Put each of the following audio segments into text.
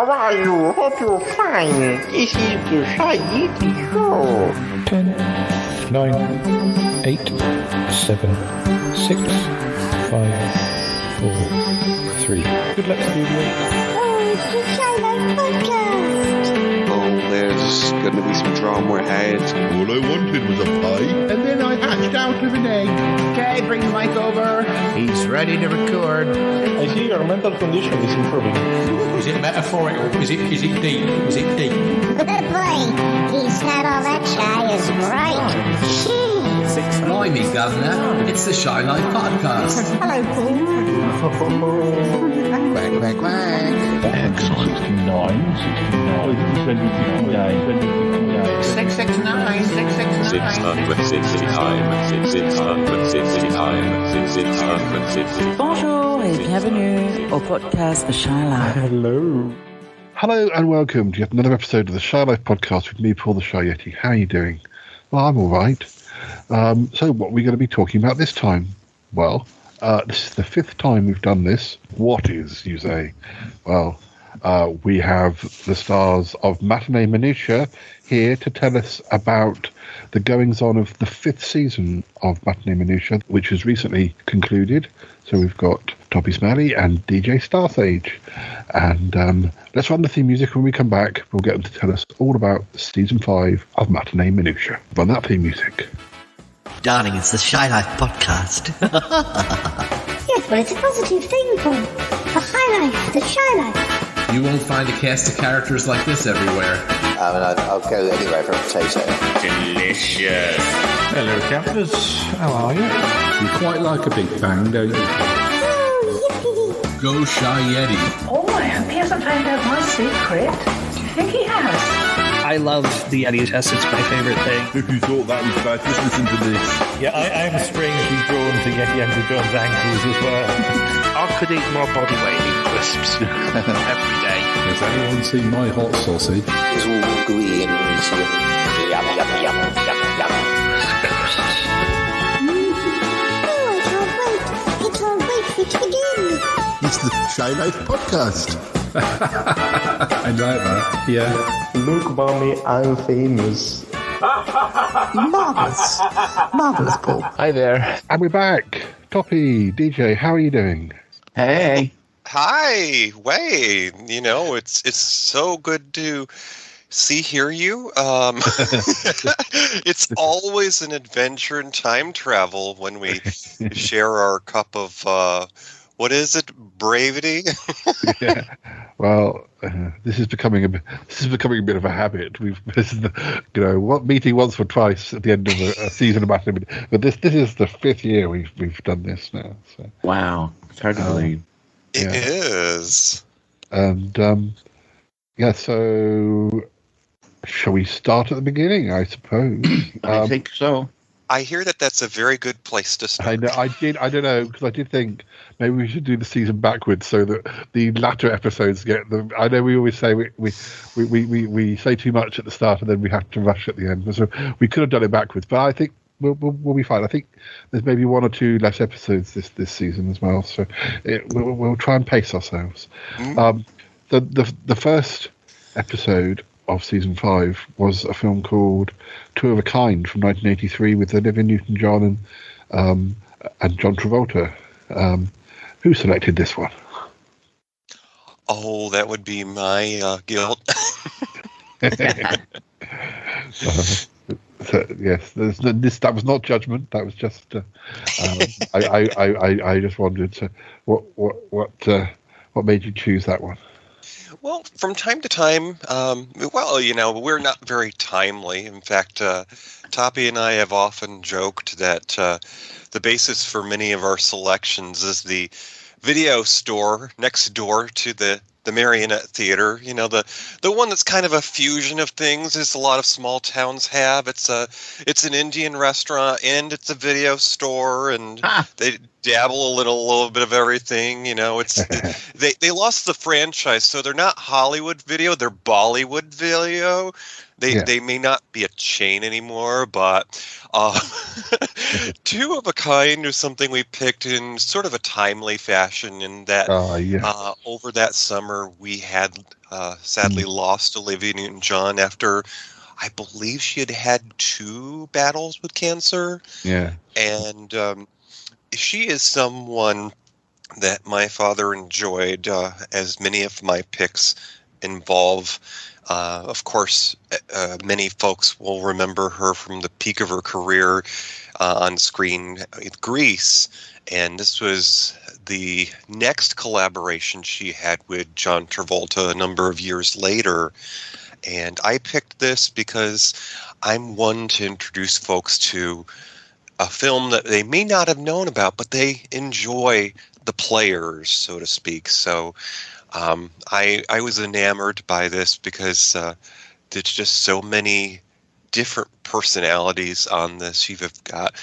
How are you? Hope you're fine. This is the Shy Yeti Show. 10, 9, 8, 7, 6, 5, 4, 3. Good luck, studio. Oh, it's the Shy Life Podcast. Oh, there's going to be some drama ahead. All I wanted was a pie, and then I hatched out of an egg. Okay, bring the mic over. He's ready to record. I see your mental condition is improving. Is it metaphorical? Is it deep? Is it deep? Boy, he's not all that shy as right. Blimey, Governor. It's the Shy Life Podcast. Hello, Paul. Quack, quack, quack. Excellent. 69, 669, 669. Bonjour et bienvenue au podcast The Shy Life. Hello and welcome to yet another episode of the Shy Life Podcast with me, Paul the Shy Yeti. How are you doing? Well, I'm all right. So what are we going to be talking about this time? Well, this is the fifth time we've done this. What is, you say? Well, we have the stars of Matinee Minutiae here to tell us about the goings-on of the fifth season of Matinee Minutiae, which has recently concluded. So we've got Toppie'S and DJ Starsage. And let's run the theme music. When we come back, we'll get them to tell us all about season 5 of Matinee Minutiae. Run that theme music. Darling, it's the Shy Life Podcast. Yes, but it's a positive thing, Paul. The High Life, the Shy Life. You won't find a cast of characters like this everywhere. I'll go anywhere for a potato. Delicious. Hello, campers. How are you? You quite like a Big Bang, don't you? Oh, yippee. Go Shy Yeti. Oh, I hope he hasn't found out my secret. Do you think he has? I love the Yeti test. It's my favorite thing. If you thought that was bad, just listen to this. Yeah, I'm strangely drawn to Yeti Andrew John's ankles as well. I could eat more body weight in crisps every day. Has anyone seen my hot sausage? It's all gooey and meaty. Yum, yum, yum, yum, yum. Oh, I can't wait for it to begin. It's the Shy Life Podcast. I like that. Yeah. Look, mommy, I'm famous. Marvellous. Marvellous, Paul. Hi there. And we're back. Toppie, DJ, how are you doing? Hey. Hi, Wayne. You know, it's so good to hear you. It's always an adventure in time travel when we share our cup of what is it? Bravity. Yeah. Well, this is becoming a bit of a habit. This is what meeting once or twice at the end of a season of Matinee. But this is the fifth year we've done this now. So. Wow. It's hard to believe. It is. And so shall we start at the beginning, I suppose? I think so. I hear that's a very good place to start. I know. I don't know, because I did think maybe we should do the season backwards so that the latter episodes get them. I know we always say we say too much at the start and then we have to rush at the end. So we could have done it backwards, but I think we'll be fine. I think there's maybe one or two less episodes this season as well. So we'll try and pace ourselves. Mm-hmm. The first episode of season 5 was a film called Two of a Kind from 1983 with Olivia Newton-John and John Travolta. Who selected this one? Oh, that would be my guilt. So, yes, that was not judgment. That was just I just wondered what made you choose that one. Well, from time to time, we're not very timely. In fact, Toppie and I have often joked that the basis for many of our selections is the video store next door to the Marionette Theater. You know, the one that's kind of a fusion of things, as a lot of small towns have. It's an Indian restaurant and it's a video store, and they dabble a little bit of everything. You know, they lost the franchise, so they're not Hollywood Video, they're Bollywood Video. They may not be a chain anymore, but Two of a Kind is something we picked in sort of a timely fashion in that over that summer we had sadly lost Olivia Newton-John after I believe she had 2 battles with cancer. Yeah. And she is someone that my father enjoyed, as many of my picks involve. Of course, many folks will remember her from the peak of her career on screen with Grease, and this was the next collaboration she had with John Travolta a number of years later. And I picked this because I'm one to introduce folks to a film that they may not have known about, but they enjoy the players, so to speak. So I was enamored by this because there's just so many different personalities on this. You've got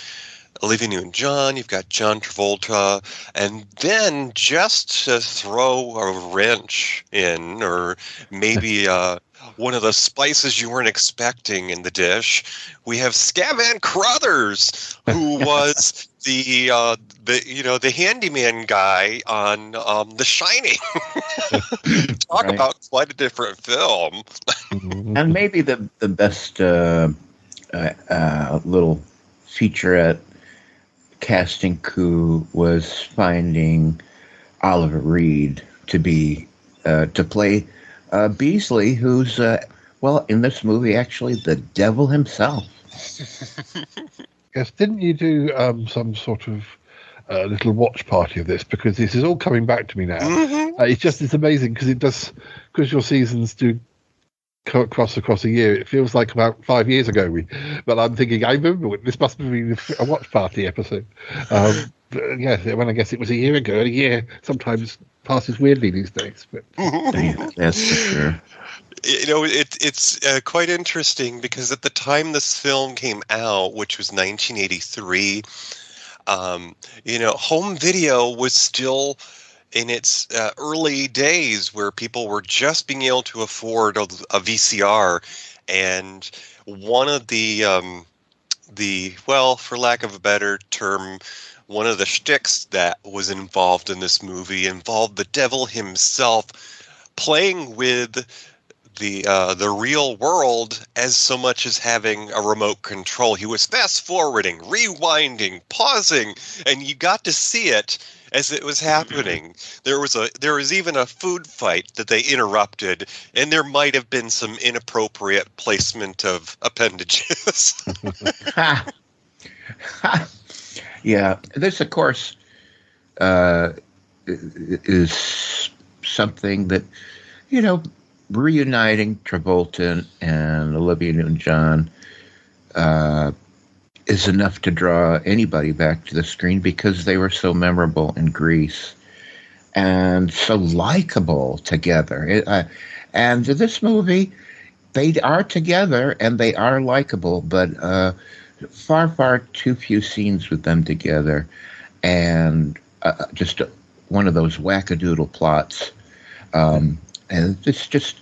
Olivia Newton-John, you've got John Travolta, and then just to throw a wrench in, or maybe one of the spices you weren't expecting in the dish, we have Scavan Crothers, who was the handyman guy on The Shining. Talk about quite a different film. And maybe the best little featurette casting coup was finding Oliver Reed to play Beasley, who's in this movie actually the devil himself. Yes, didn't you do some sort of little watch party of this? Because this is all coming back to me now. Mm-hmm. It's amazing because your seasons do across a year. It feels like about 5 years ago. But I'm thinking, I remember this must have been a watch party episode. When I guess it was a year ago. A year sometimes passes weirdly these days. But that's for sure. It's quite interesting because at the time this film came out, which was 1983, home video was still in its early days, where people were just being able to afford a VCR, and one of for lack of a better term, one of the shticks that was involved in this movie involved the devil himself playing with the real world as so much as having a remote control. He was fast forwarding, rewinding, pausing, and you got to see it as it was happening. There was even a food fight that they interrupted, and there might have been some inappropriate placement of appendages. Yeah, this of course is something that reuniting Travolta and Olivia Newton-John is enough to draw anybody back to the screen because they were so memorable in Grease and so likable together. And this movie, they are together and they are likable, but far, far too few scenes with them together, and just one of those wackadoodle plots. And it's just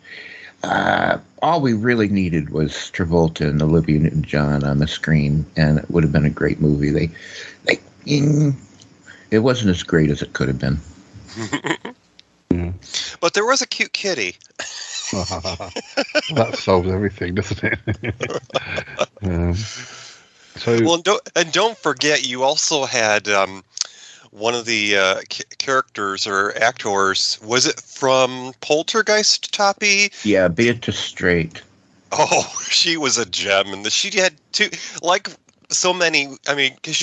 all we really needed was Travolta and Olivia Newton-John on the screen, and it would have been a great movie. It wasn't as great as it could have been. But there was a cute kitty. That solves everything, doesn't it? Don't forget, you also had one of the characters or actors. Was it from Poltergeist, Toppie? Yeah, Beatrice Straight. Oh, she was a gem, and she had so many. I mean, because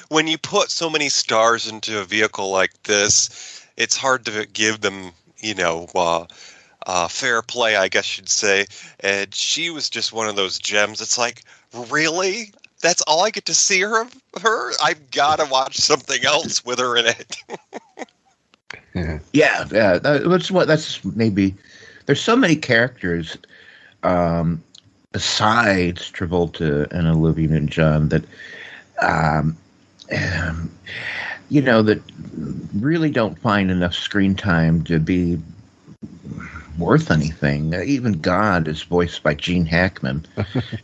when you put so many stars into a vehicle like this, it's hard to give them fair play, I guess you'd say. And she was just one of those gems. It's like, really? That's all I get to see her? I've got to watch something else with her in it. Yeah. That's maybe. There's so many characters besides Travolta and Olivia Newton-John that that really don't find enough screen time to be worth anything. Even God is voiced by Gene Hackman.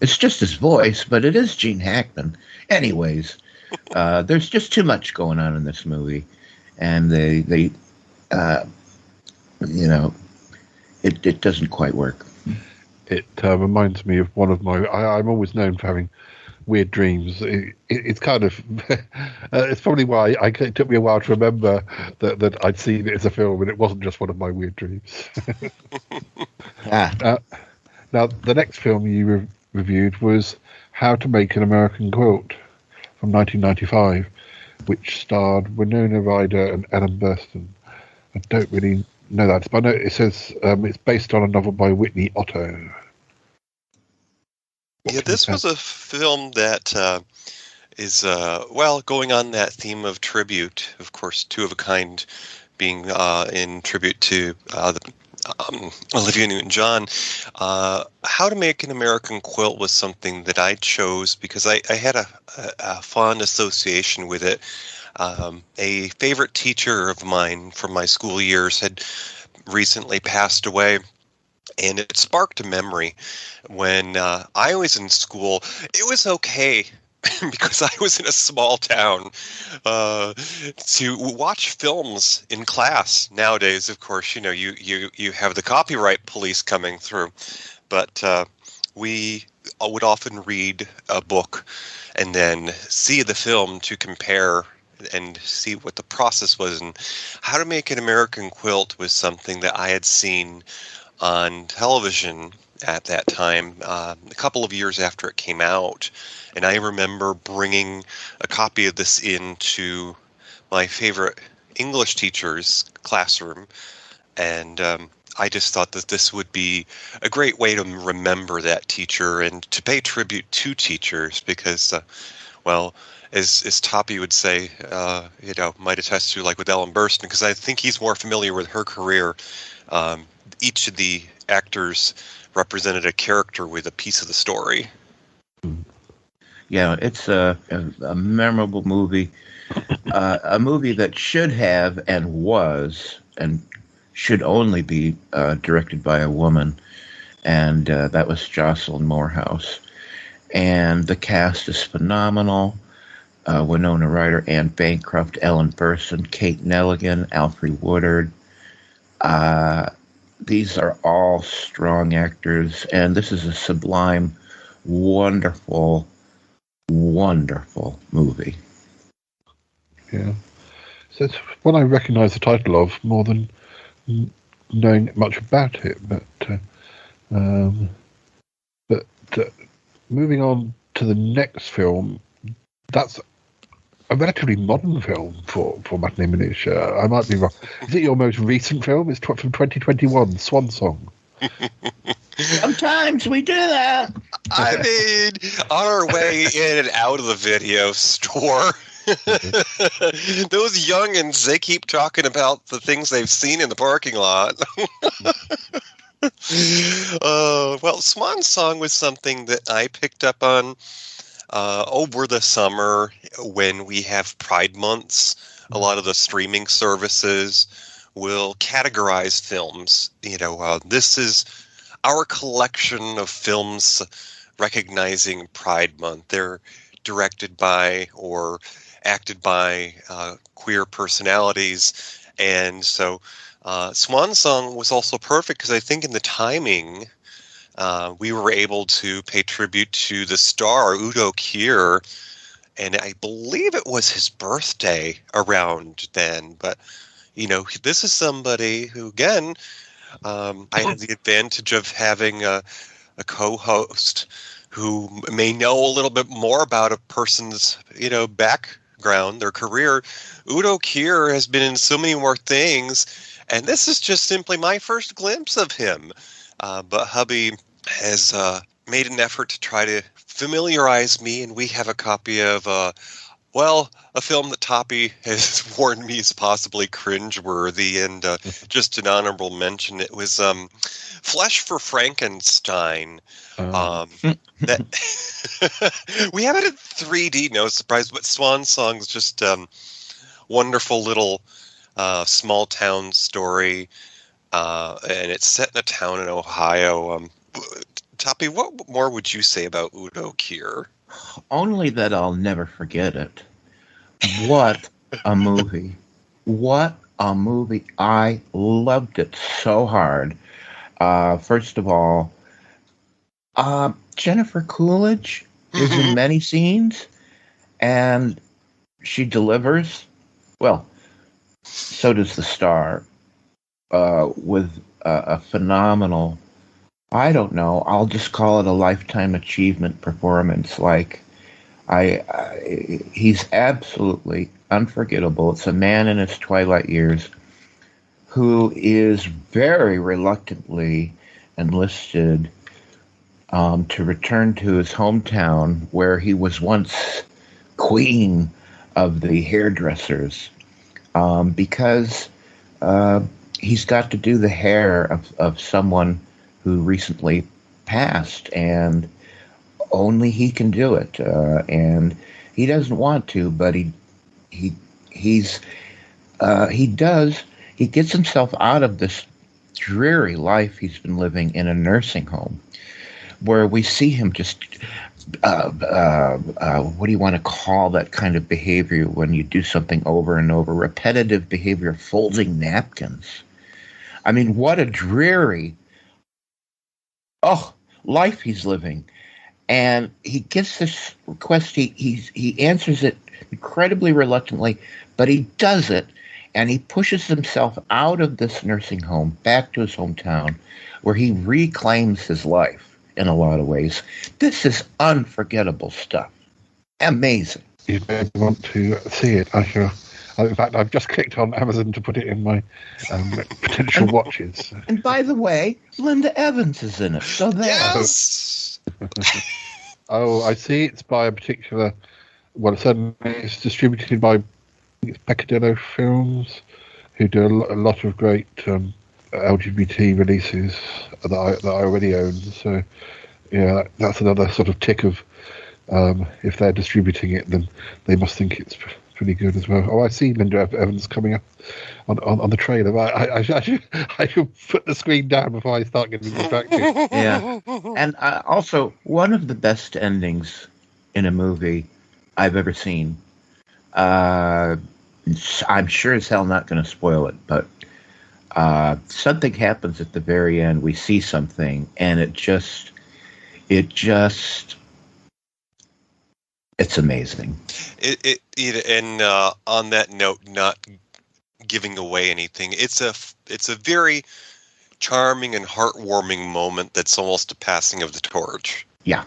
It's just his voice, but it is Gene Hackman. Anyways, there's just too much going on in this movie, and they it doesn't quite work. It reminds me of one of my. I'm always known for having weird dreams. It's kind of. It's probably why it took me a while to remember that I'd seen it as a film, and it wasn't just one of my weird dreams. Now, the next film you reviewed was How to Make an American Quilt from 1995, which starred Winona Ryder and Ellen Burstyn. I don't really know that, but I know it says it's based on a novel by Whitney Otto. Yeah, this was a film that is, going on that theme of tribute. Of course, Two of a Kind being in tribute to Olivia Newton-John. How to Make an American Quilt was something that I chose because I had a fond association with it. A favorite teacher of mine from my school years had recently passed away, and it sparked a memory. When I was in school, it was okay because I was in a small town to watch films in class. Nowadays, of course, you have the copyright police coming through, but we would often read a book and then see the film to compare and see what the process was. And How to Make an American Quilt was something that I had seen on television at that time, a couple of years after it came out. And I remember bringing a copy of this into my favorite English teacher's classroom. And I just thought that this would be a great way to remember that teacher and to pay tribute to teachers because, as Toppie would say, might attest to, like with Ellen Burstyn, because I think he's more familiar with her career. Each of the actors represented a character with a piece of the story. Yeah, it's a memorable movie, a movie that should have and was and should only be directed by a woman, and that was Jocelyn Moorhouse. And the cast is phenomenal. Winona Ryder, Anne Bancroft, Ellen Burstyn, Kate Nelligan, Alfre Woodard. These are all strong actors, and this is a sublime, wonderful, wonderful movie. Yeah. So it's one I recognise the title of more than knowing much about it. But moving on to the next film, that's a relatively modern film for Matinee Minutiae. I might be wrong. Is it your most recent film? It's from 2021, Swan Song. Sometimes we do that. I mean, on our way in and out of the video store, those youngins, they keep talking about the things they've seen in the parking lot. Swan Song was something that I picked up on over the summer when we have Pride Months. A lot of the streaming services will categorize films. This is our collection of films recognizing Pride Month. They're directed by or acted by queer personalities. And so Swan Song was also perfect because I think in the timing, we were able to pay tribute to the star, Udo Kier, and I believe it was his birthday around then. But, this is somebody who, again, I had the advantage of having a co-host who may know a little bit more about a person's, background, their career. Udo Kier has been in so many more things, and this is just simply my first glimpse of him. But hubby has made an effort to try to familiarize me, and we have a copy of, a film that Toppie has warned me is possibly cringeworthy, and just an honorable mention, it was Flesh for Frankenstein. That we have it in 3D, no surprise, but Swan Song's just wonderful little small town story. and it's set in a town in Ohio. Toppie, what more would you say about Udo Kier? Only that I'll never forget it. What a movie. What a movie. I loved it so hard. First of all, Jennifer Coolidge is in many scenes, and she delivers. Well, so does the star, with a phenomenal, I don't know, I'll just call it a lifetime achievement performance. Like, he's absolutely unforgettable. It's a man in his twilight years who is very reluctantly enlisted to return to his hometown where he was once queen of the hairdressers, because he's got to do the hair of someone who recently passed, and only he can do it. And he doesn't want to, but he does. He gets himself out of this dreary life he's been living in a nursing home, where we see him just, what do you want to call that kind of behavior when you do something over and over? Repetitive behavior, folding napkins. I mean, what a dreary, life he's living. And he gets this request. He answers it incredibly reluctantly, but he does it. And he pushes himself out of this nursing home back to his hometown, where he reclaims his life in a lot of ways. This is unforgettable stuff. Amazing. You may want to see it. In fact, I've just clicked on Amazon to put it in my potential watches. And by the way, Linda Evans is in it. So there. Yes! Oh, I see. It's by a particular. Well, certainly it's distributed by Peccadillo Films, who do a lot of great LGBT releases that I already own. So, yeah, that's another sort of tick of if they're distributing it, then they must think it's pretty good as well. Oh, I see Linda Evans coming up on the trailer. I should put the screen down before I start getting distracted. Yeah, and also one of the best endings in a movie I've ever seen. I'm sure as hell not going to spoil it, but something happens at the very end. We see something, and it's amazing. And on that note, not giving away anything, it's a very charming and heartwarming moment that's almost a passing of the torch. Yeah.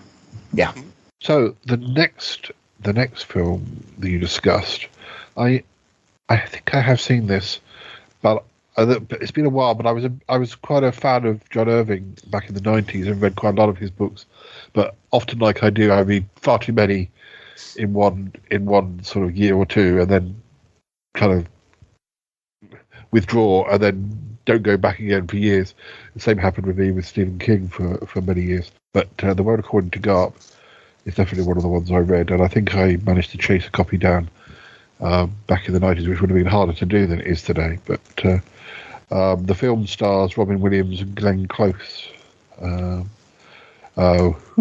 So the next film that you discussed, I think I have seen this, but it's been a while. But I was quite a fan of John Irving back in the 90s and read quite a lot of his books. But often, like I do, I read far too many in one sort of year or two, and then kind of withdraw, and then don't go back again for years. The same happened with me with Stephen King for many years. But The World According to Garp is definitely one of the ones I read, and I think I managed to chase a copy down back in the 90s, which would have been harder to do than it is today. But the film stars Robin Williams and Glenn Close. Who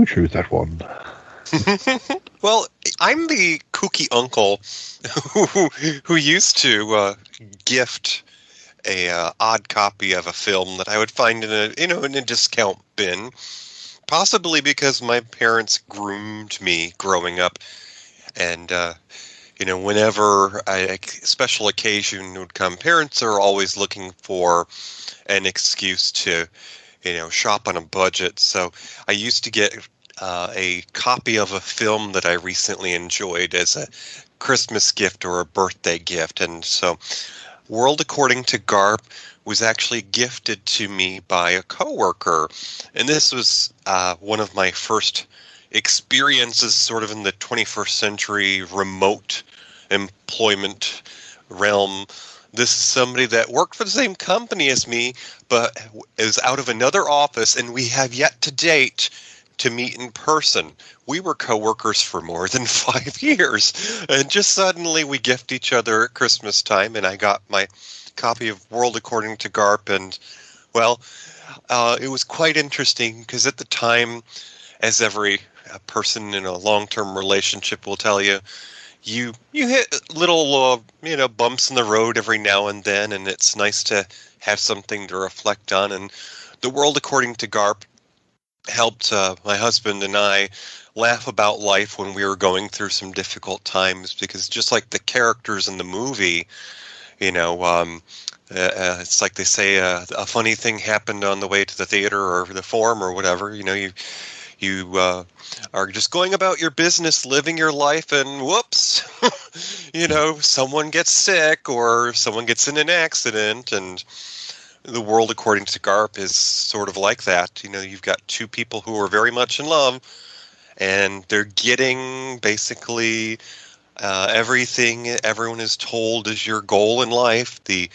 chose that one? Well, I'm the kooky uncle who used to gift a odd copy of a film that I would find in a discount bin, possibly because my parents groomed me growing up, and whenever a special occasion would come, parents are always looking for an excuse to shop on a budget. So I used to get a copy of a film that I recently enjoyed as a Christmas gift or a birthday gift. And so World According to Garp was actually gifted to me by a coworker. And this was one of my first experiences sort of in the 21st century remote employment realm. This is somebody that worked for the same company as me, but is out of another office, and we have yet to date to meet in person. We were coworkers for more than 5 years, and just suddenly we gift each other at Christmas time, and I got my copy of World According to Garp, and Well, it was quite interesting because at the time, as every person in a long-term relationship will tell you, you hit little bumps in the road every now and then, and it's nice to have something to reflect on. And The World According to Garp helped my husband and I laugh about life when we were going through some difficult times, because just like the characters in the movie, it's like they say, a funny thing happened on the way to the theater or the forum or whatever. You are just going about your business, living your life, and whoops, someone gets sick or someone gets in an accident. And The World According to Garp is sort of like that. You've got two people who are very much in love, and they're getting basically everything everyone is told is your goal in life. The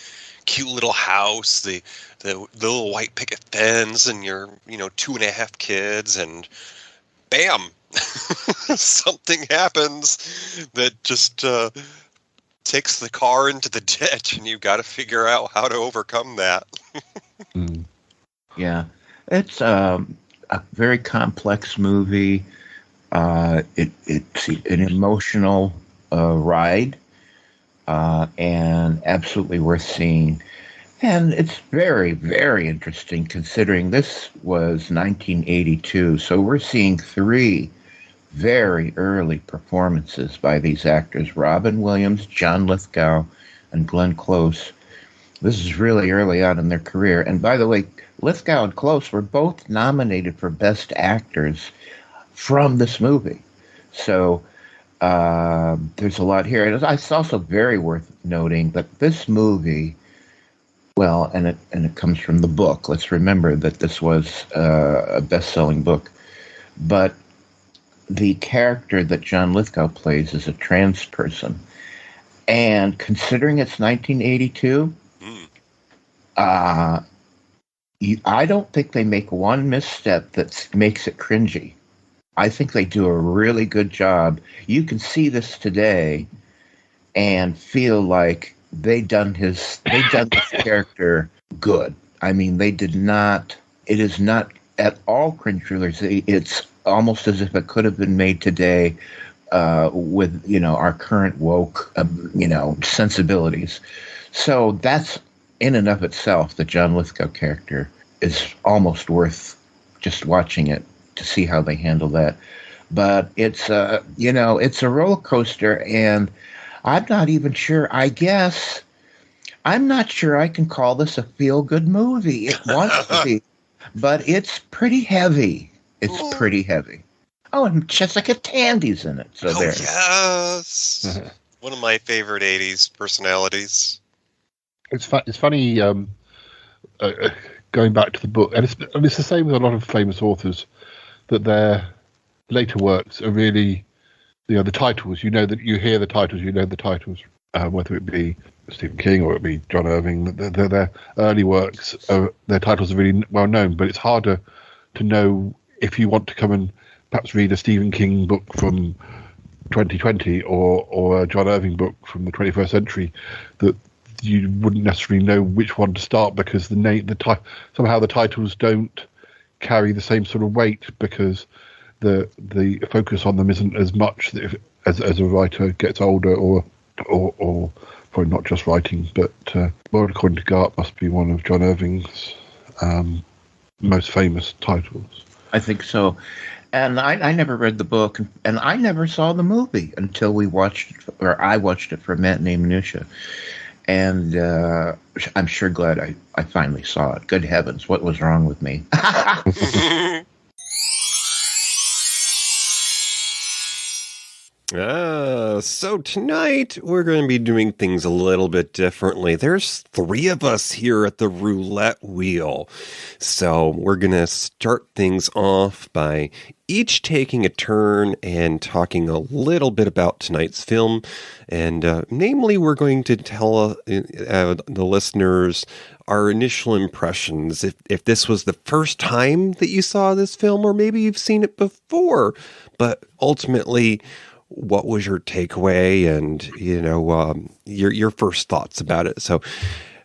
cute little house, the little white picket fence, and your 2.5 kids, and bam, something happens that just takes the car into the ditch, and you've got to figure out how to overcome that. Yeah, it's a very complex movie. It's an emotional ride, and absolutely worth seeing. And it's very, very interesting considering this was 1982. So we're seeing 3 very early performances by these actors: Robin Williams, John Lithgow, and Glenn Close. This is really early on in their career. And by the way, Lithgow and Close were both nominated for Best Actors from this movie. So there's a lot here. And it's also very worth noting that this movie, well, and it comes from the book. Let's remember that this was a best-selling book. But the character that John Lithgow plays is a trans person. And considering it's 1982, I don't think they make one misstep that makes it cringy. I think they do a really good job. You can see this today and feel like they done this character good. I mean, it is not at all cringe-worthy. It's almost as if it could have been made today with, our current woke, sensibilities. So that's, in and of itself, the John Lithgow character is almost worth just watching it to see how they handle that. But it's it's a roller coaster, and I'm not even sure. I'm not sure I can call this a feel-good movie. It wants to be, but it's pretty heavy. It's pretty heavy. Oh, and Jessica Tandy's in it. So there. Yes, one of my favorite '80s personalities. It's funny going back to the book, and it's the same with a lot of famous authors, that their later works are really, the titles. That you hear the titles, the titles, whether it be Stephen King or it be John Irving. Their early works, their titles are really well known, but it's harder to know if you want to come and perhaps read a Stephen King book from 2020 or a John Irving book from the 21st century, that you wouldn't necessarily know which one to start, because somehow the titles don't carry the same sort of weight, because the focus on them isn't as much as a writer gets older, or probably not just writing, but World According to Garp must be one of John Irving's most famous titles. I think so. And I never read the book, and I never saw the movie until I watched it for Matinee Minutiae. And I'm sure glad I finally saw it. Good heavens, what was wrong with me? So tonight we're going to be doing things a little bit differently. There's 3 of us here at the roulette wheel. So we're going to start things off by each taking a turn and talking a little bit about tonight's film. And namely, we're going to tell the listeners our initial impressions. If this was the first time that you saw this film, or maybe you've seen it before, but ultimately, what was your takeaway and, your first thoughts about it? So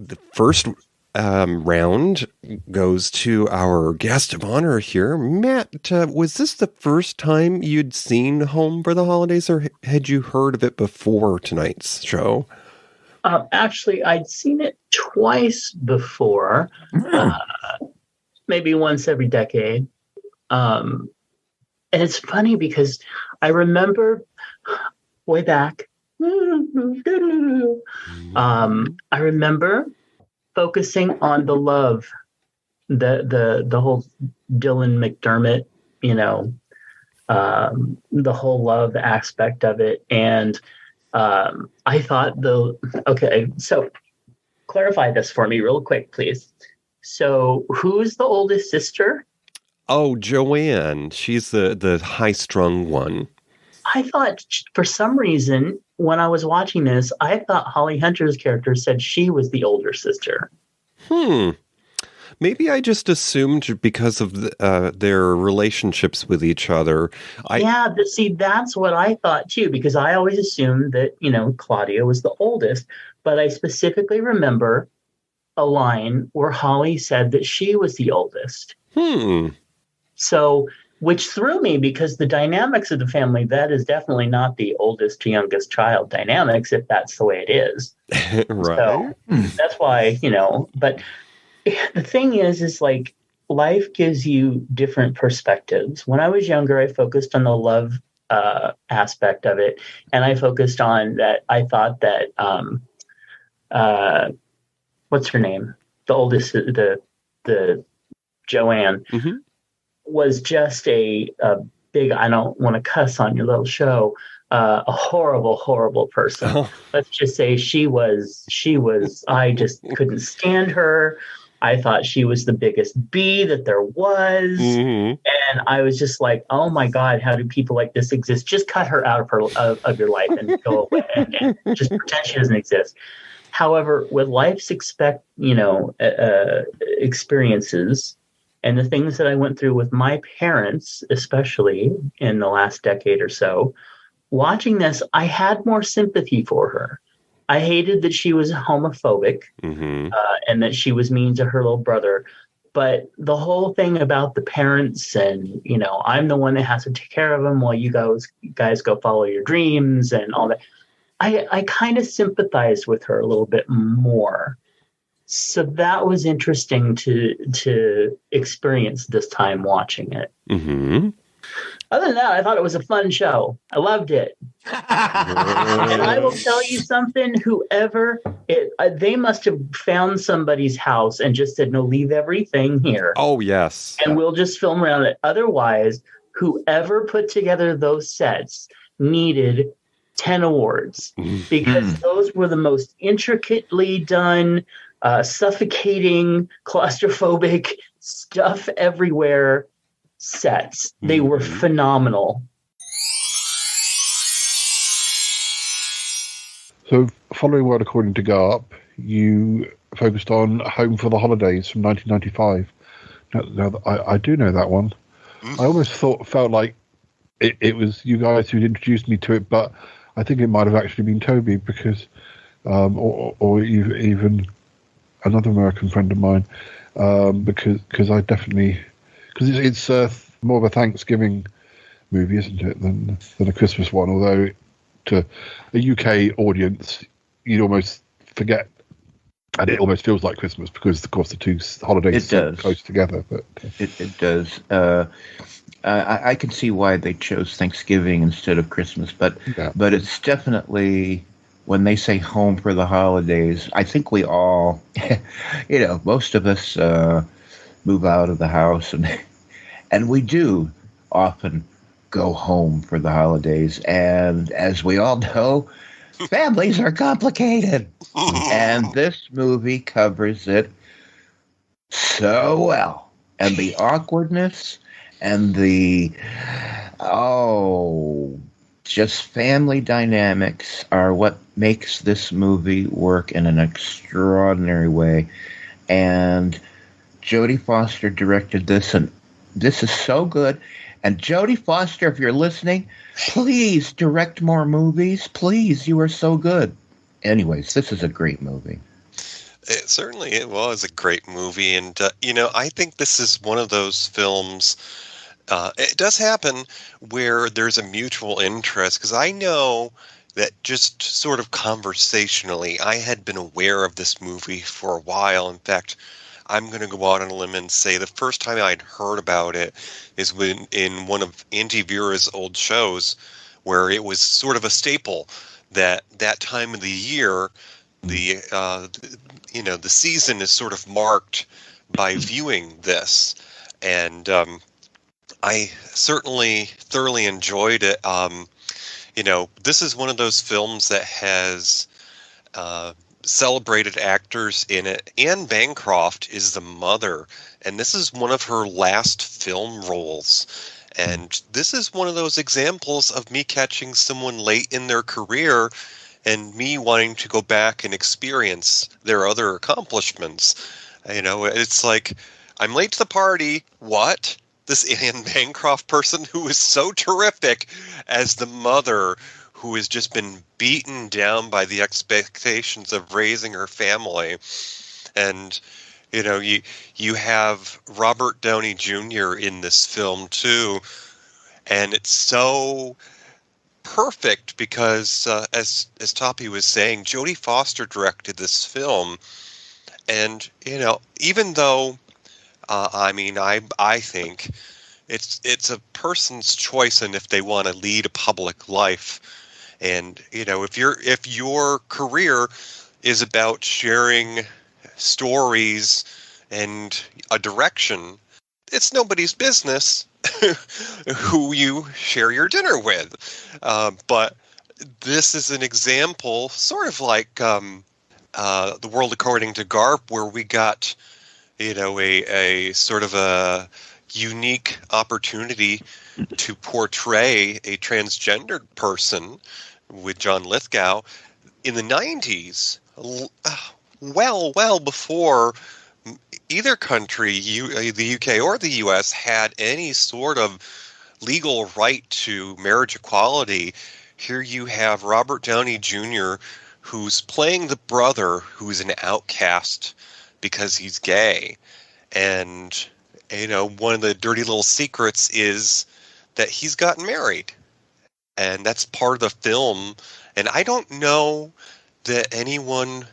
the first round goes to our guest of honor here. Matt, was this the first time you'd seen Home for the Holidays, or had you heard of it before tonight's show? Actually, I'd seen it twice before, maybe once every decade. And it's funny because I remember way back, I remember focusing on the love, the whole Dylan McDermott, the whole love aspect of it. And I thought so clarify this for me real quick, please. So who's the oldest sister? Oh, Joanne. She's the high-strung one. I thought, for some reason, when I was watching this, I thought Holly Hunter's character said she was the older sister. Maybe I just assumed because of their relationships with each other. That's what I thought, too, because I always assumed that, Claudia was the oldest. But I specifically remember a line where Holly said that she was the oldest. So, which threw me because the dynamics of the family, that is definitely not the oldest to youngest child dynamics, if that's the way it is. Right. So that's why, but the thing is like life gives you different perspectives. When I was younger, I focused on the love aspect of it. And I focused on that. I thought that, what's her name? The oldest, the Joanne. Was just a big, I don't want to cuss on your little show, a horrible, horrible person. Let's just say she was, I just couldn't stand her. I thought she was the biggest bee that there was. And I was just like, oh my God, how do people like this exist? Just cut her out of your life and go away and just pretend she doesn't exist. However, with life's experiences, and the things that I went through with my parents, especially in the last decade or so, watching this, I had more sympathy for her. I hated that she was homophobic and that she was mean to her little brother. But the whole thing about the parents and, I'm the one that has to take care of them while you guys go follow your dreams and all that. I kind of sympathized with her a little bit more. So that was interesting to experience this time watching it. Other than that, I thought it was a fun show. I loved it. And I will tell you something, they must have found somebody's house and just said, no, leave everything here. Oh, yes. And we'll just film around it. Otherwise, whoever put together those sets needed 10 awards because those were the most intricately done, suffocating, claustrophobic, stuff everywhere sets. They were phenomenal. So, following World According to Garp, you focused on Home for the Holidays from 1995. Now I do know that one. I almost felt like it was you guys who'd introduced me to it, but I think it might have actually been Toby because, or even another American friend of mine, because I definitely, because it's more of a Thanksgiving movie, isn't it, than a Christmas one? Although to a UK audience, you'd almost forget, and it almost feels like Christmas because, of course, the two holidays are close together. But it does. I can see why they chose Thanksgiving instead of Christmas, but it's definitely. When they say Home for the Holidays, I think we all, most of us move out of the house and we do often go home for the holidays. And as we all know, families are complicated. And this movie covers it so well. And the awkwardness and just family dynamics are what makes this movie work in an extraordinary way. And Jodie Foster directed this, and this is so good. And Jodie Foster, if you're listening, please direct more movies. Please, you are so good. Anyways, this is a great movie. certainly it was a great movie. And, I think this is one of those films. It does happen where there's a mutual interest, because I know that just sort of conversationally, I had been aware of this movie for a while. In fact, I'm going to go out on a limb and say the first time I'd heard about it is when in one of Auntie Vera's old shows, where it was sort of a staple that time of the year, the season is sort of marked by viewing this. And I certainly thoroughly enjoyed it. This is one of those films that has celebrated actors in it. Anne Bancroft is the mother, and this is one of her last film roles. And this is one of those examples of me catching someone late in their career and me wanting to go back and experience their other accomplishments. It's like, I'm late to the party. What? This Anne Bancroft person who is so terrific as the mother, who has just been beaten down by the expectations of raising her family. And, you have Robert Downey Jr. in this film too. And it's so perfect because, as Toppie was saying, Jodie Foster directed this film. And, even though, I think it's a person's choice and if they want to lead a public life. And, if your career is about sharing stories and a direction, it's nobody's business who you share your dinner with. But this is an example, sort of like The World According to Garp, where we got, a sort of a unique opportunity to portray a transgendered person with John Lithgow in the 90s, well before either country, the UK or the US, had any sort of legal right to marriage equality. Here you have Robert Downey Jr., who's playing the brother who's an outcast because he's gay. And, one of the dirty little secrets is that he's gotten married. And that's part of the film. And I don't know that anyone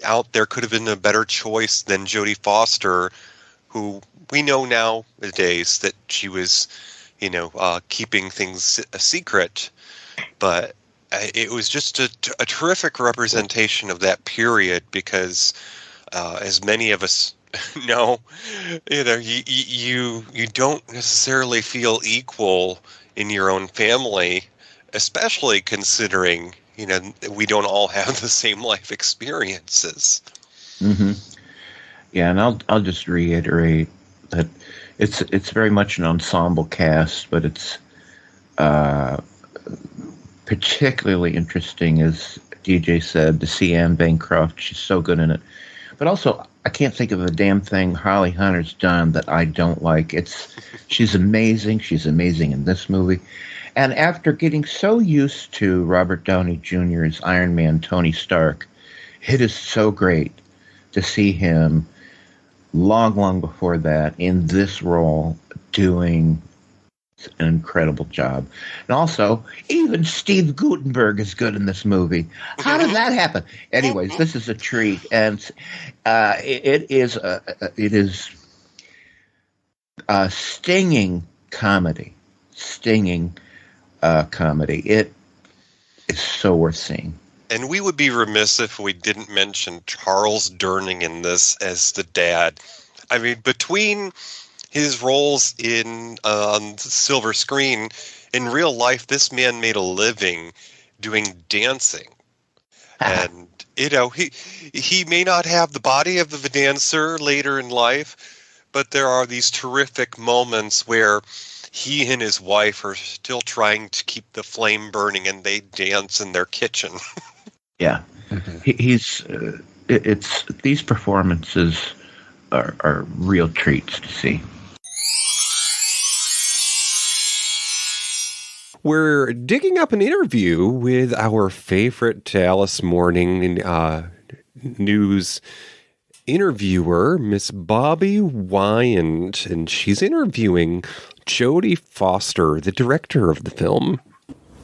out there could have been a better choice than Jodie Foster, who we know nowadays that she was, keeping things a secret. But it was just a terrific representation of that period because, as many of us know, you don't necessarily feel equal in your own family, especially considering, we don't all have the same life experiences. Mm-hmm. Yeah, and I'll just reiterate that it's very much an ensemble cast, but it's particularly interesting, as DJ said, to see Anne Bancroft. She's so good in it. But also, I can't think of a damn thing Holly Hunter's done that I don't like. She's amazing. She's amazing in this movie. And after getting so used to Robert Downey Jr.'s Iron Man Tony Stark, it is so great to see him long before that in this role doing an incredible job. And also, even Steve Guttenberg is good in this movie. How did that happen? Anyways, this is a treat, and it is a stinging comedy. It is so worth seeing. And we would be remiss if we didn't mention Charles Durning in this as the dad. I mean, between his roles on silver screen, in real life, this man made a living doing dancing. And, he may not have the body of the dancer later in life, but there are these terrific moments where he and his wife are still trying to keep the flame burning, and they dance in their kitchen. Yeah, these performances are real treats to see. We're digging up an interview with our favorite Dallas morning news interviewer, Miss Bobby Wyand, and she's interviewing Jodie Foster, the director of the film.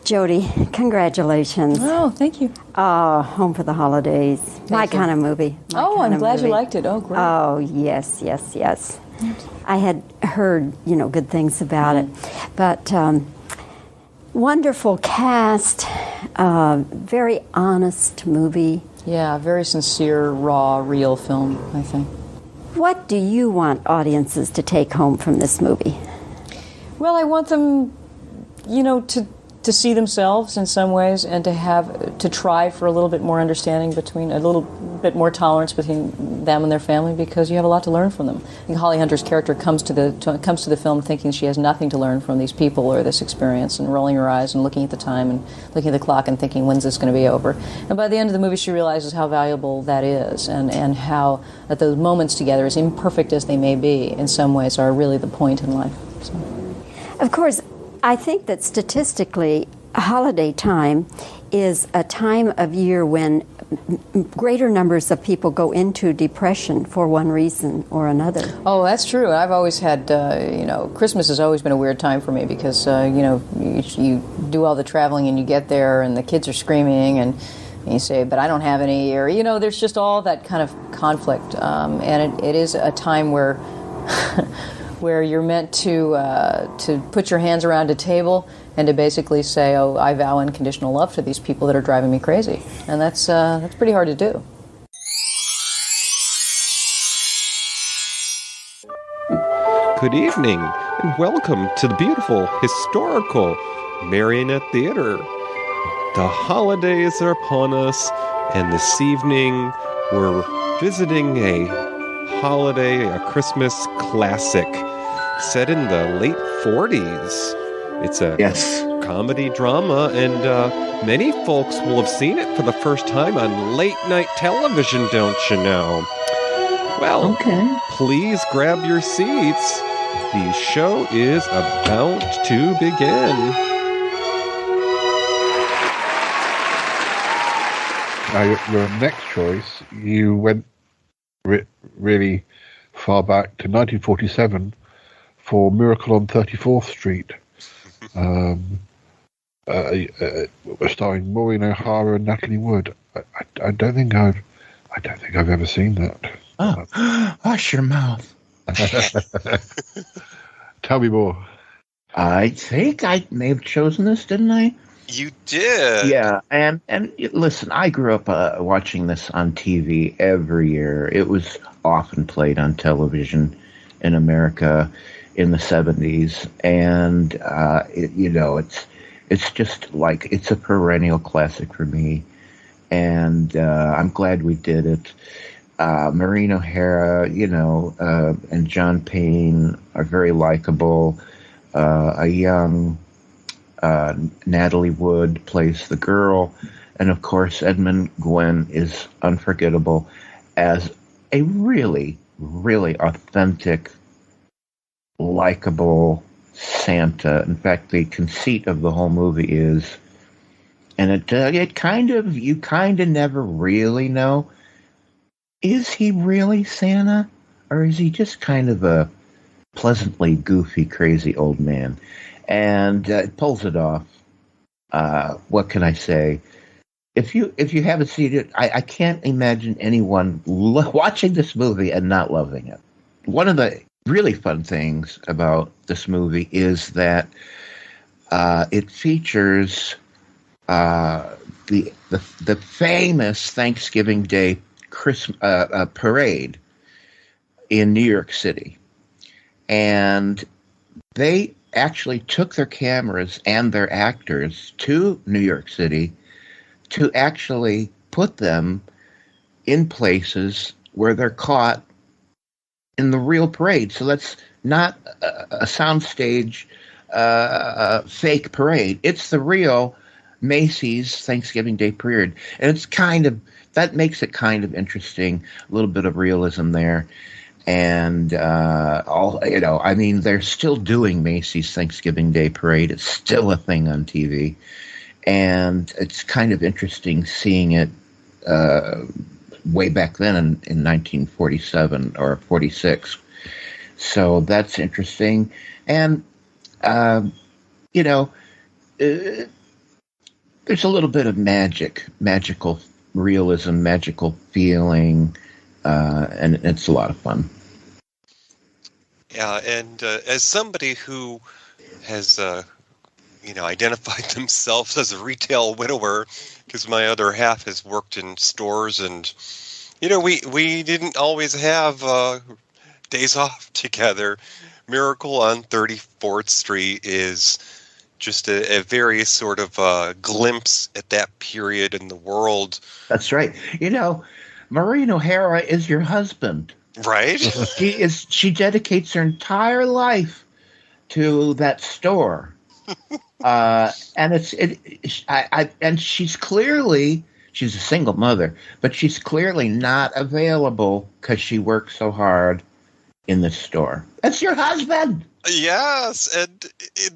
Jodie, congratulations. Oh, thank you. Home for the Holidays. My kind of movie. I'm glad you liked it. Oh, great. Oh, yes. I had heard, good things about it. But wonderful cast, very honest movie. Yeah, very sincere, raw, real film, I think. What do you want audiences to take home from this movie? Well, I want them, to see themselves in some ways and to try for a little bit more understanding a little bit more tolerance between them and their family, because you have a lot to learn from them. I think Holly Hunter's character comes to the film thinking she has nothing to learn from these people or this experience, and rolling her eyes and looking at the time and looking at the clock and thinking, when's this going to be over? And by the end of the movie, she realizes how valuable that is, and how that those moments together, as imperfect as they may be, in some ways are really the point in life. So. Of course, I think that statistically, holiday time is a time of year when greater numbers of people go into depression for one reason or another. Oh, that's true. I've always had, Christmas has always been a weird time for me because, you do all the traveling and you get there and the kids are screaming and you say, but I don't have any, or, there's just all that kind of conflict. And it is a time where where you're meant to put your hands around a table and to basically say, oh, I vow unconditional love to these people that are driving me crazy. And that's pretty hard to do. Good evening, and welcome to the beautiful, historical Marionette Theater. The holidays are upon us, and this evening we're visiting a Christmas classic set in the late 40s. It's a comedy drama, and many folks will have seen it for the first time on late night television, don't you know? Well, please grab your seats. The show is about to begin. Your next choice, you went really far back to 1947 for Miracle on 34th Street, starring Maureen O'Hara and Natalie Wood. I don't think I've ever seen that. Oh, wash your mouth. Tell me more. I think I may have chosen this, didn't I? You did. Yeah, and listen, I grew up watching this on TV every year. It was often played on television in America in the 70s, and it's just like, it's a perennial classic for me, and I'm glad we did it. Maureen O'Hara, and John Payne are very likable. A young Natalie Wood plays the girl, and of course Edmund Gwenn is unforgettable as a really, really authentic, likable Santa. In fact, the conceit of the whole movie is, and you kind of never really know, is he really Santa, or is he just kind of a pleasantly goofy, crazy old man? And it pulls it off. What can I say? If you haven't seen it, I can't imagine anyone watching this movie and not loving it. One of the really fun things about this movie is that it features the famous Thanksgiving Day parade in New York City, and they actually took their cameras and their actors to New York City to actually put them in places where they're caught in the real parade. So that's not a soundstage fake parade. It's the real Macy's Thanksgiving Day parade. And it's that makes it kind of interesting, a little bit of realism there. And they're still doing Macy's Thanksgiving Day Parade. It's still a thing on TV, and it's kind of interesting seeing it way back then in 1947 or 46. So that's interesting. And, you know, there's a little bit of magical realism, magical feeling, and it's a lot of fun. Yeah, and as somebody who has, identified themselves as a retail widower, because my other half has worked in stores, and, we didn't always have days off together. Miracle on 34th Street is just a very sort of glimpse at that period in the world. That's right. Maureen O'Hara is your husband. Right? She dedicates her entire life to that store. And she's a single mother, but she's clearly not available because she works so hard in the store. That's your husband. Yes, and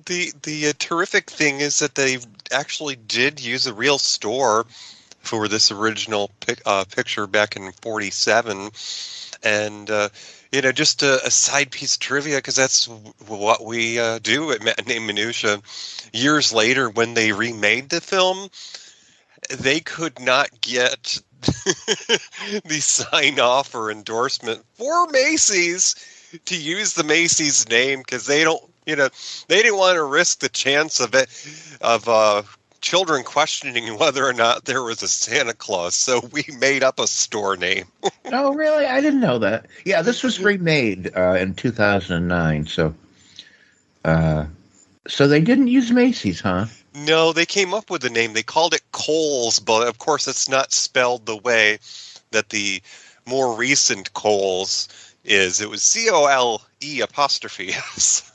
the terrific thing is that they actually did use a real store for this original picture back in 47. And, just a side piece of trivia, because that's what we do at Matinee Minutiae. Years later, when they remade the film, they could not get the sign-off or endorsement for Macy's to use the Macy's name, because they didn't want to risk the chance of children questioning whether or not there was a Santa Claus, so we made up a store name. Oh, really? I didn't know that. Yeah, this was remade in 2009, so they didn't use Macy's, huh? No, they came up with a name. They called it Kohl's, but of course it's not spelled the way that the more recent Kohl's is. It was COLE'.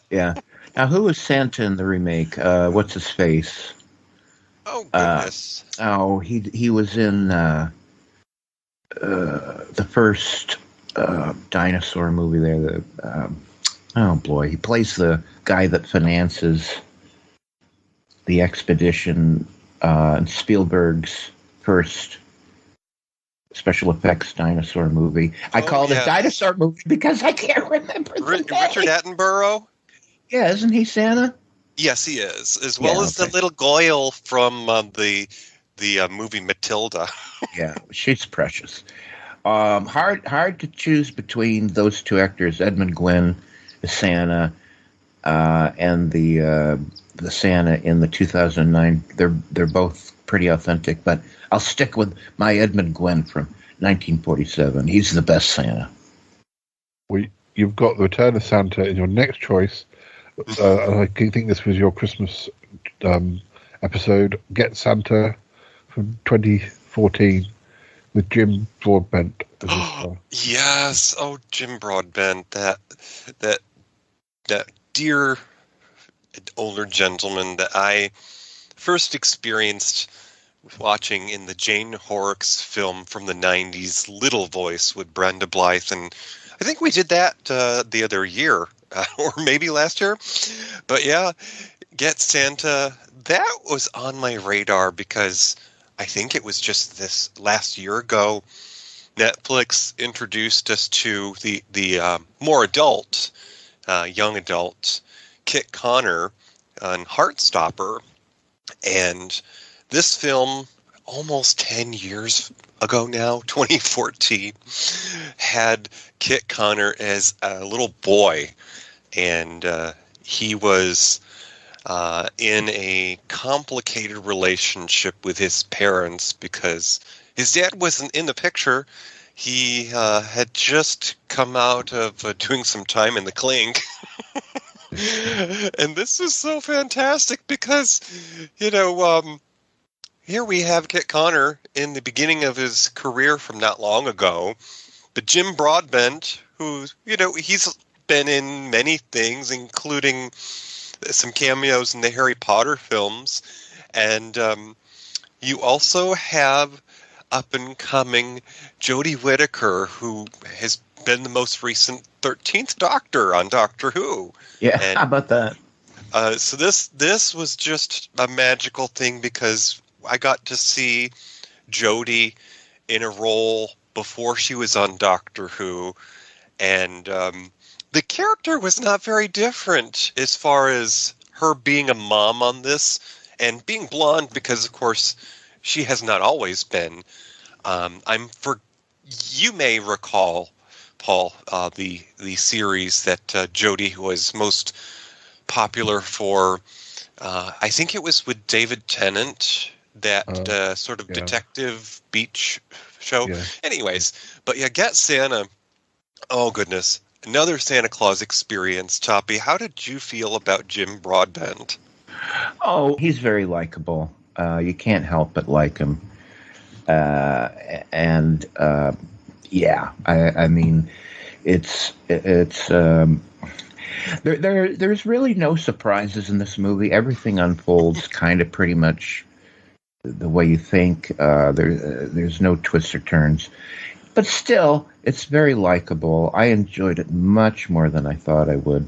Yeah. Now, who was Santa in the remake? What's his face? Oh, goodness. He was in the first dinosaur movie there. He plays the guy that finances the expedition in Spielberg's first special effects dinosaur movie. I called it dinosaur movie because I can't remember the name. Richard Attenborough? Yeah, isn't he Santa? Yes, he is, as well as the little Goyle from the movie Matilda. Yeah, she's precious. Hard to choose between those two actors, Edmund Gwenn as Santa, and the Santa in the 2009. They're both pretty authentic, but I'll stick with my Edmund Gwenn from 1947. He's the best Santa. You've got The Return of Santa in your next choice. And I think this was your Christmas episode, Get Santa from 2014 with Jim Broadbent. Yes, Jim Broadbent, that dear older gentleman that I first experienced watching in the Jane Horrocks film from the 90s, Little Voice with Brenda Blythe, and I think we did that the other year. Or maybe last year. But yeah, Get Santa, that was on my radar because I think it was just this last year ago, Netflix introduced us to the more adult, young adult, Kit Connor on Heartstopper. And this film, almost 10 years ago now, 2014, had Kit Connor as a little boy. And he was in a complicated relationship with his parents because his dad wasn't in the picture. He had just come out of doing some time in the clink. And this is so fantastic because, here we have Kit Connor in the beginning of his career from not long ago. But Jim Broadbent, who, he's been in many things, including some cameos in the Harry Potter films. And you also have up-and-coming Jodie Whittaker, who has been the most recent 13th Doctor on Doctor Who. Yeah, how about that? So this was just a magical thing because I got to see Jodie in a role before she was on Doctor Who, and the character was not very different as far as her being a mom on this, and being blonde because, of course, she has not always been. You may recall, Paul, the series that Jodie was most popular for. I think it was with David Tennant, that sort of detective beach show. Yeah. Anyways, but yeah, Get Santa. Oh goodness, another Santa Claus experience. Toppie, how did you feel about Jim Broadbent? Oh, he's very likable. You can't help but like him. Yeah, I mean, it's there's really no surprises in this movie. Everything unfolds kind of pretty much the way you think. There's no twists or turns, but still, it's very likable. I enjoyed it much more than I thought I would.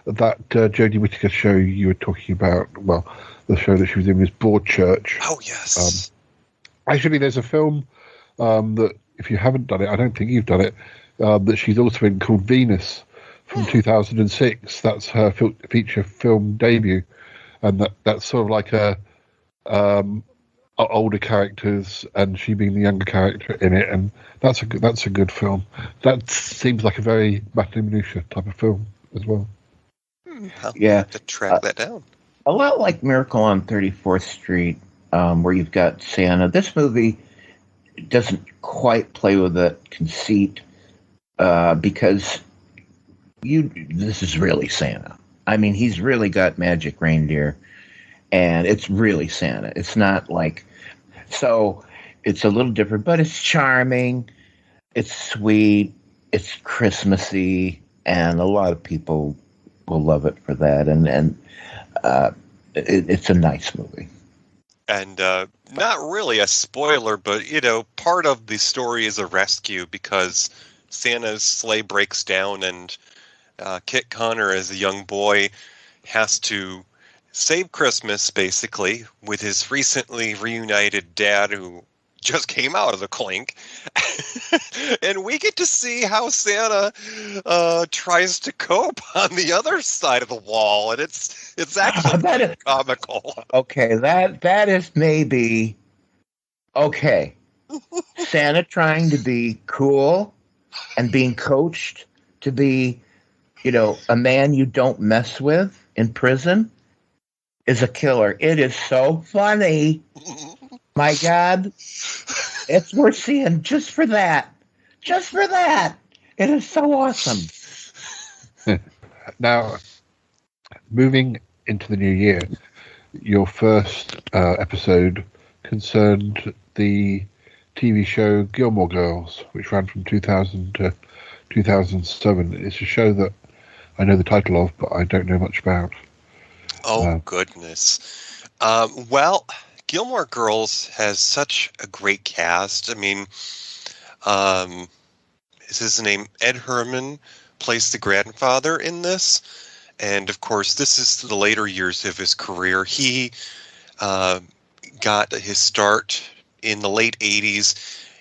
That Jodie Whittaker show you were talking about, well, the show that she was in was Broadchurch. Oh, yes. Actually, there's a film that, if you haven't done it, I don't think you've done it, that she's also in called Venus from 2006. That's her feature film debut. And that's sort of like older characters and she being the younger character in it. And that's a good film. That seems like a very Matinee Minutiae type of film as well. I'll have to track that down. A lot like Miracle on 34th Street, where you've got Santa. This movie doesn't quite play with the conceit because this is really Santa. I mean, he's really got magic reindeer, and it's really Santa. It's not like... So it's a little different, but it's charming, it's sweet, it's Christmassy, and a lot of people will love it for that, and it's a nice movie. And not really a spoiler, but, part of the story is a rescue because Santa's sleigh breaks down and Kit Connor, as a young boy, has to save Christmas, basically, with his recently reunited dad who just came out of the clink. And we get to see how Santa tries to cope on the other side of the wall, and it's actually comical. Okay, that is maybe okay. Santa trying to be cool and being coached to be, a man you don't mess with in prison is a killer. It is so funny. My God, it's worth seeing just for that. Just for that. It is so awesome. Now, moving into the new year, your first episode concerned the TV show Gilmore Girls, which ran from 2000 to 2007. It's a show that I know the title of, but I don't know much about. Oh, goodness. Well, Gilmore Girls has such a great cast. I mean, is his name Ed Herman plays the grandfather in this, and of course, this is the later years of his career. He got his start in the late '80s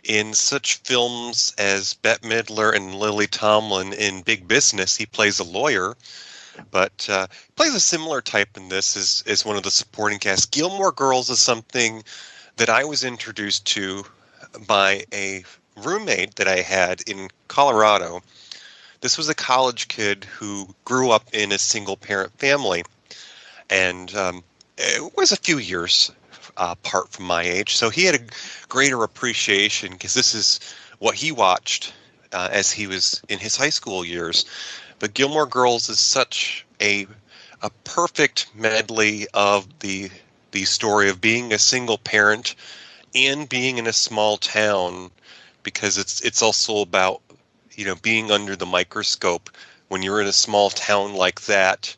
in such films as Bette Midler and Lily Tomlin in Big Business. He plays a lawyer. But plays a similar type in this as one of the supporting cast. Gilmore Girls is something that I was introduced to by a roommate that I had in Colorado. This was a college kid who grew up in a single-parent family, and it was a few years apart from my age. So he had a greater appreciation because this is what he watched as he was in his high school years. But Gilmore Girls is such a perfect medley of the story of being a single parent and being in a small town, because it's also about being under the microscope. When you're in a small town like that,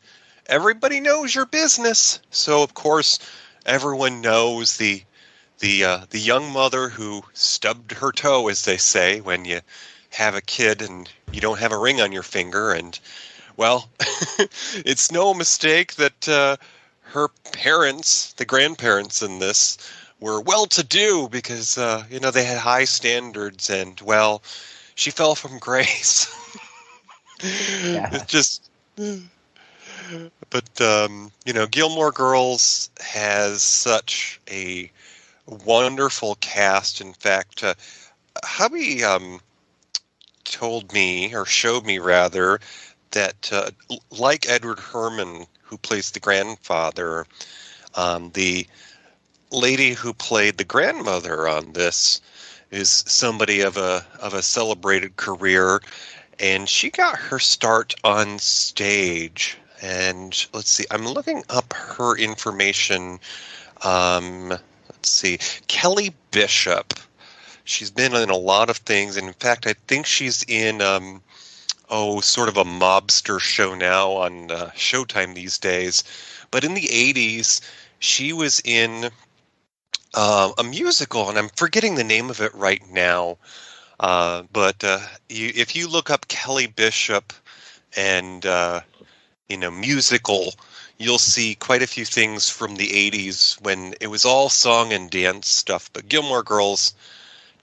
everybody knows your business. So of course, everyone knows the young mother who stubbed her toe, as they say, when you have a kid and you don't have a ring on your finger. And well, it's no mistake that her parents, the grandparents in this, were well-to-do because they had high standards, and well, she fell from grace. It's just, but Gilmore Girls has such a wonderful cast. In fact, hubby told me, or showed me rather, that like Edward Herman, who plays the grandfather, the lady who played the grandmother on this is somebody of a celebrated career, and she got her start on stage. And let's see, I'm looking up her information. Let's see, Kelly Bishop. She's been in a lot of things, and in fact, I think she's in sort of a mobster show now on Showtime these days. But in the 80s, she was in a musical, and I'm forgetting the name of it right now. But if you look up Kelly Bishop and musical, you'll see quite a few things from the 80s when it was all song and dance stuff. But Gilmore Girls,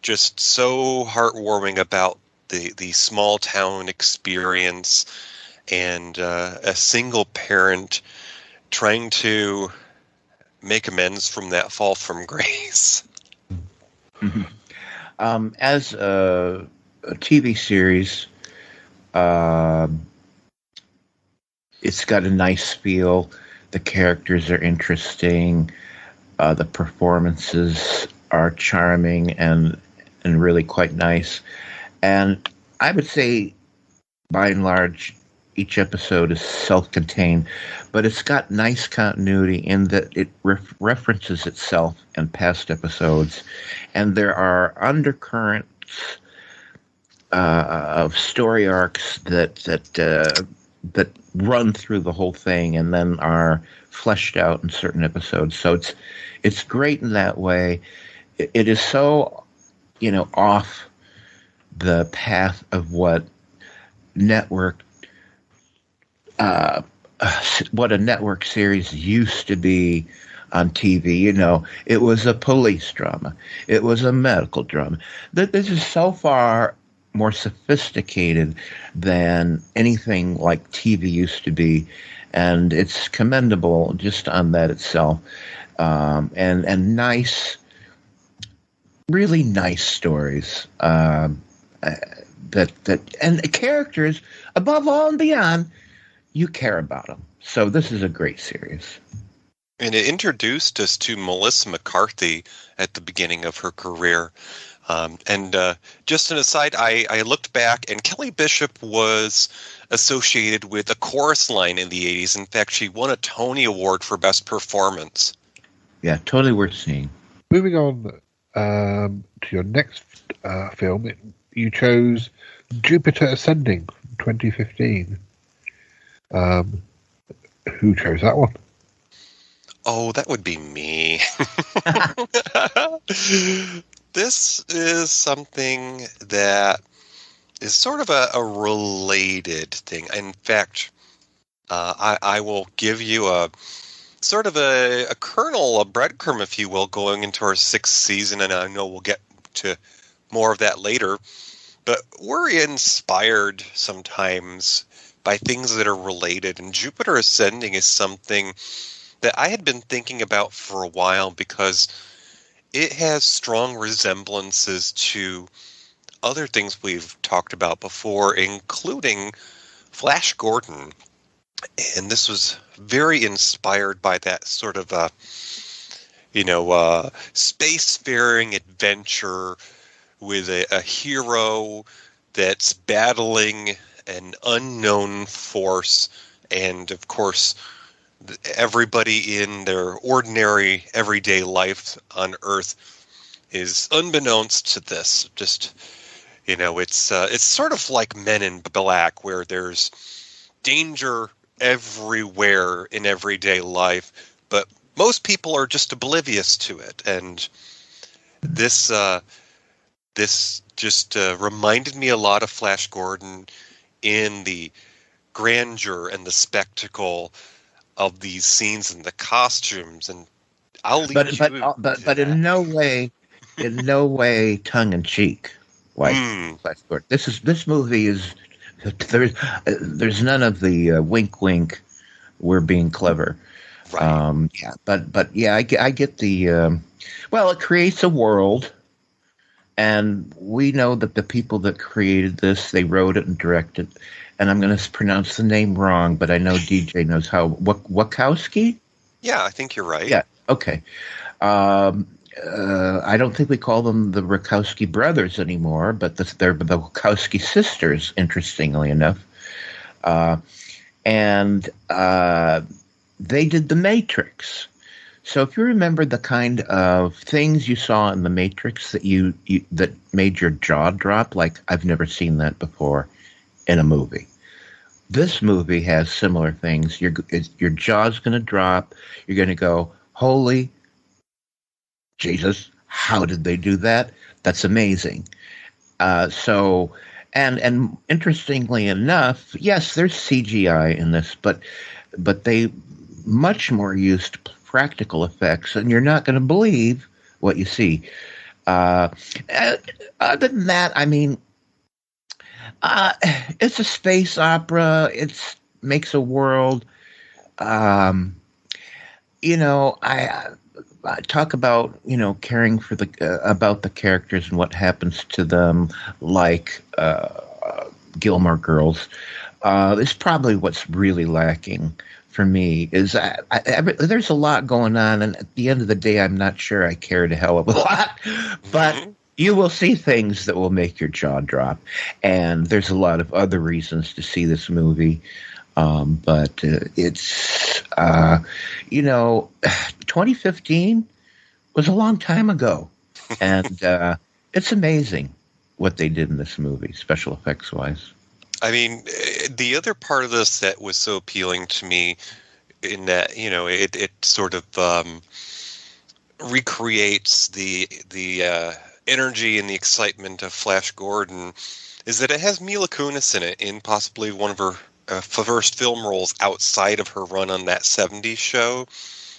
just so heartwarming about the small town experience and a single parent trying to make amends from that fall from grace. As a TV series, it's got a nice feel. The characters are interesting. The performances are charming and really quite nice. And I would say, by and large, each episode is self-contained, but it's got nice continuity in that it references itself in past episodes, and there are undercurrents of story arcs that run through the whole thing and then are fleshed out in certain episodes. So it's great in that way. It is so off the path of what a network series used to be on TV. It was a police drama. It was a medical drama. This is so far more sophisticated than anything like TV used to be, and it's commendable just on that itself. And nice, really nice stories. That and characters above all and beyond, you care about them. So this is a great series. And it introduced us to Melissa McCarthy at the beginning of her career. Just an aside, I looked back, and Kelly Bishop was associated with a chorus line in the 80s. In fact, she won a Tony Award for Best Performance. Yeah, totally worth seeing. Moving on to your next film, you chose Jupiter Ascending, 2015. Who chose that one? Oh, that would be me. This is something that is sort of a related thing. In fact, I will give you a sort of a kernel, a breadcrumb, if you will, going into our 6th season, and I know we'll get to more of that later. But we're inspired sometimes by things that are related, and Jupiter Ascending is something that I had been thinking about for a while because it has strong resemblances to other things we've talked about before, including Flash Gordon. And this was very inspired by that sort of spacefaring adventure with a hero that's battling an unknown force, and of course everybody in their ordinary everyday life on Earth is unbeknownst to this. Just it's sort of like Men in Black, where there's danger everywhere in everyday life, but most people are just oblivious to it. And this just reminded me a lot of Flash Gordon in the grandeur and the spectacle of these scenes and the costumes. And I'll leave you. But in no way, tongue in cheek. Like Flash Gordon. This movie is there's none of the wink wink. We're being clever. Right. Yeah, but yeah, I get the. Well, it creates a world, and we know that the people that created this, they wrote it and directed. And I'm going to pronounce the name wrong, but I know DJ knows how. Wachowski? Yeah, I think you're right. Yeah. Okay. I don't think we call them the Wachowski brothers anymore, but they're the Wachowski sisters, interestingly enough. And they did The Matrix. So if you remember the kind of things you saw in The Matrix that made your jaw drop, like I've never seen that before in a movie. This movie has similar things. Your jaw's going to drop. You're going to go, holy Jesus, how did they do that? That's amazing. So, and interestingly enough, yes, there's CGI in this, but they much more used practical effects, and you're not going to believe what you see. Other than that, I mean, it's a space opera. It makes a world. I talk about caring for about the characters and what happens to them, like Gilmore Girls. Is probably what's really lacking for me. Is there's a lot going on, and at the end of the day, I'm not sure I cared a hell of a lot, but. You will see things that will make your jaw drop, and there's a lot of other reasons to see this movie. But it's 2015 was a long time ago, and it's amazing what they did in this movie, special effects wise. I mean, the other part of this that was so appealing to me, in that it sort of recreates the energy and the excitement of Flash Gordon, is that it has Mila Kunis in it, in possibly one of her first film roles outside of her run on that 70s show.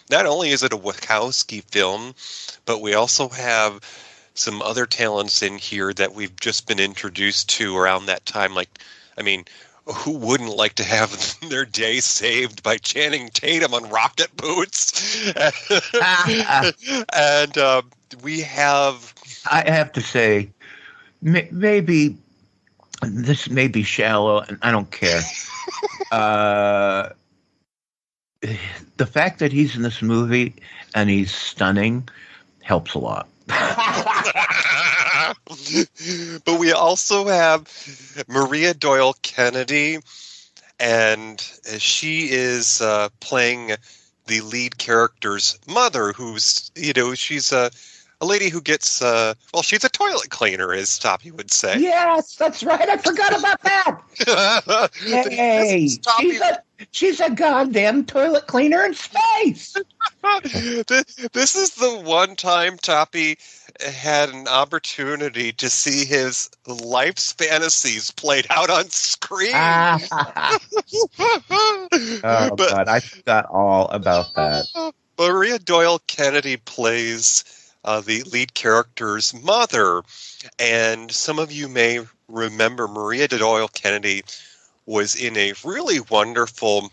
Not only is it a Wachowski film, but we also have some other talents in here that we've just been introduced to around that time. Like, I mean, who wouldn't like to have their day saved by Channing Tatum on rocket boots? And we have... I have to say, maybe this may be shallow, and I don't care. The fact that he's in this movie and he's stunning helps a lot. But we also have Maria Doyle Kennedy, and she is playing the lead character's mother, who's, she's a lady who gets, she's a toilet cleaner, as Toppie would say. Yes, that's right. I forgot about that. Hey, she's a goddamn toilet cleaner in space. This is the one time Toppie had an opportunity to see his life's fantasies played out on screen. God, I forgot all about that. Maria Doyle Kennedy plays the lead character's mother, and some of you may remember Maria Doyle Kennedy was in a really wonderful,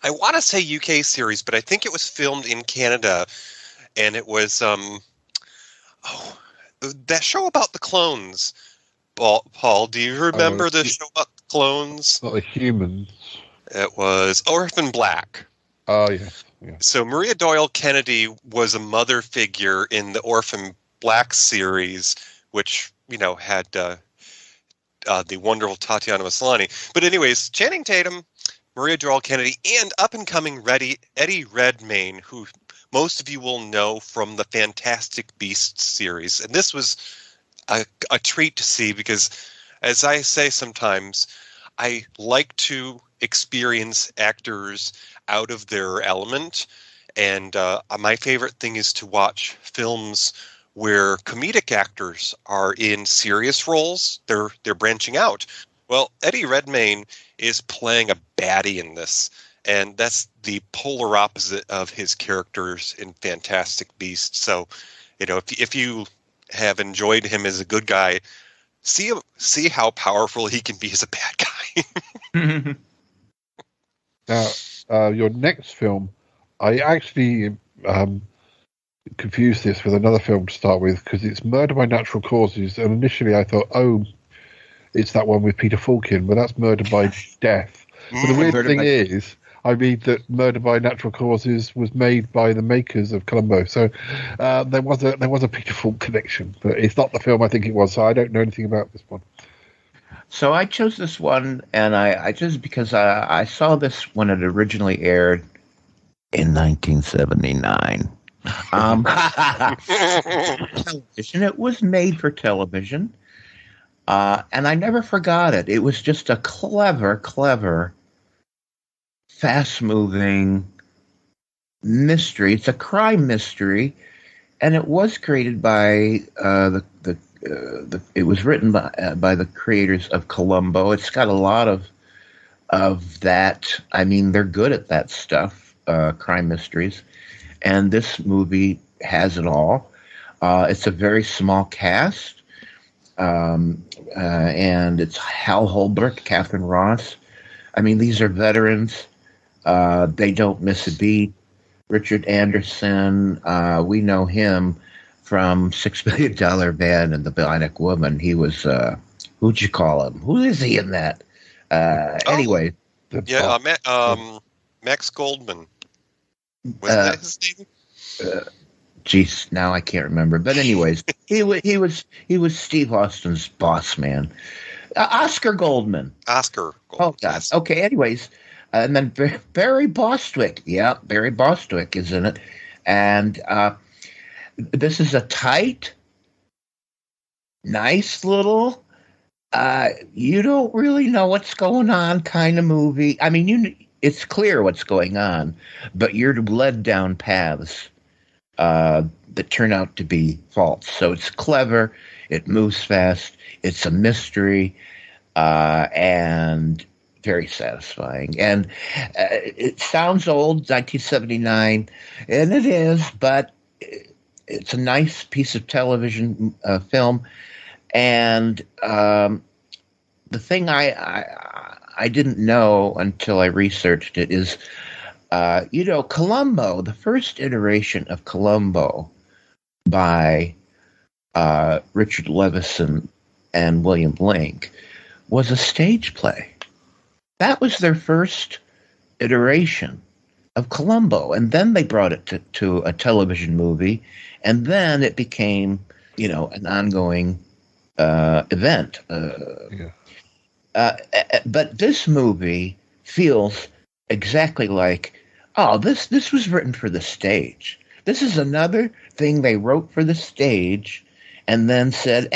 I want to say UK series, but I think it was filmed in Canada, and it was that show about the clones. Paul, do you remember the show about the clones? Not the humans. It was Orphan Black. Oh, yes. Yeah. So Maria Doyle Kennedy was a mother figure in the Orphan Black series, which, had the wonderful Tatiana Maslany. But anyways, Channing Tatum, Maria Doyle Kennedy, and up-and-coming Eddie Redmayne, who most of you will know from the Fantastic Beasts series. And this was a treat to see because, as I say sometimes, I like to experience actors out of their element. And my favorite thing is to watch films where comedic actors are in serious roles. They're branching out. Well, Eddie Redmayne is playing a baddie in this. and that's the polar opposite of his characters in Fantastic Beasts. So, if you have enjoyed him as a good guy, see how powerful he can be as a bad guy. Now, your next film, I actually confused this with another film to start with because it's Murder by Natural Causes, and initially I thought, it's that one with Peter Falk in, but that's Murder by Death. But the weird thing is, I mean that Murder by Natural Causes was made by the makers of Columbo, so there was a Peter Falk connection, but it's not the film I think it was, so I don't know anything about this one. So I chose this one, and I just because I saw this when it originally aired in 1979. Television. It was made for television, and I never forgot it. It was just a clever, fast-moving mystery. It's a crime mystery, and it was created by it was written by the creators of Columbo. It's got a lot of that. I mean, they're good at that stuff, crime mysteries. And this movie has it all. It's a very small cast. And it's Hal Holbrook, Catherine Ross. I mean, these are veterans. They don't miss a beat. Richard Anderson, we know him from $6 Million Man and The Bionic Woman. He was, who'd you call him? Who is he in that? Anyway. Max Goldman. Wasn't that his name? Geez, now I can't remember. But anyways, he was Steve Austin's boss man. Oscar Goldman. Oh God. Okay. Anyways, and then Barry Bostwick. Yeah, Barry Bostwick is in it, and this is a tight, nice little. You don't really know what's going on kind of movie. I mean, it's clear what's going on, but you're led down paths that turn out to be false. So it's clever, it moves fast, it's a mystery, and very satisfying. And it sounds old, 1979, and it is, but it's a nice piece of television film. And the thing I didn't know until I researched it is, Columbo, the first iteration of Columbo by Richard Levison and William Link was a stage play. That was their first iteration of Columbo. And then they brought it to a television movie. And then it became, an ongoing event. But this movie feels exactly like, this was written for the stage. This is another thing they wrote for the stage and then said,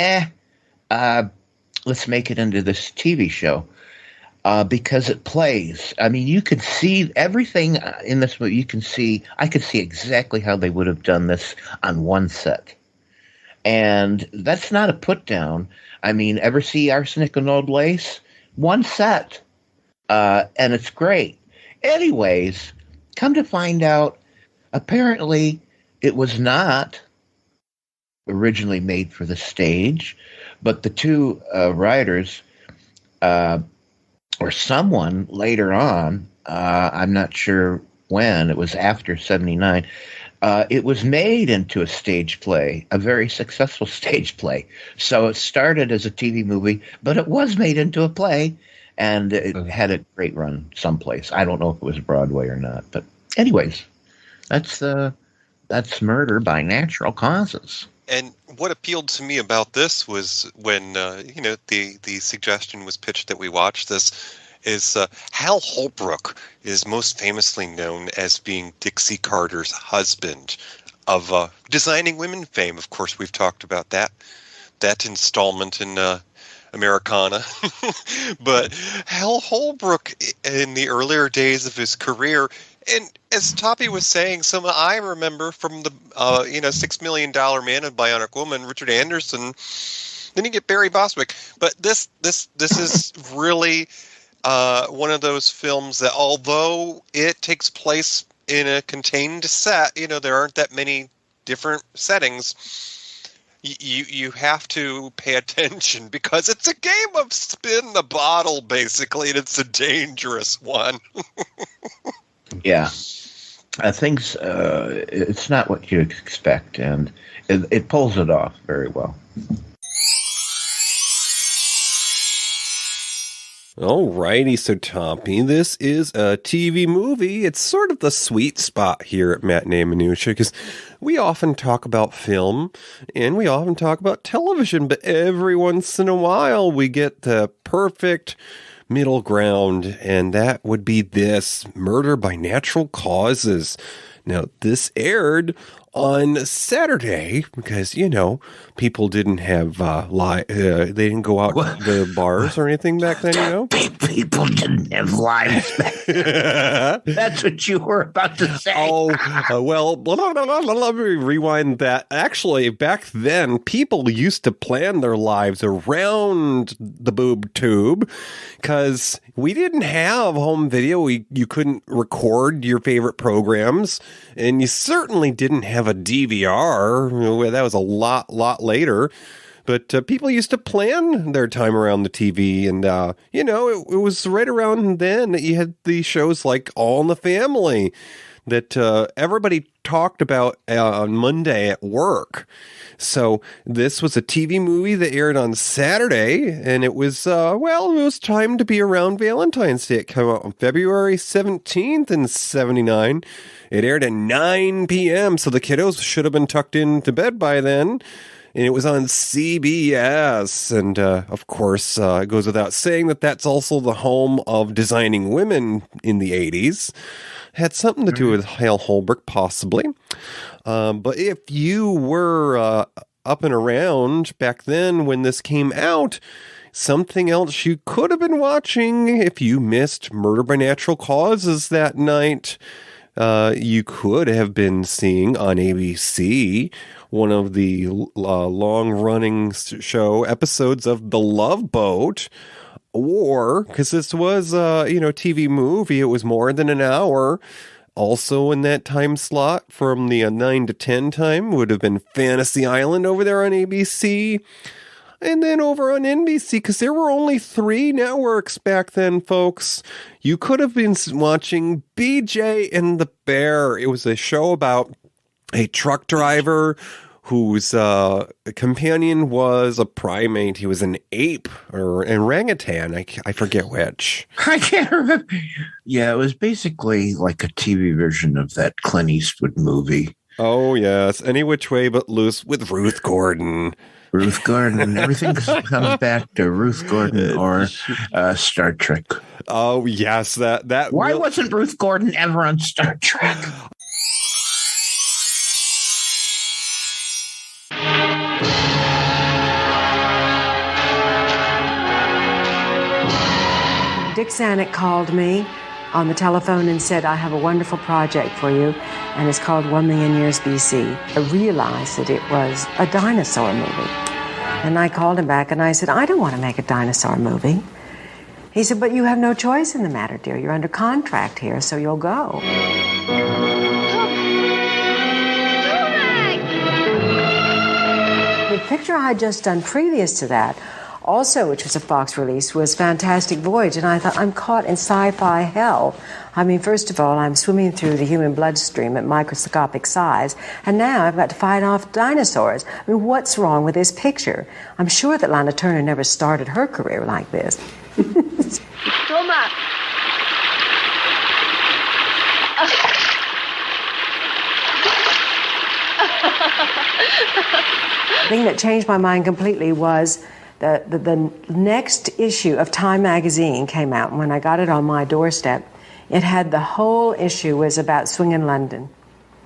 let's make it into this TV show because it plays. I mean, you could see everything in this movie. I could see exactly how they would have done this on one set. And that's not a put down. I mean, ever see Arsenic and Old Lace? One set. And it's great. Anyways, come to find out, apparently it was not originally made for the stage, but the two writers, or someone later on, I'm not sure when, it was after 79, it was made into a stage play, a very successful stage play. So it started as a TV movie, but it was made into a play, and it had a great run someplace. I don't know if it was Broadway or not, but anyways, that's Murder by Natural Causes. And what appealed to me about this was when the suggestion was pitched that we watch this. Is Hal Holbrook is most famously known as being Dixie Carter's husband of Designing Women fame. Of course, we've talked about that installment in Americana. But Hal Holbrook, in the earlier days of his career, and as Toppie was saying, I remember from the $6 Million Man and Bionic Woman, Richard Anderson. Then you get Barry Bostwick. But this is really one of those films that, although it takes place in a contained set, there aren't that many different settings. You have to pay attention because it's a game of spin the bottle, basically, and it's a dangerous one. Yeah. Things, it's not what you expect, and it pulls it off very well. Alrighty, so Toppie, this is a TV movie. It's sort of the sweet spot here at Matinee Minutiae, because we often talk about film, and we often talk about television, but every once in a while we get the perfect middle ground, and that would be this, Murder by Natural Causes. Now, this aired on Saturday because, people didn't have they didn't go out to the bars or anything back then, People didn't have lives back then. That's what you were about to say. Well, let me rewind that. Actually, back then, people used to plan their lives around the boob tube because we didn't have home video. You couldn't record your favorite programs, and you certainly didn't have a DVR. That was a lot later. But people used to plan their time around the TV, and, it was right around then that you had the shows like All in the Family that everybody talked about on Monday at work. So this was a TV movie that aired on Saturday, and it was, it was time to be around Valentine's Day. It came out on February 17th in 1979. It aired at 9 p.m., so the kiddos should have been tucked into bed by then. And it was on CBS. And, of course, it goes without saying that that's also the home of Designing Women in the 80s. Had something to do with Hale Holbrook, possibly. But if you were up and around back then when this came out, something else you could have been watching if you missed Murder by Natural Causes that night, you could have been seeing on ABC one of the long-running show episodes of The Love Boat, or, because this was a TV movie, it was more than an hour. Also in that time slot from the 9 to 10 time would have been Fantasy Island over there on ABC. And then over on NBC, because there were only 3 networks back then, folks, you could have been watching BJ and the Bear. It was a show about a truck driver whose companion was a primate. He was an ape or an orangutan. I forget which. I can't remember. Yeah, it was basically like a TV version of that Clint Eastwood movie. Oh, yes. Any Which Way But Loose with Ruth Gordon. Ruth Gordon. Everything comes back to Ruth Gordon or Star Trek. Oh, yes. That. Why wasn't Ruth Gordon ever on Star Trek? Dick Zanuck called me on the telephone and said, I have a wonderful project for you, and it's called 1 Million Years BC. I realized that it was a dinosaur movie. And I called him back and I said, I don't want to make a dinosaur movie. He said, but you have no choice in the matter, dear. You're under contract here, so you'll go. The picture I had just done previous to that, also, which was a Fox release, was Fantastic Voyage, and I thought, I'm caught in sci-fi hell. I mean, first of all, I'm swimming through the human bloodstream at microscopic size, and now I've got to fight off dinosaurs. I mean, what's wrong with this picture? I'm sure that Lana Turner never started her career like this. Thomas! The thing that changed my mind completely was the next issue of Time magazine came out, and when I got it on my doorstep, it had the whole issue was about swinging London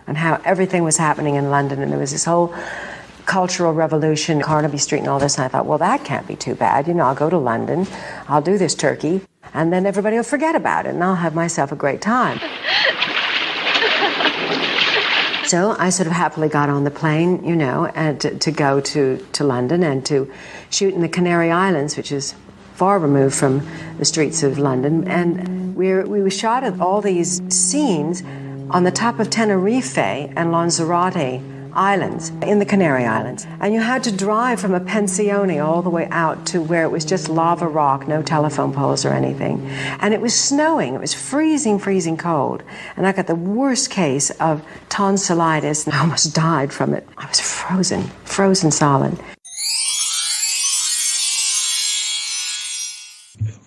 and how everything was happening in London, and there was this whole cultural revolution, Carnaby Street and all this, and I thought, well, that can't be too bad. I'll go to London, I'll do this turkey, and then everybody will forget about it, and I'll have myself a great time. So I sort of happily got on the plane, and to go to London and to shoot in the Canary Islands, which is far removed from the streets of London, and we shot at all these scenes on the top of Tenerife and Lanzarote Islands in the Canary Islands. And you had to drive from a pensione all the way out to where it was just lava rock, no telephone poles or anything. And it was snowing. It was freezing, freezing cold. And I got the worst case of tonsillitis, and I almost died from it. I was frozen solid.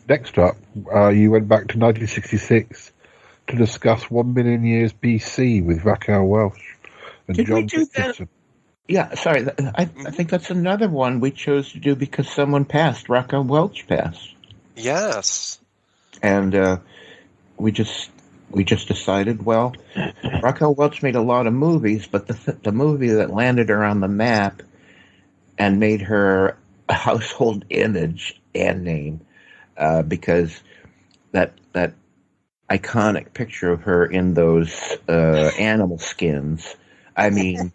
Next up, you went back to 1966 to discuss 1 million years BC with Raquel Welch. And Did John we do that? Yeah, sorry. I think that's another one we chose to do because someone passed. Raquel Welch passed. Yes. And we just decided, well, Raquel Welch made a lot of movies, but the movie that landed her on the map and made her a household image and name, because that iconic picture of her in those animal skins, I mean,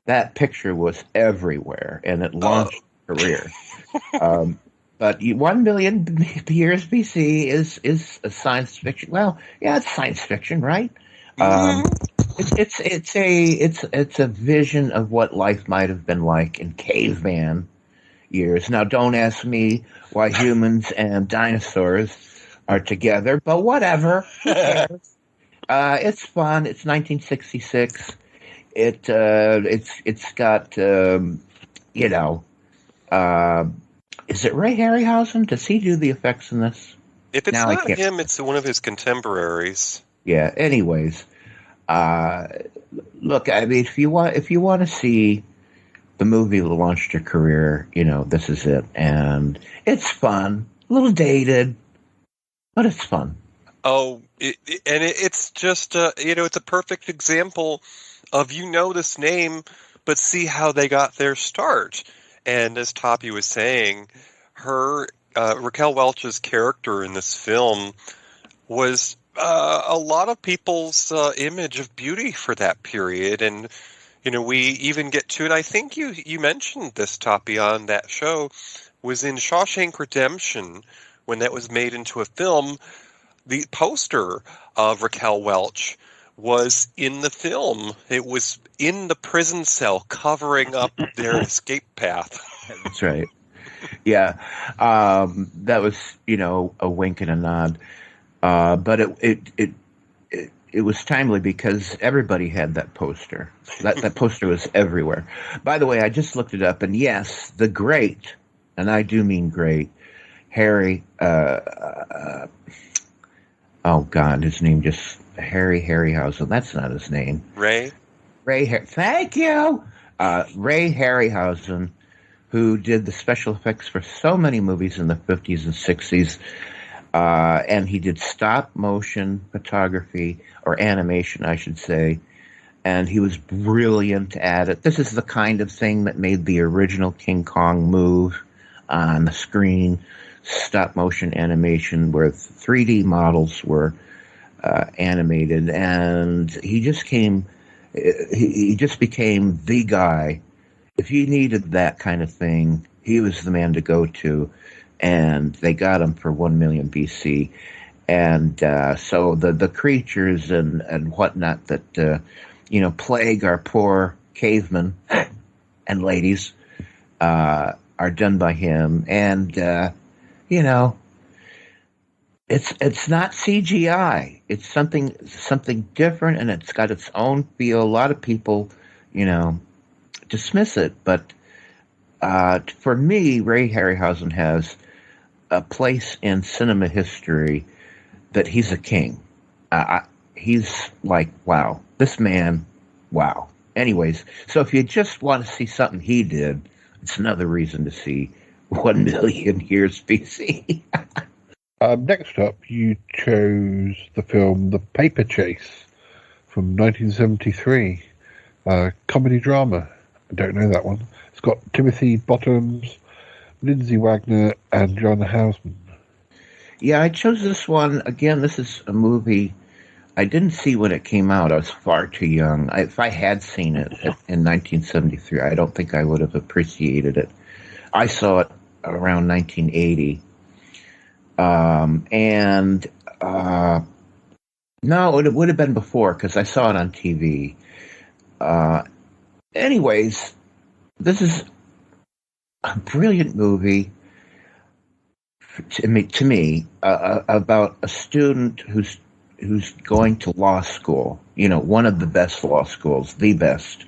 that picture was everywhere, and it launched her career. But 1 million years BC is a science fiction. Well, yeah, it's science fiction, right? It's a vision of what life might have been like in caveman years. Now, don't ask me why humans and dinosaurs are together, but whatever. Who cares? It's fun. It's 1966. It's got is it Ray Harryhausen? Does he do the effects in this? If it's not him, it's one of his contemporaries. Yeah. Anyways, look, I mean, if you want to see the movie that launched your career, this is it, and it's fun. A little dated, but it's fun. Oh, it's just it's a perfect example of this name, but see how they got their start. And as Toppie was saying, her Raquel Welch's character in this film was a lot of people's image of beauty for that period. And we even get to it. I think you mentioned this, Toppie, on that show, was in Shawshank Redemption when that was made into a film. The poster of Raquel Welch was in the film. It was in the prison cell covering up their escape path. That's right. Yeah. That was, a wink and a nod. But it was timely because everybody had that poster. That poster was everywhere. By the way, I just looked it up, and yes, the great, and I do mean great, Harry, his name just Harry Harryhausen. That's not his name. Ray. Thank you. Ray Harryhausen, who did the special effects for so many movies in the 50s and 60s, and he did stop motion photography, or animation, I should say, and he was brilliant at it. This is the kind of thing that made the original King Kong move on the screen. Stop motion animation where 3D models were animated, and he just became the guy. If you needed that kind of thing, he was the man to go to, and they got him for 1 million BC. And so the creatures and whatnot that plague our poor cavemen and ladies are done by him, and it's not CGI. It's something different, and it's got its own feel. A lot of people, dismiss it, but for me, Ray Harryhausen has a place in cinema history that he's a king. He's like, wow, this man, wow. Anyways, so if you just want to see something he did, it's another reason to see 1 million years BC. Next up, you chose the film The Paper Chase from 1973, comedy drama. I don't know that one. It's got Timothy Bottoms, Lindsay Wagner, and John Houseman. Yeah, I chose this one. Again, this is a movie I didn't see when it came out. I was far too young. If I had seen it in 1973, I don't think I would have appreciated it. I saw it around 1980. And no, it would have been before because I saw it on TV. Anyways, this is a brilliant movie to me about a student who's going to law school. One of the best law schools, the best,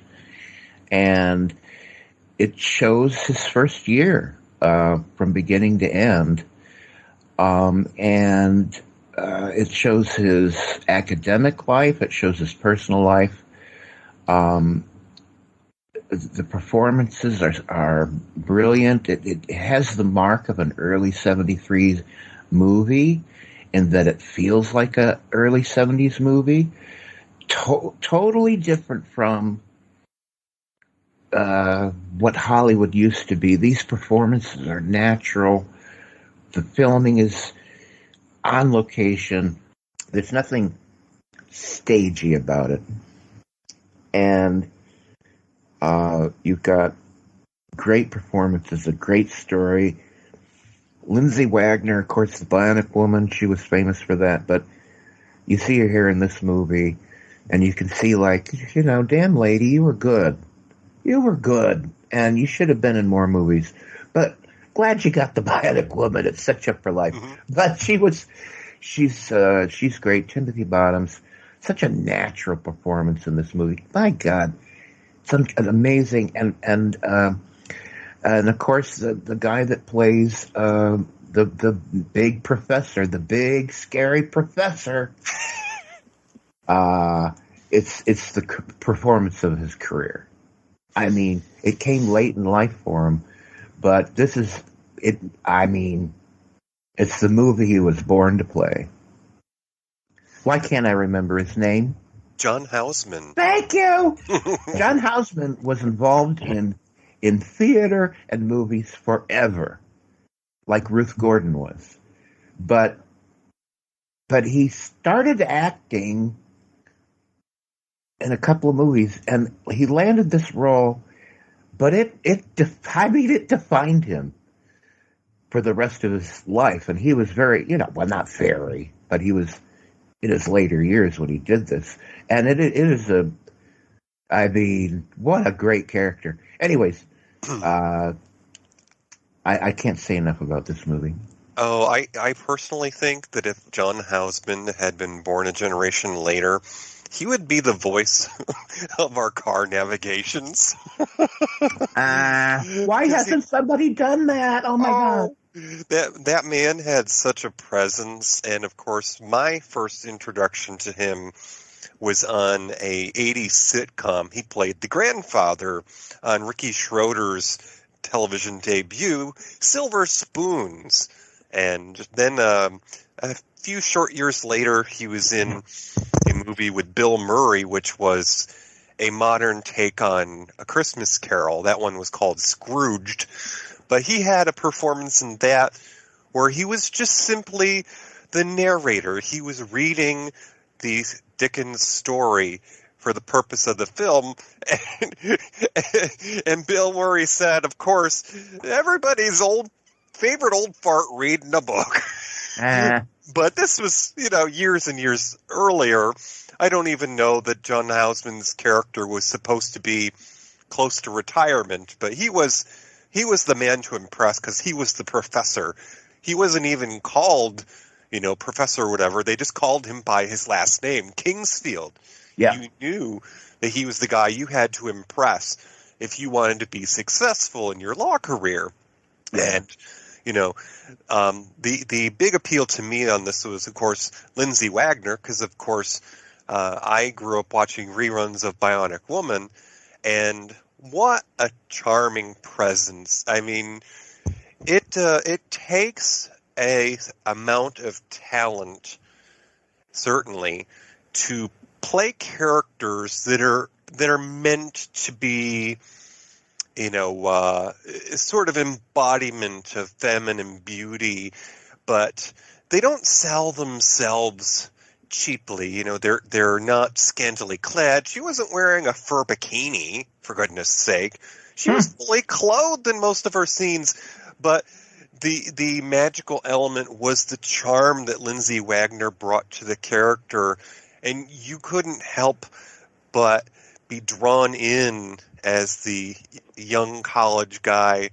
and it shows his first year from beginning to end, and it shows his academic life. It shows his personal life. The performances are brilliant. It has the mark of an early 73 movie in that it feels like a early 70s movie. Totally different from what Hollywood used to be. These performances are natural. The filming is on location. There's nothing stagey about it. And you've got great performances, a great story. Lindsay Wagner, of course, the Bionic Woman, she was famous for that, but you see her here in this movie, and you can see, damn lady, you were good. You were good, and you should have been in more movies. But glad you got the Bionic Woman. It set you up for life. Mm-hmm. But she's great. Timothy Bottoms, such a natural performance in this movie. My God. An amazing, and of course the guy that plays the big professor, the big scary professor. It's the performance of his career. I mean, it came late in life for him, but this is it. I mean, it's the movie he was born to play. Why can't I remember his name? John Houseman. Thank you. John Houseman was involved in theater and movies forever, like Ruth Gordon was. But he started acting in a couple of movies, and he landed this role, but it defined him for the rest of his life. And he was very, not very, but he was in his later years when he did this. And it is what a great character. Anyways, I can't say enough about this movie. Oh, I personally think that if John Houseman had been born a generation later, he would be the voice of our car navigations. Why hasn't somebody done that? Oh my God. That man had such a presence, and of course, my first introduction to him was on a 80s sitcom. He played the grandfather on Ricky Schroeder's television debut, Silver Spoons. And then a few short years later, he was in a movie with Bill Murray, which was a modern take on A Christmas Carol. That one was called Scrooged. But he had a performance in that where he was just simply the narrator. He was reading the Dickens story for the purpose of the film. And Bill Murray said, of course, everybody's favorite old fart reading a book. But this was, years and years earlier. I don't even know that John Houseman's character was supposed to be close to retirement, but he was the man to impress because he was the professor. He wasn't even called, professor or whatever. They just called him by his last name, Kingsfield. Yeah. You knew that he was the guy you had to impress if you wanted to be successful in your law career. Yeah. And, the big appeal to me on this was, of course, Lindsay Wagner, because, of course, I grew up watching reruns of Bionic Woman, and what a charming presence. I mean, it takes a amount of talent, certainly, to play characters that are meant to be, sort of embodiment of feminine beauty, but they don't sell themselves cheaply. They're not scantily clad. She wasn't wearing a fur bikini, for goodness sake. She was fully clothed in most of her scenes, but the magical element was the charm that Lindsay Wagner brought to the character, and you couldn't help but be drawn in as the young college guy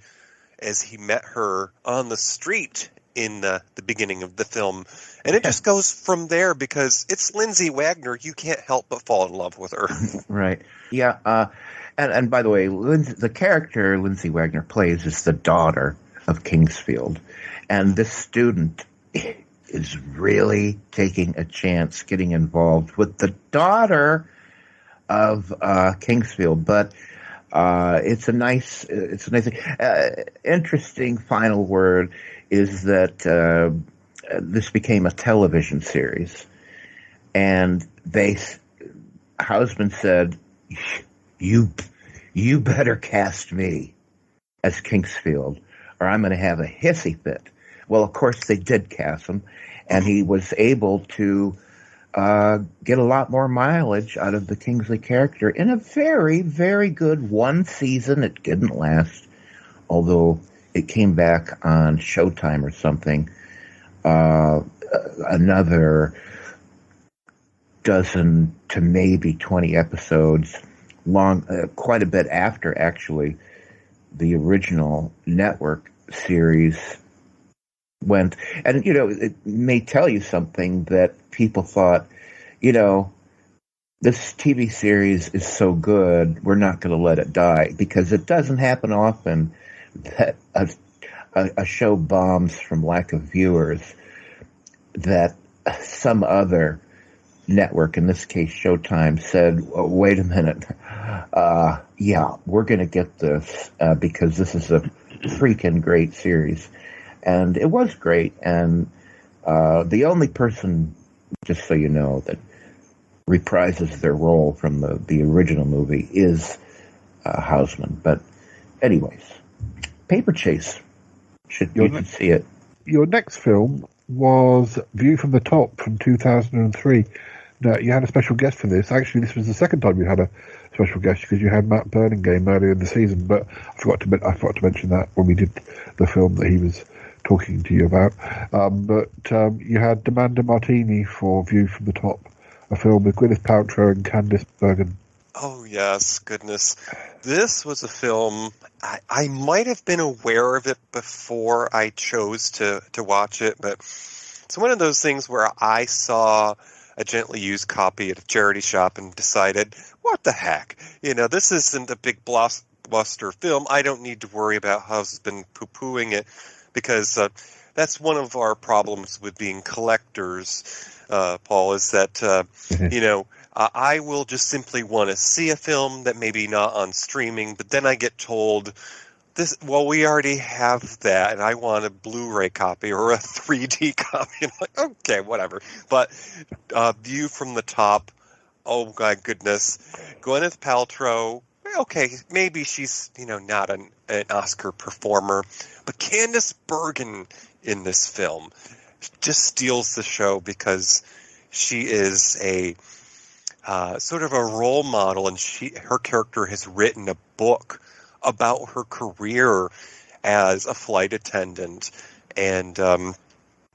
as he met her on the street in the beginning of the film. And it just goes from there because it's Lindsay Wagner. You can't help but fall in love with her. Right. Yeah. And by the way, the character Lindsay Wagner plays is the daughter of Kingsfield. And this student is really taking a chance getting involved with the daughter of Kingsfield. But it's a nice thing. Interesting final word is that this became a television series. And Houseman said, you better cast me as Kingsfield, or I'm going to have a hissy fit. Well, of course, they did cast him, and he was able to get a lot more mileage out of the Kingsley character in a very, very good one season. It didn't last, although it came back on Showtime or something. Another dozen to maybe 20 episodes long, quite a bit after actually the original network series went. And, it may tell you something that people thought, this TV series is so good, we're not going to let it die, because it doesn't happen often that a show bombs from lack of viewers, that some other network, in this case Showtime, said, wait a minute, we're going to get this because this is a freaking great series. And it was great. And the only person, just so you know, that reprises their role from the original movie is Houseman. But anyways, Paper Chase. You should see it. Your next film was View from the Top from 2003. Now, you had a special guest for this. Actually, this was the second time you had a special guest because you had Matt Burlingame earlier in the season. But I forgot to mention that when we did the film that he was talking to you about. But you had Amanda Martini for View from the Top, a film with Gwyneth Paltrow and Candice Bergen. Oh, yes, goodness. This was a film, I might have been aware of it before I chose to watch it, but it's one of those things where I saw a gently used copy at a charity shop and decided, what the heck? This isn't a big blockbuster film. I don't need to worry about husband poo-pooing it, because that's one of our problems with being collectors, Paul, is that, I will just simply want to see a film that maybe not on streaming, but then I get told, we already have that, and I want a Blu-ray copy or a 3D copy. I'm like, okay, whatever. But View from the Top, oh my goodness. Gwyneth Paltrow, okay, maybe she's, not an Oscar performer, but Candice Bergen in this film just steals the show because she is a sort of a role model, and her character has written a book about her career as a flight attendant. And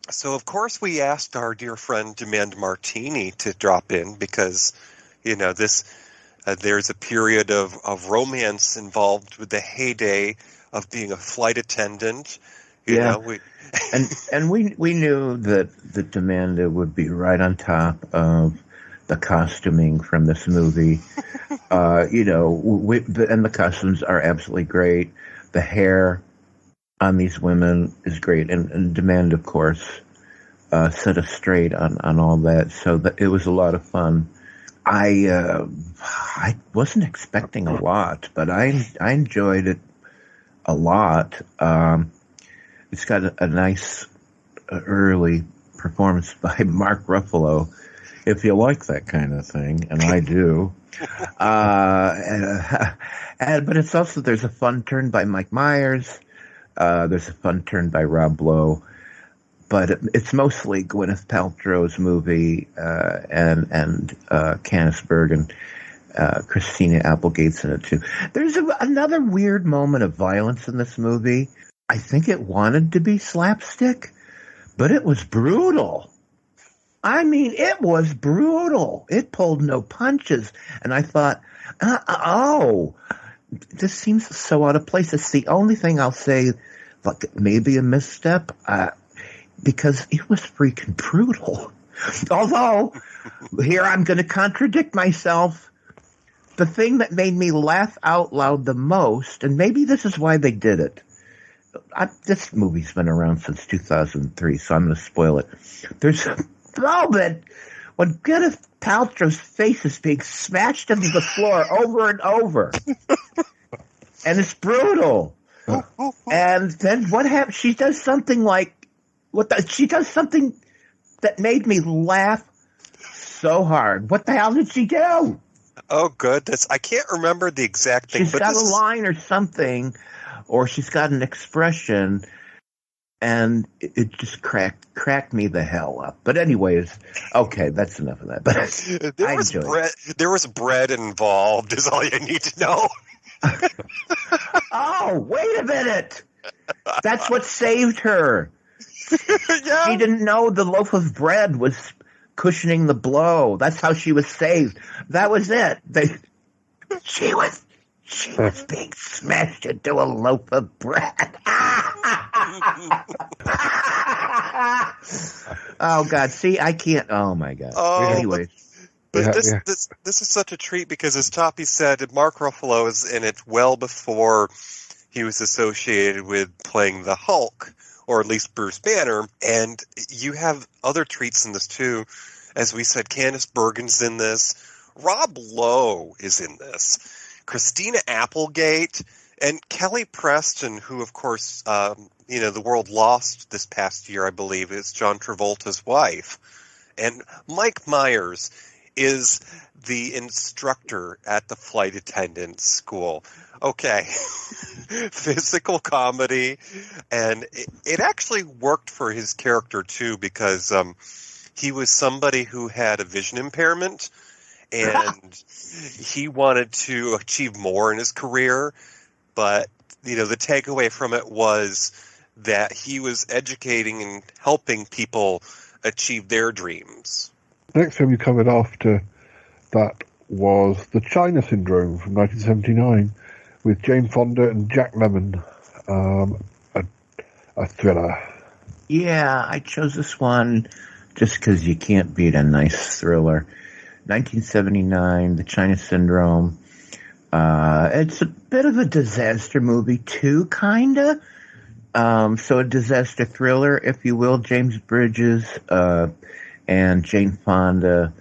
so, of course, we asked our dear friend Amanda Martini to drop in because, there's a period of romance involved with the heyday of being a flight attendant. We knew that Amanda would be right on top of the costuming from this movie. And the costumes are absolutely great. The hair on these women is great. And Demand, of course, set us straight on all that. So it was a lot of fun. I wasn't expecting a lot, but I enjoyed it a lot. It's got a nice early performance by Mark Ruffalo, if you like that kind of thing, and I do. But it's also, there's a fun turn by Mike Myers. There's a fun turn by Rob Lowe. But it's mostly Gwyneth Paltrow's movie and Candice Bergen. Christina Applegate's in it, too. There's another weird moment of violence in this movie. I think it wanted to be slapstick, but it was brutal. I mean, it was brutal. It pulled no punches. And I thought, this seems so out of place. It's the only thing I'll say, like maybe a misstep, because it was freaking brutal. Although, here I'm going to contradict myself. The thing that made me laugh out loud the most, and maybe this is why they did it. This movie's been around since 2003, so I'm going to spoil it. There's a moment when Gwyneth Paltrow's face is being smashed into the floor over and over. And it's brutal. And then what happens? She does something like, she does something that made me laugh so hard. What the hell did she do? Oh, goodness. I can't remember the exact thing. She's got a line or something, or she's got an expression, and it just cracked me the hell up. But anyways, okay, that's enough of that. But there was bread involved, is all you need to know. Oh, wait a minute. That's what saved her. Yeah. She didn't know the loaf of bread was cushioning the blow. That's how she was saved. That was it. She was being smashed into a loaf of bread. Oh, God. See, I can't. Oh, my God. Anyways. But this is such a treat because, as Toppie said, Mark Ruffalo is in it well before he was associated with playing the Hulk, or at least Bruce Banner. And you have other treats in this, too. As we said, Candice Bergen's in this. Rob Lowe is in this. Christina Applegate and Kelly Preston, who, of course, the world lost this past year, I believe, is John Travolta's wife. And Mike Myers is the instructor at the flight attendant school. Okay. Physical comedy. And it actually worked for his character, too, because he was somebody who had a vision impairment, and he wanted to achieve more in his career. But, the takeaway from it was that he was educating and helping people achieve their dreams. Next time you covered after that was The China Syndrome from 1979 with Jane Fonda and Jack Lemmon, a thriller. Yeah, I chose this one just because you can't beat a nice thriller. 1979, The China Syndrome. It's a bit of a disaster movie too, kinda. So a disaster thriller, if you will. James Bridges and Jane Fonda.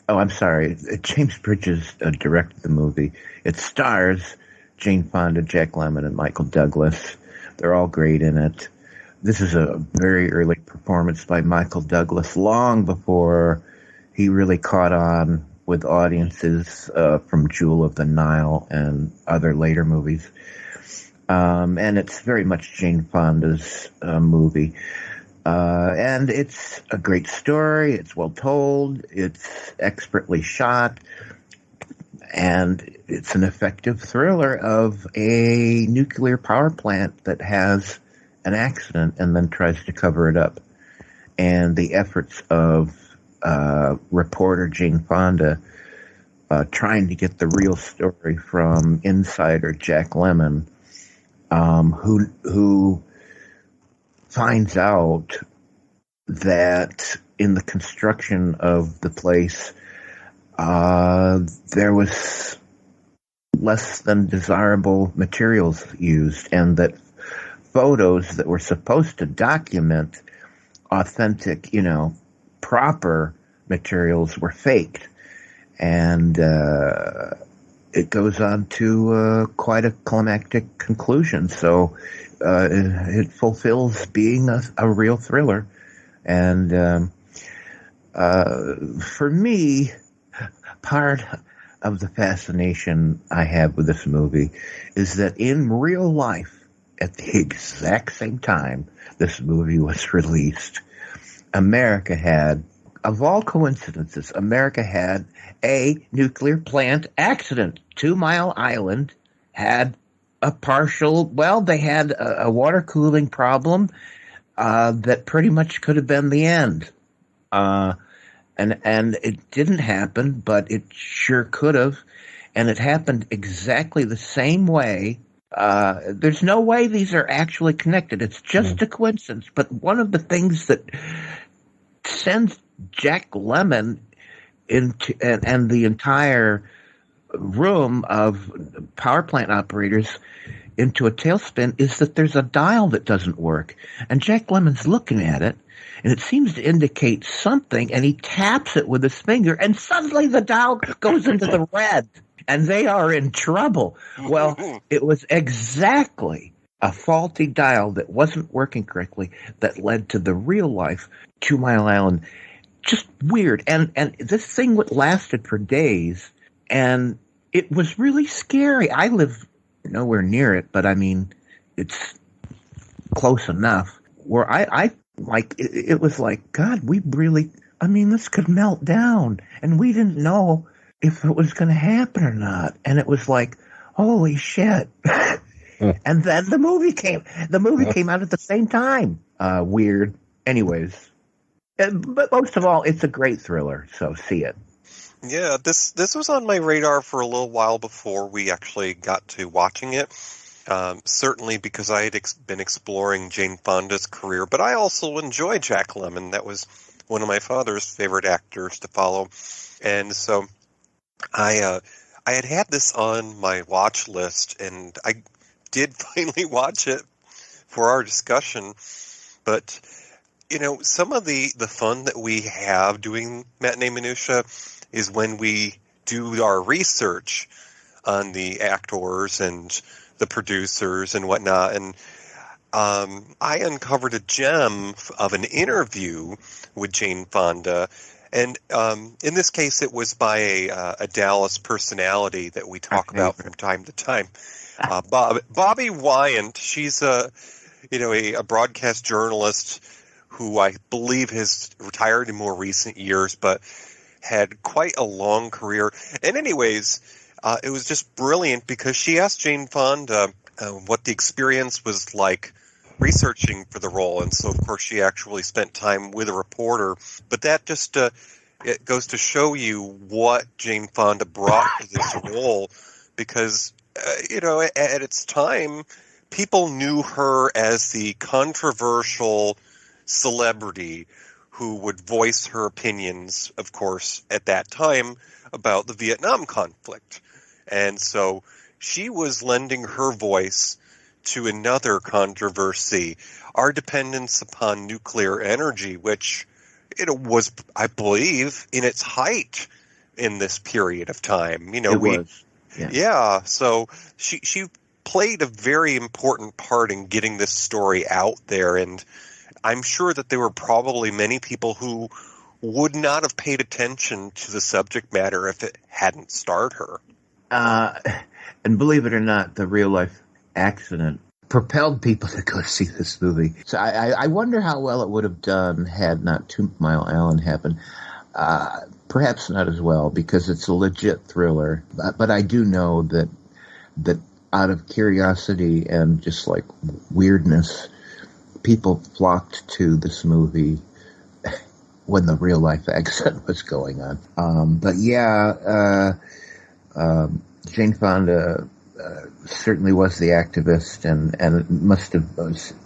Oh, I'm sorry. James Bridges directed the movie. It stars Jane Fonda, Jack Lemmon, and Michael Douglas. They're all great in it. This is a very early performance by Michael Douglas, long before he really caught on with audiences from Jewel of the Nile and other later movies. And it's very much Jane Fonda's movie. And it's a great story. It's well told. It's expertly shot. And it's an effective thriller of a nuclear power plant that has an accident and then tries to cover it up. And the efforts of reporter Jane Fonda trying to get the real story from insider Jack Lemmon, who finds out that in the construction of the place, there was less than desirable materials used, and that photos that were supposed to document authentic, proper materials were faked. And it goes on to quite a climactic conclusion. So it fulfills being a real thriller. And for me, part of the fascination I have with this movie is that in real life, at the exact same time this movie was released, America had, of all coincidences, America had a nuclear plant accident. 2 Mile Island had a partial. Well, they had a water cooling problem that pretty much could have been the end, and it didn't happen, but it sure could have, and it happened exactly the same way. There's no way these are actually connected. It's just a coincidence. But one of the things that sends Jack Lemmon into and the entire room of power plant operators into a tailspin is that there's a dial that doesn't work. And Jack Lemmon's looking at it, and it seems to indicate something, and he taps it with his finger, and suddenly the dial goes into the red, and they are in trouble. Well, it was exactly a faulty dial that wasn't working correctly that led to the real life 2 Mile Island. Just weird. And this thing lasted for days, and it was really scary. I live nowhere near it, but I mean, it's close enough where I like, it was like, God, we really, I mean, this could melt down, and we didn't know if it was going to happen or not. And it was like, holy shit. And then the movie came out at the same time. Weird. Anyways. But most of all, it's a great thriller, so see it. Yeah, this was on my radar for a little while before we actually got to watching it. Certainly because I had been exploring Jane Fonda's career, but I also enjoy Jack Lemmon. That was one of my father's favorite actors to follow. And so I had this on my watch list, and I did finally watch it for our discussion. But you know, some of the fun that we have doing Matinee Minutiae is when we do our research on the actors and the producers and whatnot. And I uncovered a gem of an interview with Jane Fonda. And in this case, it was by a Dallas personality that we talk about from time to time. Bobby Wyant, she's a broadcast journalist who I believe has retired in more recent years, but had quite a long career. And anyways, it was just brilliant because she asked Jane Fonda what the experience was like researching for the role. And so, of course, she actually spent time with a reporter. But that just it goes to show you what Jane Fonda brought to this role because, at its time, people knew her as the controversial celebrity who would voice her opinions, of course, at that time about the Vietnam conflict. And so she was lending her voice to another controversy, our dependence upon nuclear energy, which it was, I believe, in its height in this period of time. So she played a very important part in getting this story out there, and I'm sure that there were probably many people who would not have paid attention to the subject matter if it hadn't starred her. And believe it or not, the real life accident propelled people to go see this movie. So I wonder how well it would have done had not 2 Mile Island happened. Perhaps not as well, because it's a legit thriller. But I do know that out of curiosity and just like weirdness, people flocked to this movie when the real life accident was going on. But yeah, Jane Fonda certainly was the activist, and it must have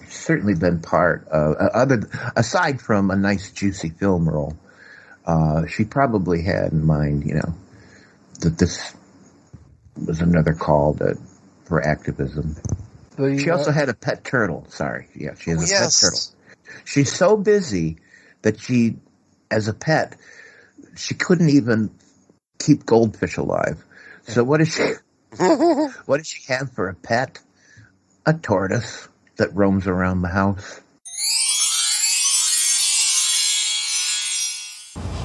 certainly been part of, aside from a nice juicy film role, she probably had in mind, that this was another call for activism. She also had a pet turtle. Sorry. Yeah, she has a pet turtle. She's so busy that she, as a pet, she couldn't even keep goldfish alive. So what does she have for a pet? A tortoise that roams around the house.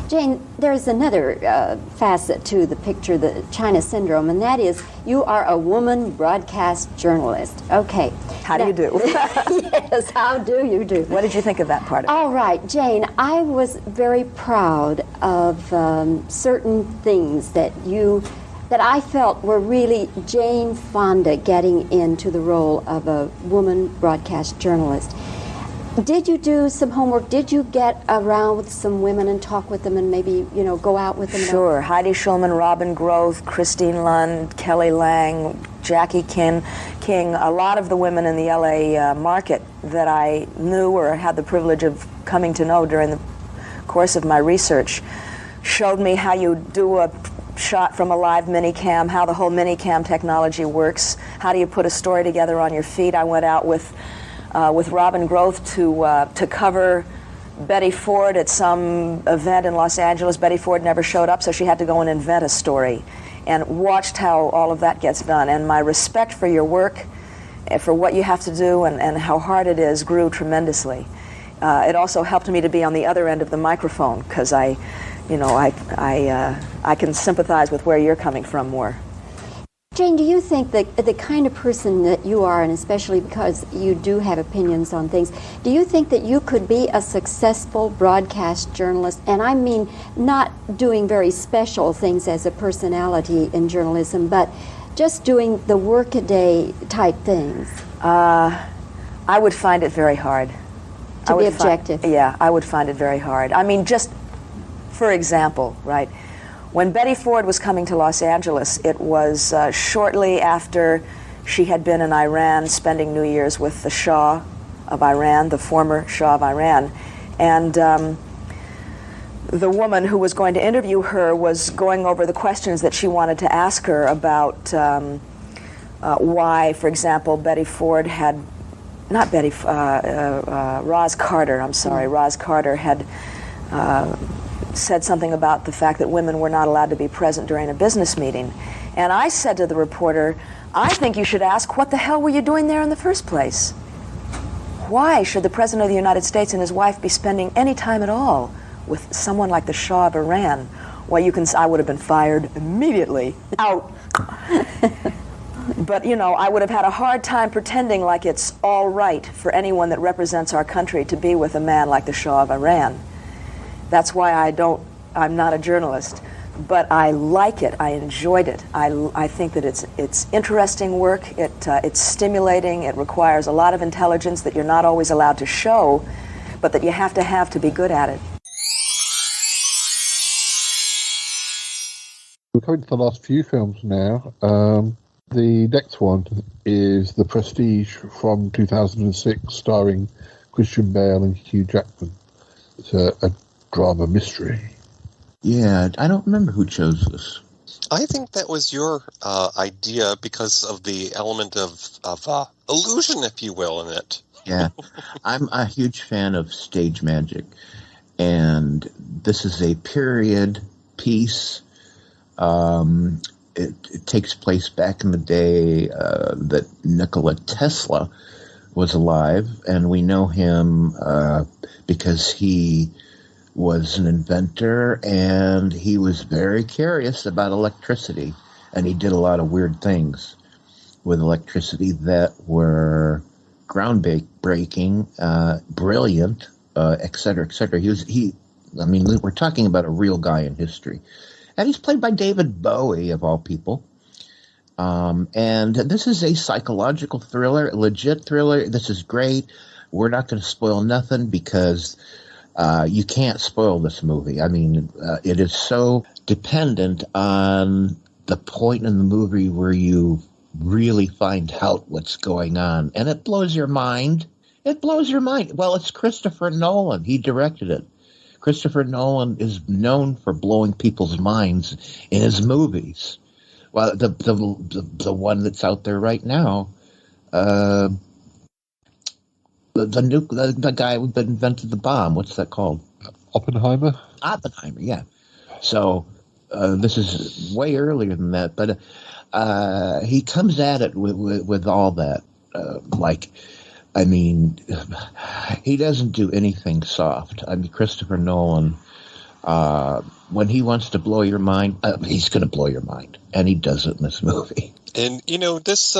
Jane, there's another facet to the picture, the China syndrome, and that is you are a woman broadcast journalist. Okay. How do you do? Yes, how do you do? What did you think of that part of it? All right, Jane, I was very proud of certain things that you that I felt were really Jane Fonda getting into the role of a woman broadcast journalist. Did you do some homework? Did you get around with some women and talk with them and maybe, go out with them? Sure. Heidi Schulman, Robin Groth, Christine Lund, Kelly Lang, Jackie King, a lot of the women in the LA market that I knew or had the privilege of coming to know during the course of my research showed me how you do a shot from a live minicam, how the whole minicam technology works, how do you put a story together on your feet. I went out with Robin Groth to cover Betty Ford at some event in Los Angeles. Betty Ford never showed up, so she had to go and invent a story, and watched how all of that gets done. And my respect for your work, for what you have to do and how hard it is, grew tremendously. It also helped me to be on the other end of the microphone, because I can sympathize with where you're coming from more. Jane, do you think that the kind of person that you are, and especially because you do have opinions on things, do you think that you could be a successful broadcast journalist? And I mean not doing very special things as a personality in journalism, but just doing the workaday type things. I would find it very hard. To be objective. Yeah, I would find it very hard. I mean, just for example, right? When Betty Ford was coming to Los Angeles, it was shortly after she had been in Iran spending New Year's with the Shah of Iran, the former Shah of Iran. And the woman who was going to interview her was going over the questions that she wanted to ask her about why, for example, Betty Ford had, not Betty, Roz Carter, I'm sorry, Roz Carter had said something about the fact that women were not allowed to be present during a business meeting. And I said to the reporter, I think you should ask, what the hell were you doing there in the first place? Why should the President of the United States and his wife be spending any time at all with someone like the Shah of Iran? Well, I would have been fired immediately. Out. But, I would have had a hard time pretending like it's all right for anyone that represents our country to be with a man like the Shah of Iran. That's why I'm not a journalist, but I like it. I enjoyed it. I think that it's interesting work. It's stimulating. It requires a lot of intelligence that you're not always allowed to show, but that you have to be good at it. We're coming to the last few films now. The next one is The Prestige from 2006, starring Christian Bale and Hugh Jackman. It's a drama mystery. Yeah, I don't remember who chose this. I think that was your idea because of the element of illusion, if you will, in it. Yeah, I'm a huge fan of stage magic, and this is a period piece. It takes place back in the day that Nikola Tesla was alive, and we know him because he was an inventor, and he was very curious about electricity, and he did a lot of weird things with electricity that were groundbreaking, brilliant, et cetera, et cetera. We're talking about a real guy in history. And he's played by David Bowie, of all people. And this is a psychological thriller, a legit thriller. This is great. We're not going to spoil nothing because you can't spoil this movie. I mean, it is so dependent on the point in the movie where you really find out what's going on. And it blows your mind. It blows your mind. Well, it's Christopher Nolan. He directed it. Christopher Nolan is known for blowing people's minds in his movies. Well, the one that's out there right now, the guy that invented the bomb. What's that called? Oppenheimer. Oppenheimer, yeah. So this is way earlier than that, but he comes at it with all that, he doesn't do anything soft. I mean, Christopher Nolan, when he wants to blow your mind, he's going to blow your mind. And he does it in this movie. And, this,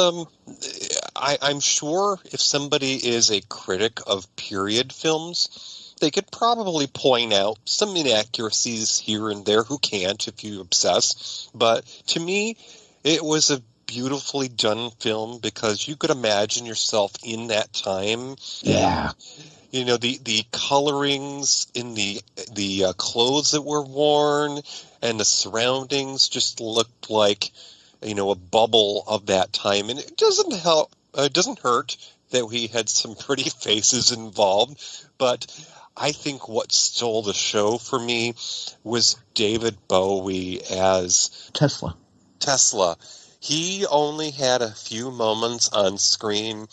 I'm sure if somebody is a critic of period films, they could probably point out some inaccuracies here and there. Who can't if you obsess? But to me, it was a beautifully done film because you could imagine yourself in that time. Yeah. You know, the colorings in the clothes that were worn and the surroundings just looked like, you know, a bubble of that time. And it doesn't help. It doesn't hurt that we had some pretty faces involved, but I think what stole the show for me was David Bowie as Tesla. He only had a few moments on screen,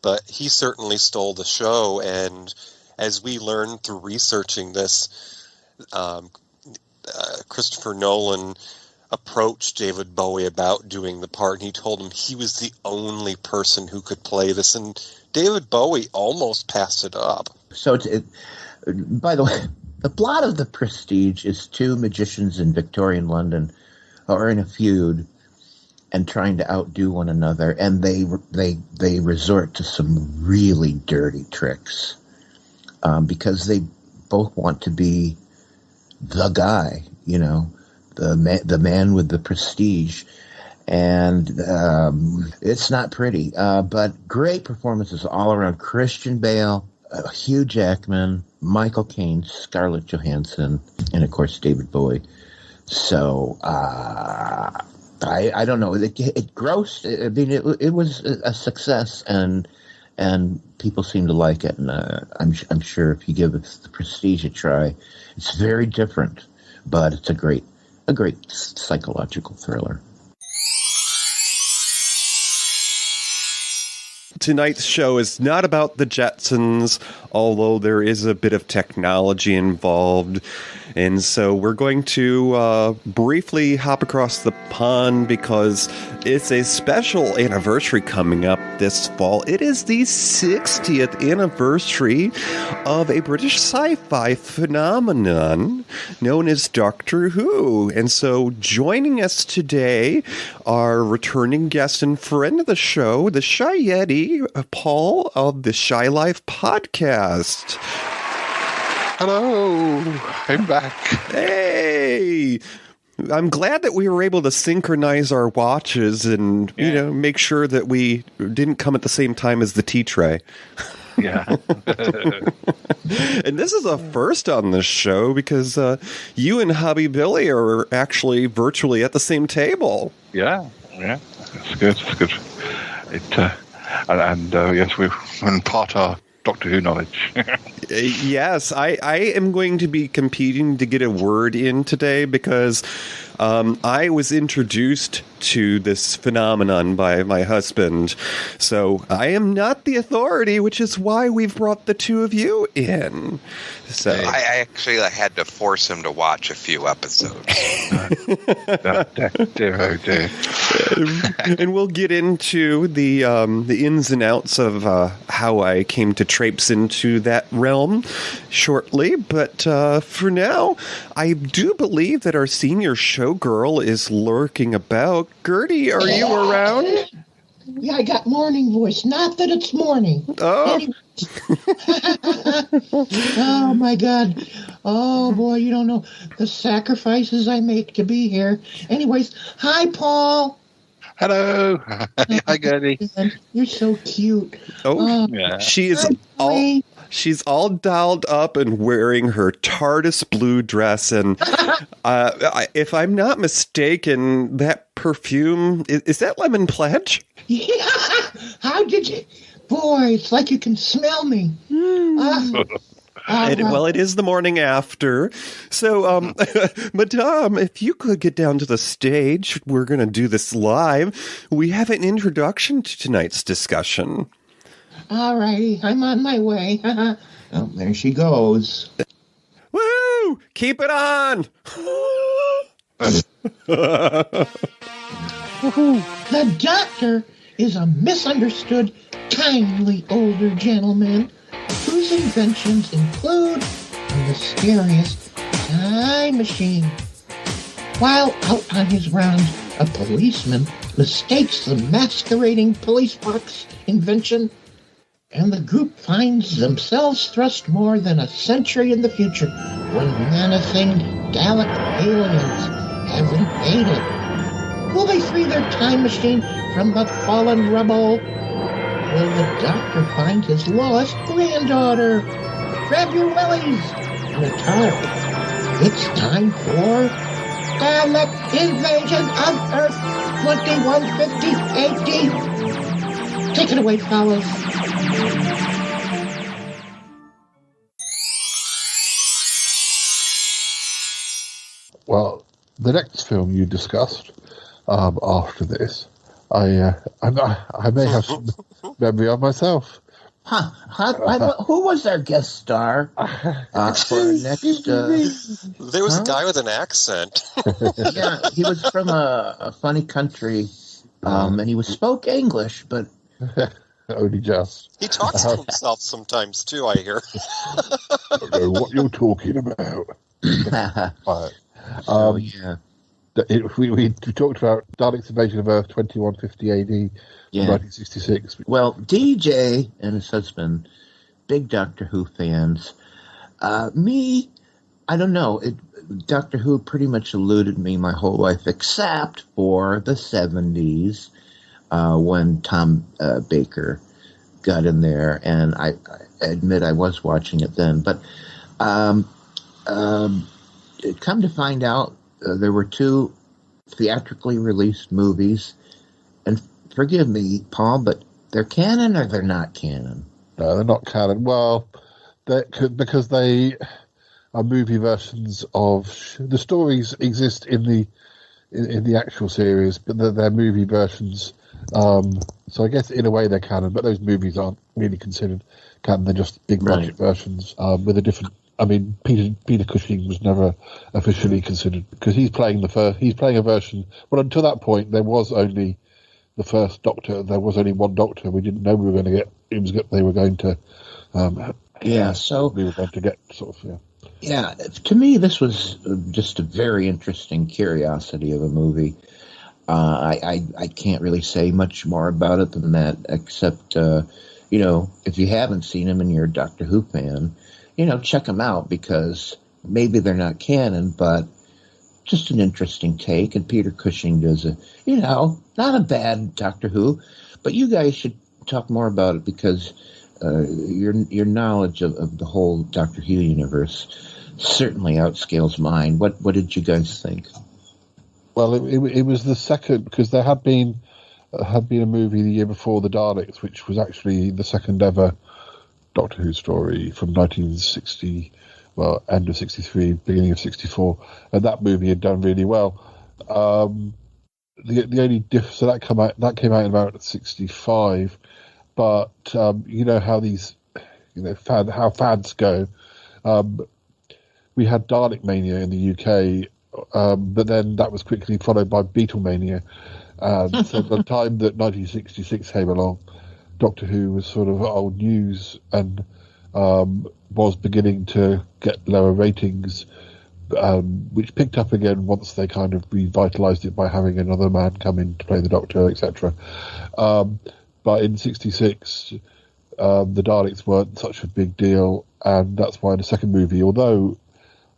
but he certainly stole the show. And as we learned through researching this, Christopher Nolan approached David Bowie about doing the part, and he told him he was the only person who could play this. And David Bowie almost passed it up. So, by the way, the plot of The Prestige is two magicians in Victorian London who are in a feud and trying to outdo one another, and they resort to some really dirty tricks because they both want to be the guy, you know, the man with the prestige, and it's not pretty, but great performances all around. Christian Bale, Hugh Jackman, Michael Caine, Scarlett Johansson, and of course David Bowie. So I don't know. It grossed. I mean, it was a success, and people seem to like it. And I'm sure if you give The Prestige a try, it's very different, but it's a great psychological thriller. Tonight's show is not about the Jetsons, although there is a bit of technology involved. And so we're going to briefly hop across the pond because it's a special anniversary coming up this fall. It is the 60th anniversary of a British sci-fi phenomenon known as Doctor Who. And so joining us today are returning guest and friend of the show, the Shy Yeti, Paul of the Shy Life podcast. Hello, I'm back. Hey, I'm glad that we were able to synchronize our watches and, you know, make sure that we didn't come at the same time as the tea tray. Yeah. And this is a first on this show because you and Hubby Billy are actually virtually at the same table. Yeah. It's good. Yes, we've impart our Doctor Who knowledge. Yes, I am going to be competing to get a word in today because I was introduced to this phenomenon by my husband. So I am not the authority, which is why we've brought the two of you in. So I actually had to force him to watch a few episodes. Dear. And we'll get into the ins and outs of how I came to traipse into that realm shortly. But for now, I do believe that our senior showgirl is lurking about. Gertie, are you around? Yeah, I got morning voice. Not that it's morning. Oh. Oh, my God. Oh, boy, you don't know the sacrifices I make to be here. Anyways, hi, Paul. Hello. Hi, Gertie. You're so cute. Oh, yeah. She's all dialed up and wearing her TARDIS blue dress. And if I'm not mistaken, that perfume, is that Lemon Pledge? Yeah. How did you? Boy, it's like you can smell me. Well, it is the morning after. So, Madame, if you could get down to the stage, we're going to do this live. We have an introduction to tonight's discussion. All righty, I'm on my way. Oh, there she goes. Woo! Keep it on! The Doctor is a misunderstood, kindly older gentleman whose inventions include a mysterious time machine. While out on his rounds, a policeman mistakes the masquerading police box invention and the group finds themselves thrust more than a century in the future when menacing Gallic aliens have invaded. Will they free their time machine from the fallen rubble? Will the Doctor find his lost granddaughter? Grab your wellies and a tarp. It's time for Gallic Invasion of Earth 2150 AD. Take it away, fellas. Well, the next film you discussed after this, I may have some memory of myself. Who was our guest star for our next? There was a guy with an accent. Yeah, he was from a funny country, and he spoke English, but only just. He talks to himself sometimes too, I hear. I don't know what you're talking about. But, yeah. We talked about Dalek's Invasion of Earth 2150 AD, 1966. Well, DJ and his husband, big Doctor Who fans. Me, I don't know. Doctor Who pretty much eluded me my whole life, except for the 70s, when Tom Baker got in there, and I admit I was watching it then. But come to find out, there were two theatrically released movies, and forgive me, Paul, but they're canon or they're not canon? No, they're not canon. Well, because they are movie versions of the stories exist in the actual series, but they're movie versions. So I guess in a way they're canon, but those movies aren't really considered canon. They're just big budget versions with a different. I mean, Peter Cushing was never officially considered because he's playing a version. Well, until that point, there was only the first Doctor. There was only one Doctor. We didn't know we were going to get. They were going to. So we were going to get sort of. Yeah. Yeah, to me, this was just a very interesting curiosity of a movie. I can't really say much more about it than that, except if you haven't seen them and you're a Doctor Who fan. Check them out because maybe they're not canon, but just an interesting take. And Peter Cushing does not a bad Doctor Who, but you guys should talk more about it because your knowledge of the whole Doctor Who universe certainly outscales mine. What did you guys think? Well, it was the second because there had been a movie the year before, The Daleks, which was actually the second ever Doctor Who story from 1960, end of 63, beginning of 64, and that movie had done really well. The only so that came out in about 65, but how these how fads go. We had Dalek Mania in the UK, but then that was quickly followed by Beatlemania. So by the time that 1966 came along, Doctor Who was sort of old news and was beginning to get lower ratings, which picked up again once they kind of revitalised it by having another man come in to play the Doctor, etc. But in 66, the Daleks weren't such a big deal, and that's why the second movie, although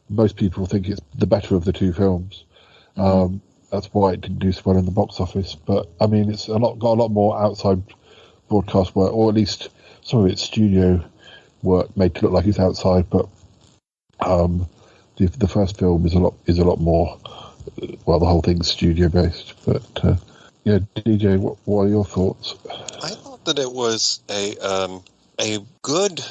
most people think it's the better of the two films, that's why it didn't do so well in the box office. But I mean, it's got a lot more outside broadcast work, or at least some of its studio work made to look like it's outside. But the first film is a lot more. Well, the whole thing's studio based. But DJ, what are your thoughts? I thought that it was a good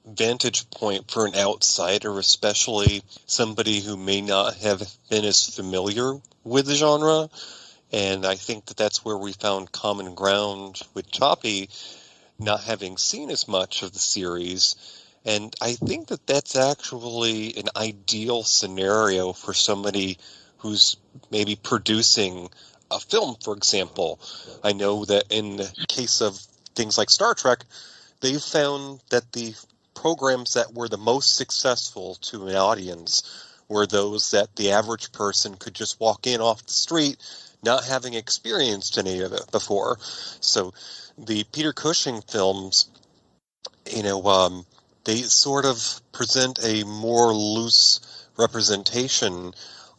vantage point for an outsider, especially somebody who may not have been as familiar with the genre. And I think that that's where we found common ground with Toppie, not having seen as much of the series. And I think that that's actually an ideal scenario for somebody who's maybe producing a film, for example. I know that in the case of things like Star Trek, they've found that the programs that were the most successful to an audience were those that the average person could just walk in off the street, not having experienced any of it before. So the Peter Cushing films they sort of present a more loose representation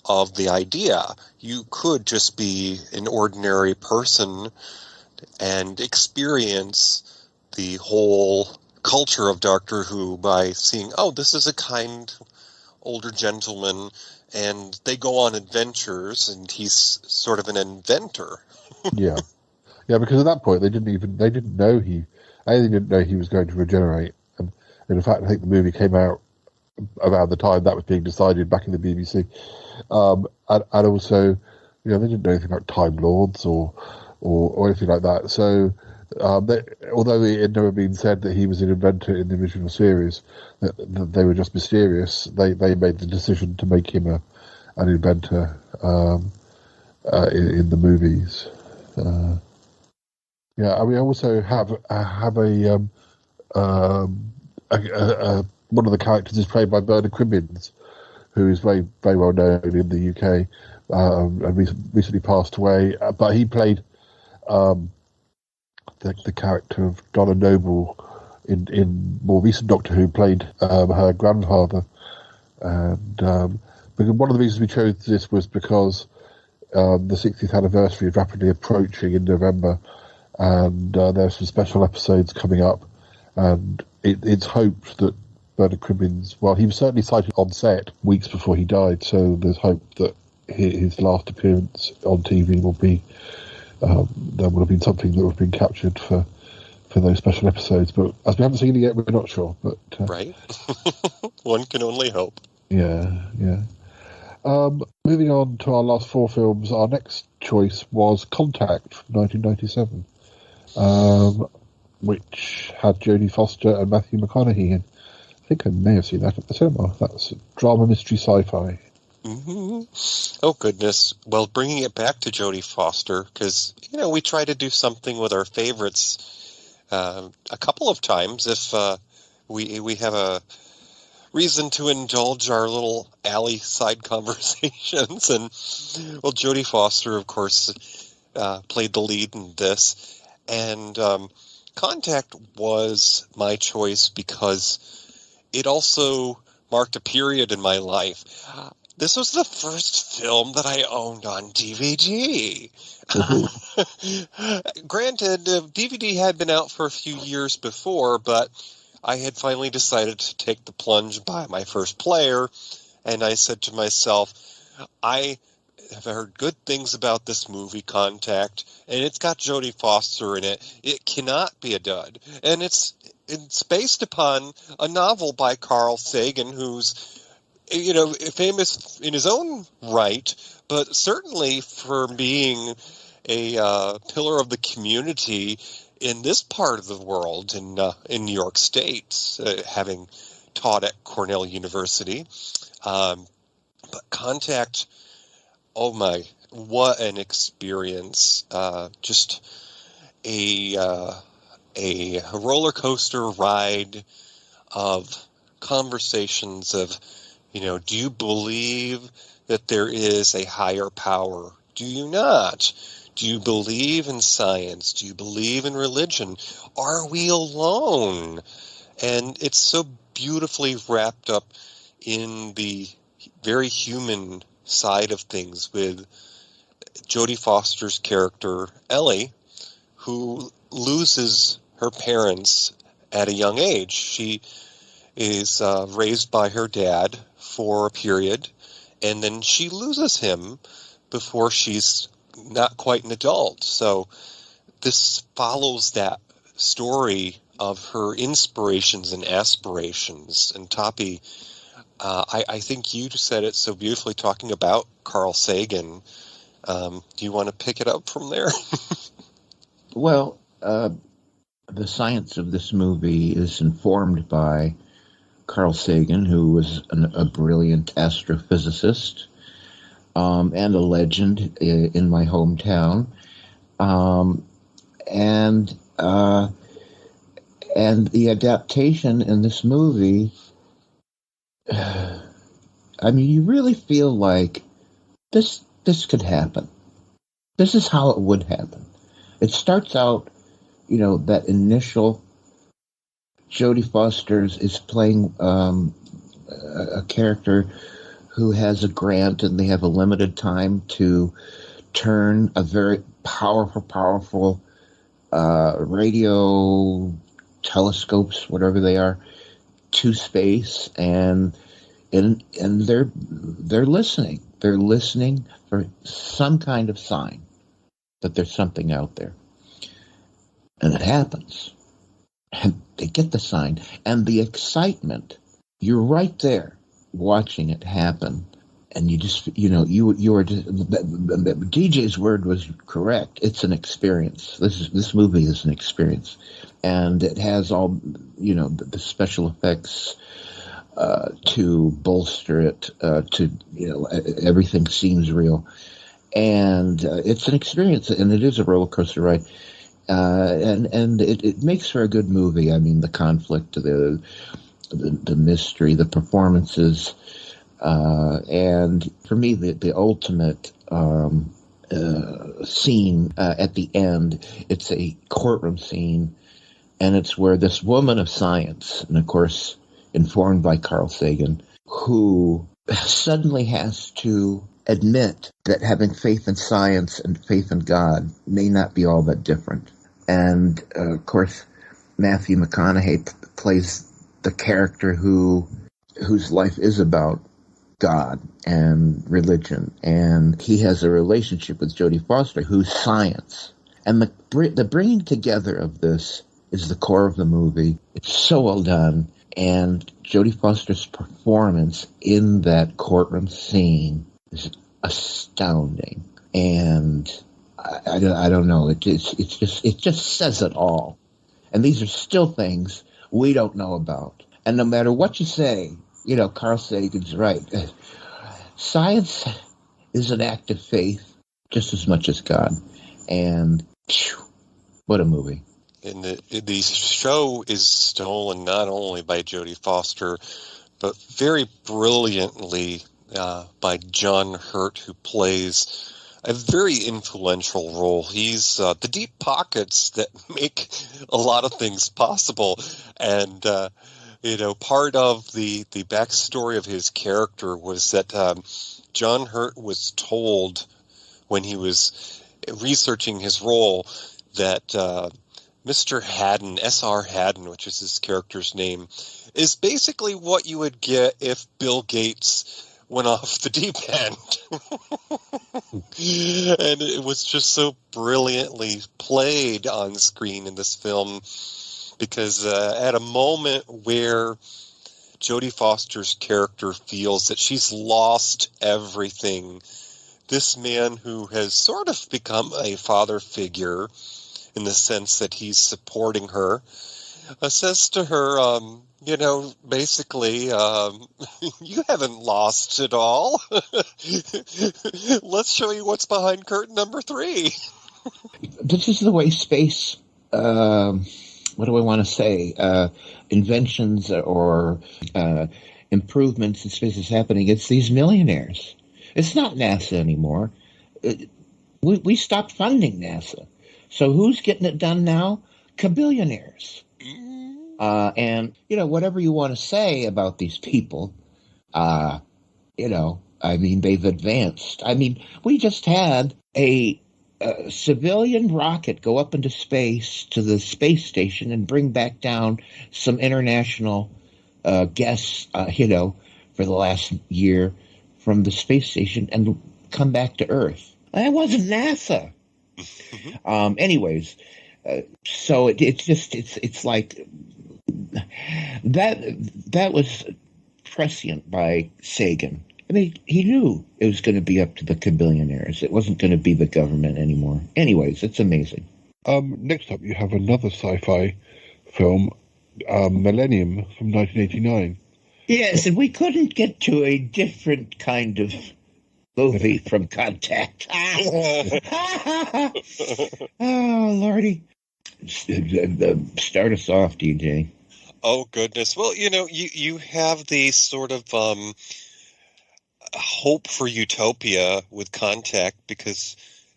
of the idea. You could just be an ordinary person and experience the whole culture of Doctor Who by seeing, oh, this is a kind older gentleman, and they go on adventures, and he's sort of an inventor. Yeah, because at that point they didn't know he was going to regenerate, and in fact I think the movie came out around the time that was being decided back in the BBC, and also they didn't know anything about Time Lords or anything like that. So although it had never been said that he was an inventor in the original series, that they were just mysterious, they made the decision to make him an inventor in the movies. We also have one of the characters is played by Bernard Cribbins, who is very, very well known in the UK, and recently passed away. But he played the character of Donna Noble in more recent Doctor Who, played her grandfather. And because one of the reasons we chose this was because the 60th anniversary is rapidly approaching in November, and there are some special episodes coming up, and it's hoped that Bernard Cribbins, well, he was certainly sighted on set weeks before he died, so there's hope that his last appearance on TV will be, there would have been something that would have been captured for those special episodes, but as we haven't seen it yet, we're not sure. But right. One can only hope. Yeah. Moving on to our last four films, our next choice was Contact from 1997, which had Jodie Foster and Matthew McConaughey in. I think I may have seen that at the cinema. That's drama, mystery, sci-fi. Mm-hmm. Oh, goodness. Well, bringing it back to Jodie Foster, because, we try to do something with our favorites a couple of times if we have a reason to indulge our little alley side conversations. And, well, Jodie Foster, of course, played the lead in this. And Contact was my choice because it also marked a period in my life. This was the first film that I owned on DVD. Granted, DVD had been out for a few years before, but I had finally decided to take the plunge, buy my first player, and I said to myself, I have heard good things about this movie, Contact, and it's got Jodie Foster in it. It cannot be a dud. And it's based upon a novel by Carl Sagan, who's, famous in his own right, but certainly for being a pillar of the community in this part of the world, in New York State, having taught at Cornell University. But Contact, oh my, what an experience. Just a roller coaster ride of conversations of, do you believe that there is a higher power? Do you not? Do you believe in science? Do you believe in religion? Are we alone? And it's so beautifully wrapped up in the very human side of things with Jodie Foster's character, Ellie, who loses her parents at a young age. She is raised by her dad for a period, and then she loses him before she's not quite an adult. So this follows that story of her inspirations and aspirations. And Toppie, I think you said it so beautifully talking about Carl Sagan. Do you want to pick it up from there? Well, the science of this movie is informed by Carl Sagan, who was a brilliant astrophysicist and a legend in my hometown. And the adaptation in this movie, I mean, you really feel like this could happen. This is how it would happen. It starts out, that initial Jodie Foster is playing a character who has a grant, and they have a limited time to turn a very powerful radio telescopes, whatever they are, to space, and they're listening. They're listening for some kind of sign that there's something out there, and it happens. And they get the sign, and the excitement. You're right there, watching it happen, and you just, you are just. DJ's word was correct. It's an experience. This movie is an experience, and it has all, the special effects to bolster it. Everything seems real, and it's an experience, and it is a roller coaster ride. And it makes for a good movie. I mean, the conflict, the mystery, the performances, and for me, the ultimate scene at the end. It's a courtroom scene, and it's where this woman of science, and of course, informed by Carl Sagan, who suddenly has to admit that having faith in science and faith in God may not be all that different. And, of course, Matthew McConaughey plays the character whose life is about God and religion. And he has a relationship with Jodie Foster, who's science. And the bringing together of this is the core of the movie. It's so well done. And Jodie Foster's performance in that courtroom scene is astounding. And I don't know. It just says it all. And these are still things we don't know about. And no matter what you say, Carl Sagan's right. Science is an act of faith just as much as God. And what a movie. And the show is stolen not only by Jodie Foster, but very brilliantly by John Hurt, who plays a very influential role. He's the deep pockets that make a lot of things possible. And, part of the backstory of his character was that John Hurt was told when he was researching his role that Mr. Haddon, S.R. Haddon, which is his character's name, is basically what you would get if Bill Gates went off the deep end. And it was just so brilliantly played on screen in this film, because at a moment where Jodie Foster's character feels that she's lost everything, this man who has sort of become a father figure in the sense that he's supporting her, says to her, basically, you haven't lost it all. Let's show you what's behind curtain number 3. This is the way space, what do I want to say, inventions or improvements in space is happening. It's these millionaires. It's not NASA anymore. We stopped funding NASA. So who's getting it done now? Kabillionaires. And, whatever you want to say about these people, they've advanced. We just had a civilian rocket go up into space to the space station and bring back down some international guests, for the last year from the space station and come back to Earth. That wasn't NASA. Anyways, so it's like that was prescient by Sagan. He knew it was going to be up to the kabillionaires. It wasn't going to be the government anymore. Anyways, it's amazing. Next up, you have another sci-fi film, Millennium from 1989. Yes, and we couldn't get to a different kind of movie from Contact. Oh, Lordy. Start us off, DJ. Oh, goodness. Well, you have the sort of hope for utopia with Contact, because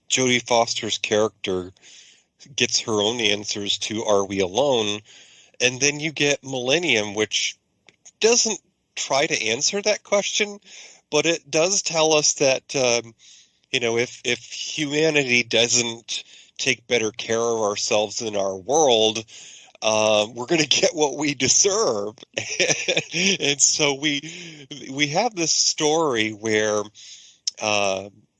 Jodie Foster's character gets her own answers to Are We Alone? And then you get Millennium, which doesn't try to answer that question, but it does tell us that, if humanity doesn't take better care of ourselves in our world, we're going to get what we deserve. And so we have this story where,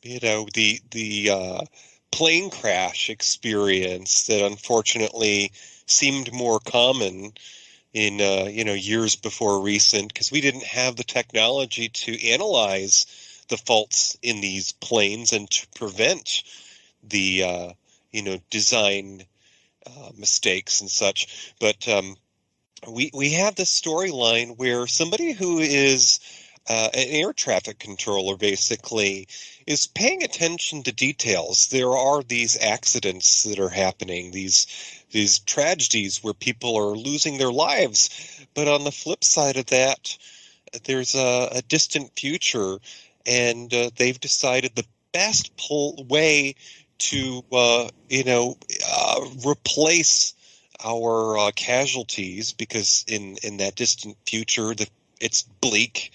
the plane crash experience that unfortunately seemed more common in, years before recent, because we didn't have the technology to analyze the faults in these planes and to prevent the, design mistakes and such. But we have this storyline where somebody who is an air traffic controller basically is paying attention to details. There are these accidents that are happening, these tragedies where people are losing their lives. But on the flip side of that, there's a distant future, and they've decided the best way to replace our casualties, because in that distant future it's bleak,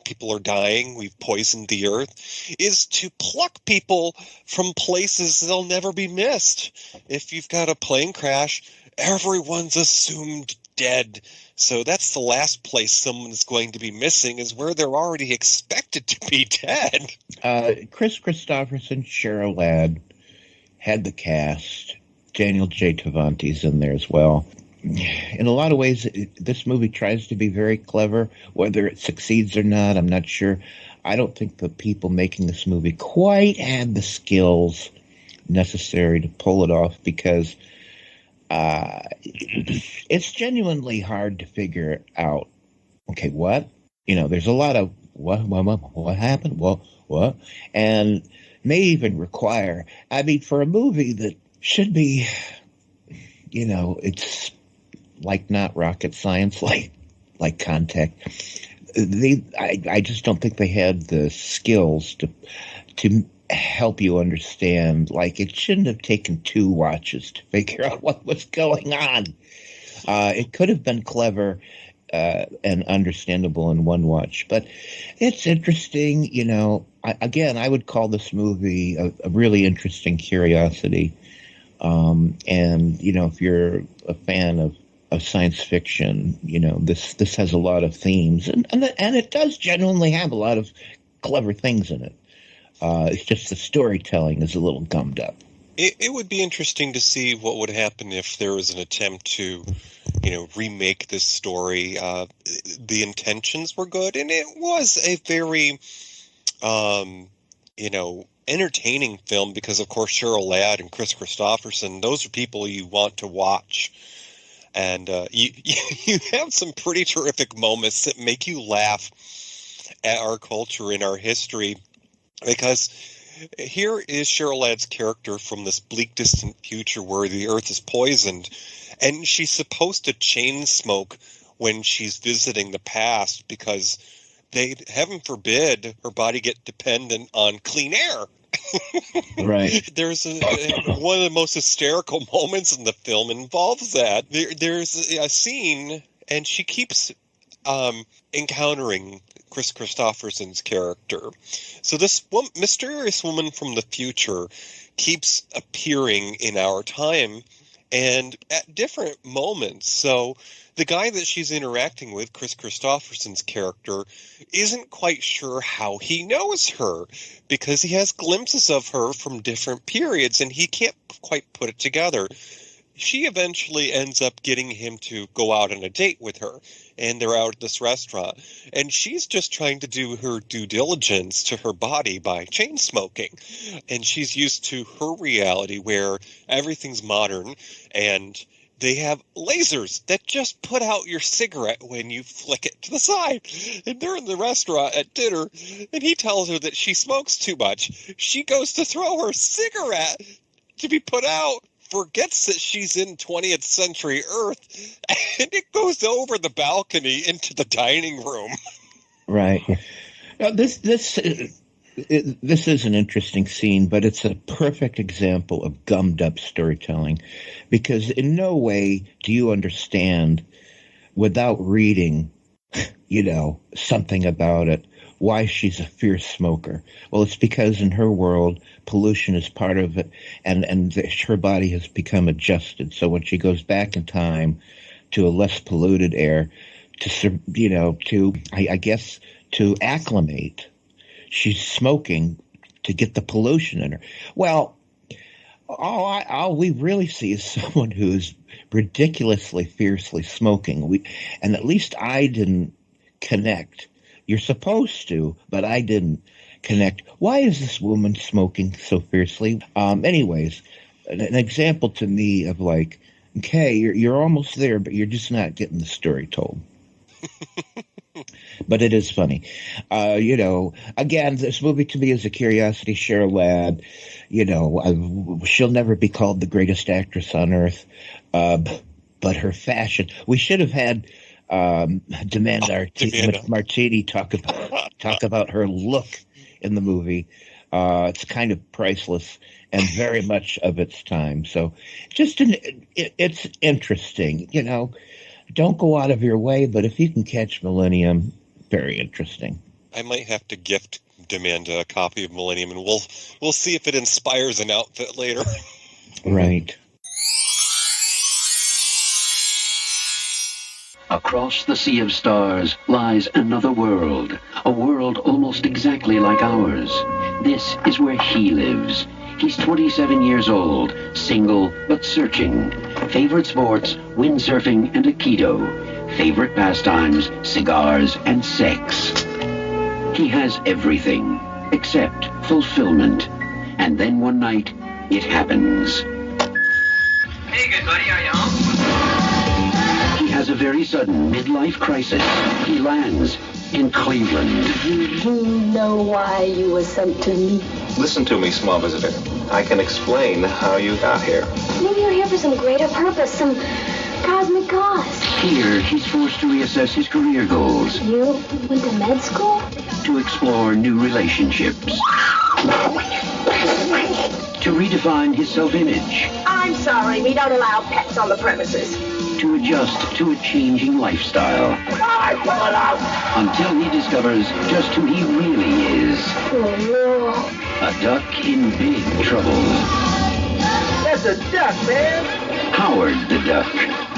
people are dying, we've poisoned the earth, is to pluck people from places they'll never be missed. If you've got a plane crash, everyone's assumed dead. So that's the last place someone's going to be missing, is where they're already expected to be dead. Chris Christopherson, Cheryl Ladd had the cast. Daniel J. Tavanti's in there as well. In a lot of ways, this movie tries to be very clever. Whether it succeeds or not, I'm not sure. I don't think the people making this movie quite had the skills necessary to pull it off, because it's genuinely hard to figure out, okay, what? There's a lot of what happened? What? And may even require, for a movie that should be, it's like not rocket science, like Contact. I just don't think they had the skills to help you understand. Like, it shouldn't have taken 2 watches to figure out what was going on. It could have been clever and understandable in 1 watch, but it's interesting. I would call this movie a really interesting curiosity. And if you're a fan of science fiction, this has a lot of themes, and it does genuinely have a lot of clever things in it. It's just the storytelling is a little gummed up. It would be interesting to see what would happen if there was an attempt to, remake this story. The intentions were good, and it was a very, entertaining film, because of course Cheryl Ladd and Chris Christopherson, those are people you want to watch, and you have some pretty terrific moments that make you laugh at our culture and our history, because here is Cheryl Ladd's character from this bleak distant future where the earth is poisoned, and she's supposed to chain smoke when she's visiting the past, because heaven forbid, her body get dependent on clean air. Right. There's one of the most hysterical moments in the film involves that. There's a scene, and she keeps encountering Chris Christopherson's character. So this mysterious woman from the future keeps appearing in our time and at different moments. So the guy that she's interacting with, Chris Christopherson's character, isn't quite sure how he knows her, because he has glimpses of her from different periods and he can't quite put it together. She eventually ends up getting him to go out on a date with her, and they're out at this restaurant, and she's just trying to do her due diligence to her body by chain smoking, and she's used to her reality where everything's modern, and they have lasers that just put out your cigarette when you flick it to the side. And they're in the restaurant at dinner, and he tells her that she smokes too much. She goes to throw her cigarette to be put out, forgets that she's in 20th century Earth, and it goes over the balcony into the dining room. Right. Now, this This is an interesting scene, but it's a perfect example of gummed up storytelling, because in no way do you understand, without reading, something about it, why she's a fierce smoker. Well, it's because in her world, pollution is part of it, and her body has become adjusted. So when she goes back in time to a less polluted air, to acclimate, she's smoking to get the pollution in her. Well, all we really see is someone who's ridiculously fiercely smoking. And at least I didn't connect. You're supposed to, but I didn't connect. Why is this woman smoking so fiercely? Anyways, an example to me of like, okay, you're almost there, but you're just not getting the story told. But it is funny. Again, this movie to me is a curiosity. Cheryl Ladd, she'll never be called the greatest actress on earth, but her fashion. We should have had Matinee talk about her look in the movie. It's kind of priceless and very much of its time. So it's interesting, Don't go out of your way, but if you can catch Millennium, very interesting. I might have to gift Demanda a copy of Millennium, and we'll see if it inspires an outfit later. Right. Across the sea of stars lies another world, a world almost exactly like ours. This is where he lives. He's 27 years old, single but searching. Favorite sports, windsurfing and Aikido. Favorite pastimes, cigars and sex. He has everything except fulfillment. And then one night, it happens. Hey, good buddy, are you home? He has a very sudden midlife crisis. He lands in Cleveland. You do know why you were sent to me? Listen to me, small visitor. I can explain how you got here. Maybe you're here for some greater purpose, some cosmic cause. Here, he's forced to reassess his career goals. You went to med school? To explore new relationships. To redefine his self-image. I'm sorry, we don't allow pets on the premises. To adjust to a changing lifestyle. I pull it out! Until he discovers just who he really is. Oh, no. A duck in big trouble. That's a duck, man! Howard the Duck,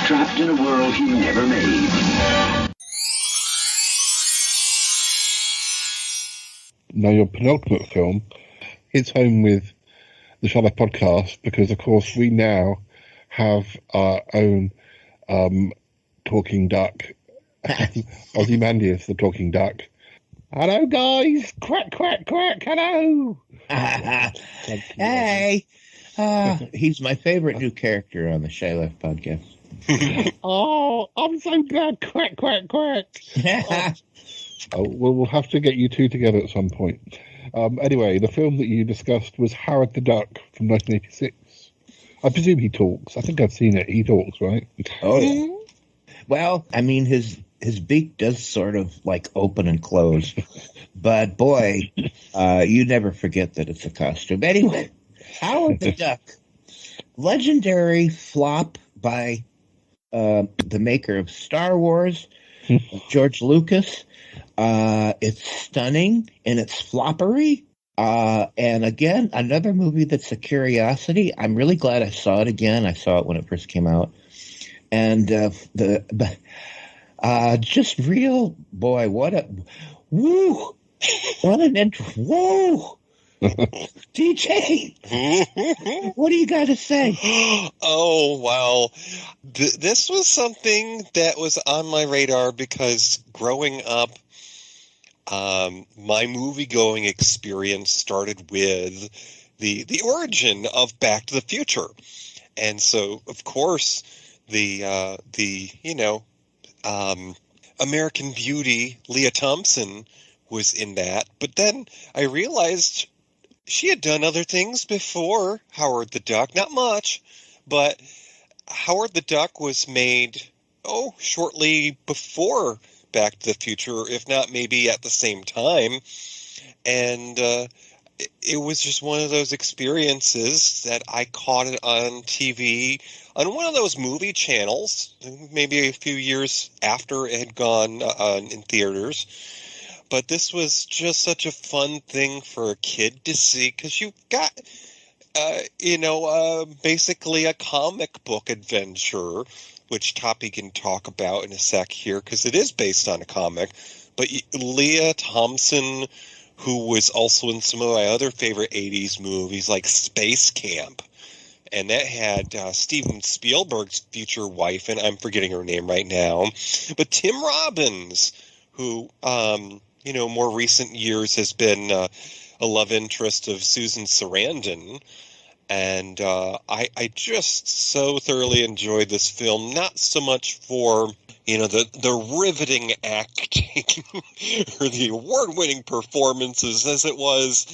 trapped in a world he never made. Now, your penultimate film hits home with the Shadow podcast because, of course, we now have our own talking duck. Ozymandias, the talking duck. Hello, guys! Quack, quack, quack! Hello! Hey! He's my favorite new character on the Shy Life podcast. Oh, I'm so glad! Quack, quack, quack! We'll have to get you two together at some point. Anyway, the film that you discussed was Howard the Duck from 1986. I presume he talks. I think I've seen it. He talks, right? Oh, yeah. Well, I mean, his beak does sort of like open and close. But boy, you never forget that it's a costume. Anyway, Howard the Duck, legendary flop by the maker of Star Wars, George Lucas. It's stunning in its floppery. And again, another movie that's a curiosity. I'm really glad I saw it again. I saw it when it first came out. And just real, boy, what an intro. Woo! DJ, what do you got to say? Oh, wow. This was something that was on my radar because growing up, my movie-going experience started with the origin of Back to the Future. And so, of course, the American Beauty, Leah Thompson, was in that. But then I realized she had done other things before Howard the Duck. Not much, but Howard the Duck was made, shortly before Back to the Future, if not maybe at the same time. And it was just one of those experiences that I caught it on TV on one of those movie channels, maybe a few years after it had gone in theaters. But this was just such a fun thing for a kid to see because you've got, basically a comic book adventure, which Toppie can talk about in a sec here because it is based on a comic. But Leah Thompson, who was also in some of my other favorite 80s movies like Space Camp. And that had Steven Spielberg's future wife, and I'm forgetting her name right now. But Tim Robbins, who, more recent years has been a love interest of Susan Sarandon. And I just so thoroughly enjoyed this film, not so much for the riveting acting or the award-winning performances as it was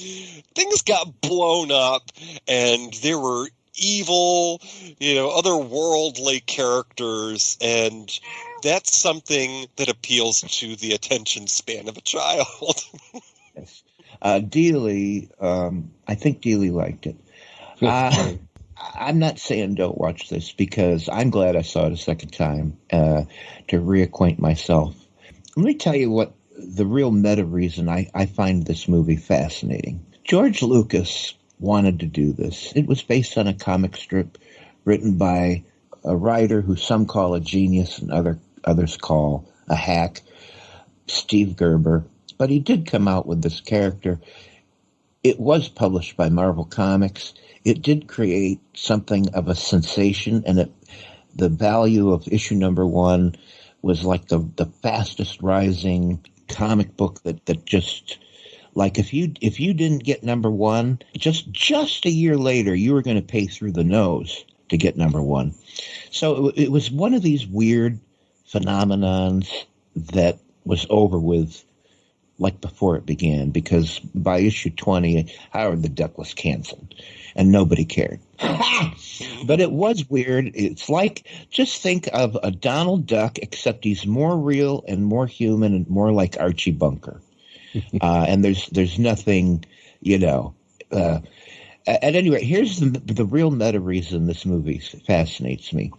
things got blown up and there were evil, otherworldly characters, and that's something that appeals to the attention span of a child. Yes. Dealey, I think Dealey liked it. I'm not saying don't watch this because I'm glad I saw it a second time to reacquaint myself. Let me tell you what the real meta reason I find this movie fascinating. George Lucas wanted to do this. It was based on a comic strip written by a writer who some call a genius and others call a hack, Steve Gerber. But he did come out with this character. It was published by Marvel Comics. It did create something of a sensation, and the value of issue number 1 was like the fastest rising comic book that just, like, if you didn't get number 1, just a year later, you were going to pay through the nose to get number 1. So it was one of these weird phenomenons that was over with like before it began, because by issue 20, Howard the Duck was canceled and nobody cared. But it was weird. It's like, just think of a Donald Duck, except he's more real and more human and more like Archie Bunker. And there's nothing, at any rate, here's the real meta reason this movie fascinates me.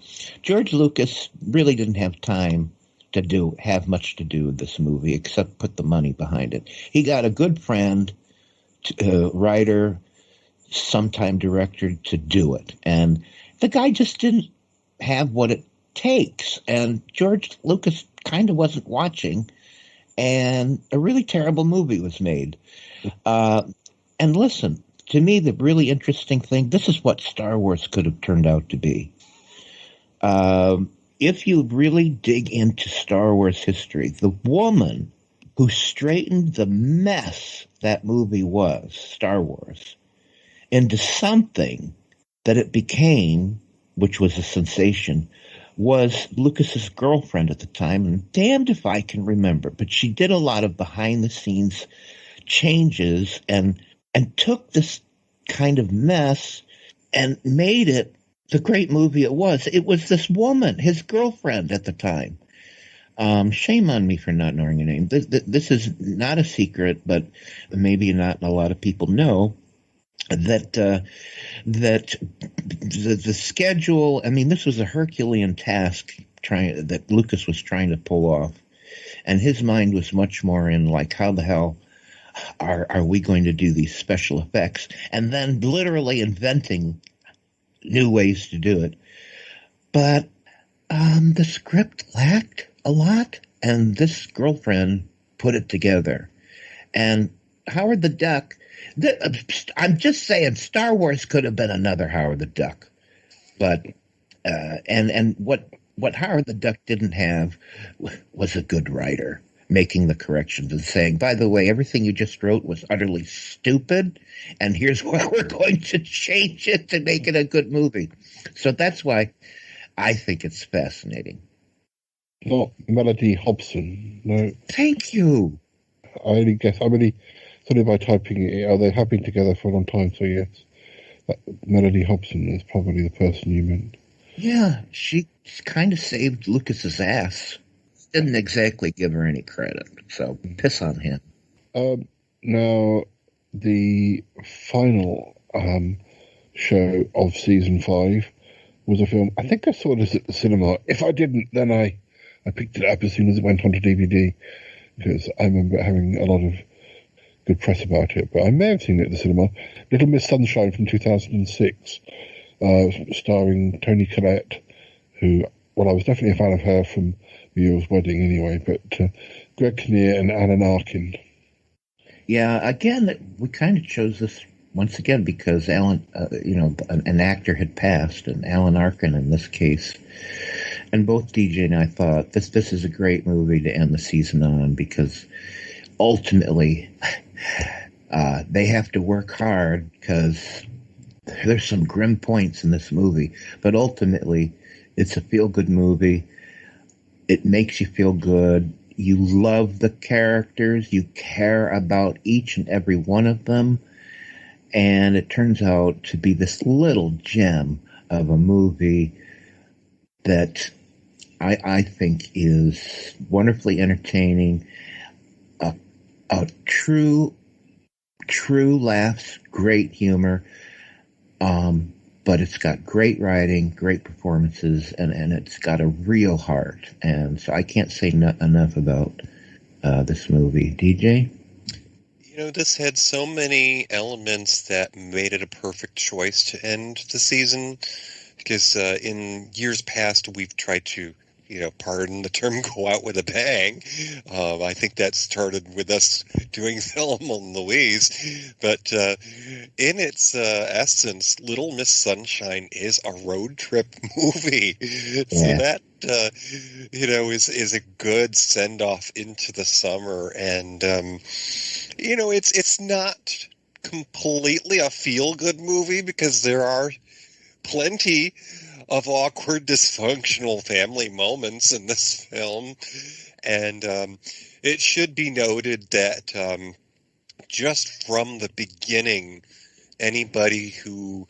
George Lucas really didn't have time to have much to do with this movie except put the money behind it. He got a good friend, writer, sometime director to do it. And the guy just didn't have what it takes. And George Lucas kind of wasn't watching. And a really terrible movie was made. And listen, to me, the really interesting thing, this is what Star Wars could have turned out to be. If you really dig into Star Wars history, the woman who straightened the mess that movie was, Star Wars, into something that it became, which was a sensation, was Lucas's girlfriend at the time, and damned if I can remember, but she did a lot of behind-the-scenes changes and took this kind of mess and made it the great movie it was. It was this woman, his girlfriend at the time. Shame on me for not knowing her name. This is not a secret, but maybe not a lot of people know that the schedule. I mean, this was a Herculean task that Lucas was trying to pull off, and his mind was much more in like, how the hell are we going to do these special effects, and then literally inventing new ways to do it. But the script lacked a lot, and this girlfriend put it together. And Howard the Duck, I'm just saying, Star Wars could have been another Howard the Duck. But and what Howard the Duck didn't have was a good writer making the corrections and saying, by the way, everything you just wrote was utterly stupid, and here's why we're going to change it to make it a good movie. So that's why I think it's fascinating. Not Melody Hobson, no. Thank you. I only guess, sorry by typing it, they have been together for a long time, so yes. Melody Hobson is probably the person you meant. Yeah, she kind of saved Lucas's ass. Didn't exactly give her any credit, so piss on him. Now, the final show of season 5 was a film. I think I saw this at the cinema. If I didn't, then I picked it up as soon as it went onto DVD, because I remember having a lot of good press about it. But I may have seen it at the cinema. Little Miss Sunshine from 2006, starring Toni Collette, who, well, I was definitely a fan of her from Muir's Wedding anyway, but Greg Kinnear and Alan Arkin. Yeah, again, we kind of chose this once again because Alan, an actor had passed, and Alan Arkin in this case. And both DJ and I thought this is a great movie to end the season on, because ultimately they have to work hard, because there's some grim points in this movie. But ultimately, it's a feel-good movie. It makes you feel good. You love the characters. You care about each and every one of them. And it turns out to be this little gem of a movie that I think is wonderfully entertaining, a true laughs, great humor, but it's got great writing, great performances, and it's got a real heart. And so I can't say enough about this movie. DJ? This had so many elements that made it a perfect choice to end the season, because in years past we've tried to, pardon the term, go out with a bang. I think that started with us doing Thelma and Louise. But in its essence, Little Miss Sunshine is a road trip movie. Yeah. So that, is a good send-off into the summer. And, it's not completely a feel-good movie, because there are plenty of awkward, dysfunctional family moments in this film. And it should be noted that just from the beginning, anybody who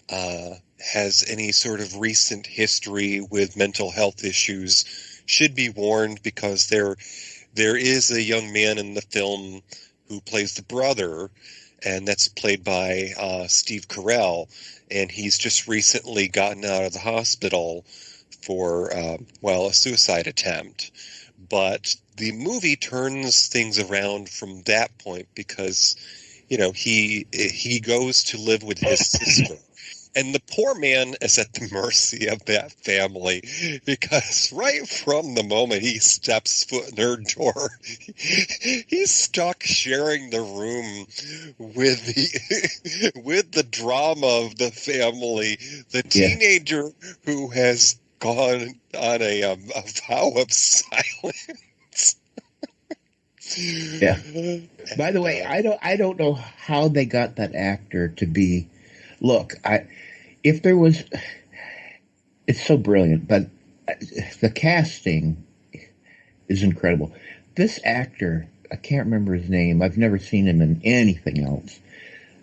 has any sort of recent history with mental health issues should be warned, because there is a young man in the film who plays the brother, and that's played by Steve Carell. And he's just recently gotten out of the hospital for, a suicide attempt. But the movie turns things around from that point, because, he goes to live with his sister. And the poor man is at the mercy of that family, because right from the moment he steps foot in their door, he's stuck sharing the room with the drama of the family. The teenager who has gone on a vow of silence. Yeah. By the way, I don't know how they got that actor to be. Look, if there was, it's so brilliant, but the casting is incredible. This actor, I can't remember his name. I've never seen him in anything else,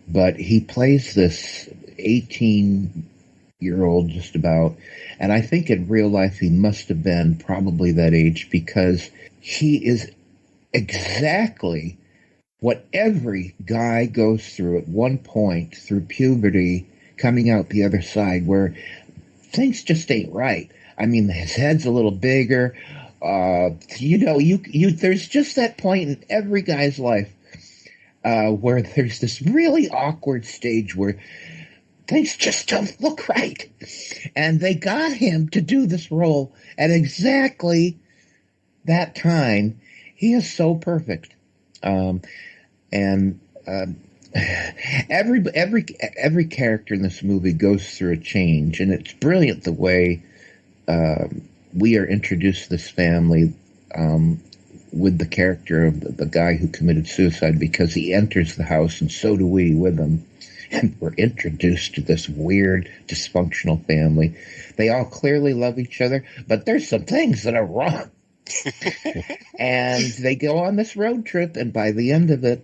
but he plays this 18-year-old just about, and I think in real life he must have been probably that age, because he is exactly what every guy goes through at one point through puberty, coming out the other side, where things just ain't right. I mean, his head's a little bigger. There's just that point in every guy's life where there's this really awkward stage where things just don't look right. And they got him to do this role at exactly that time. He is so perfect. Every character in this movie goes through a change, and it's brilliant the way we are introduced to this family with the character of the guy who committed suicide, because he enters the house, and so do we with him, and we're introduced to this weird, dysfunctional family. They all clearly love each other, but there's some things that are wrong. And they go on this road trip, and by the end of it,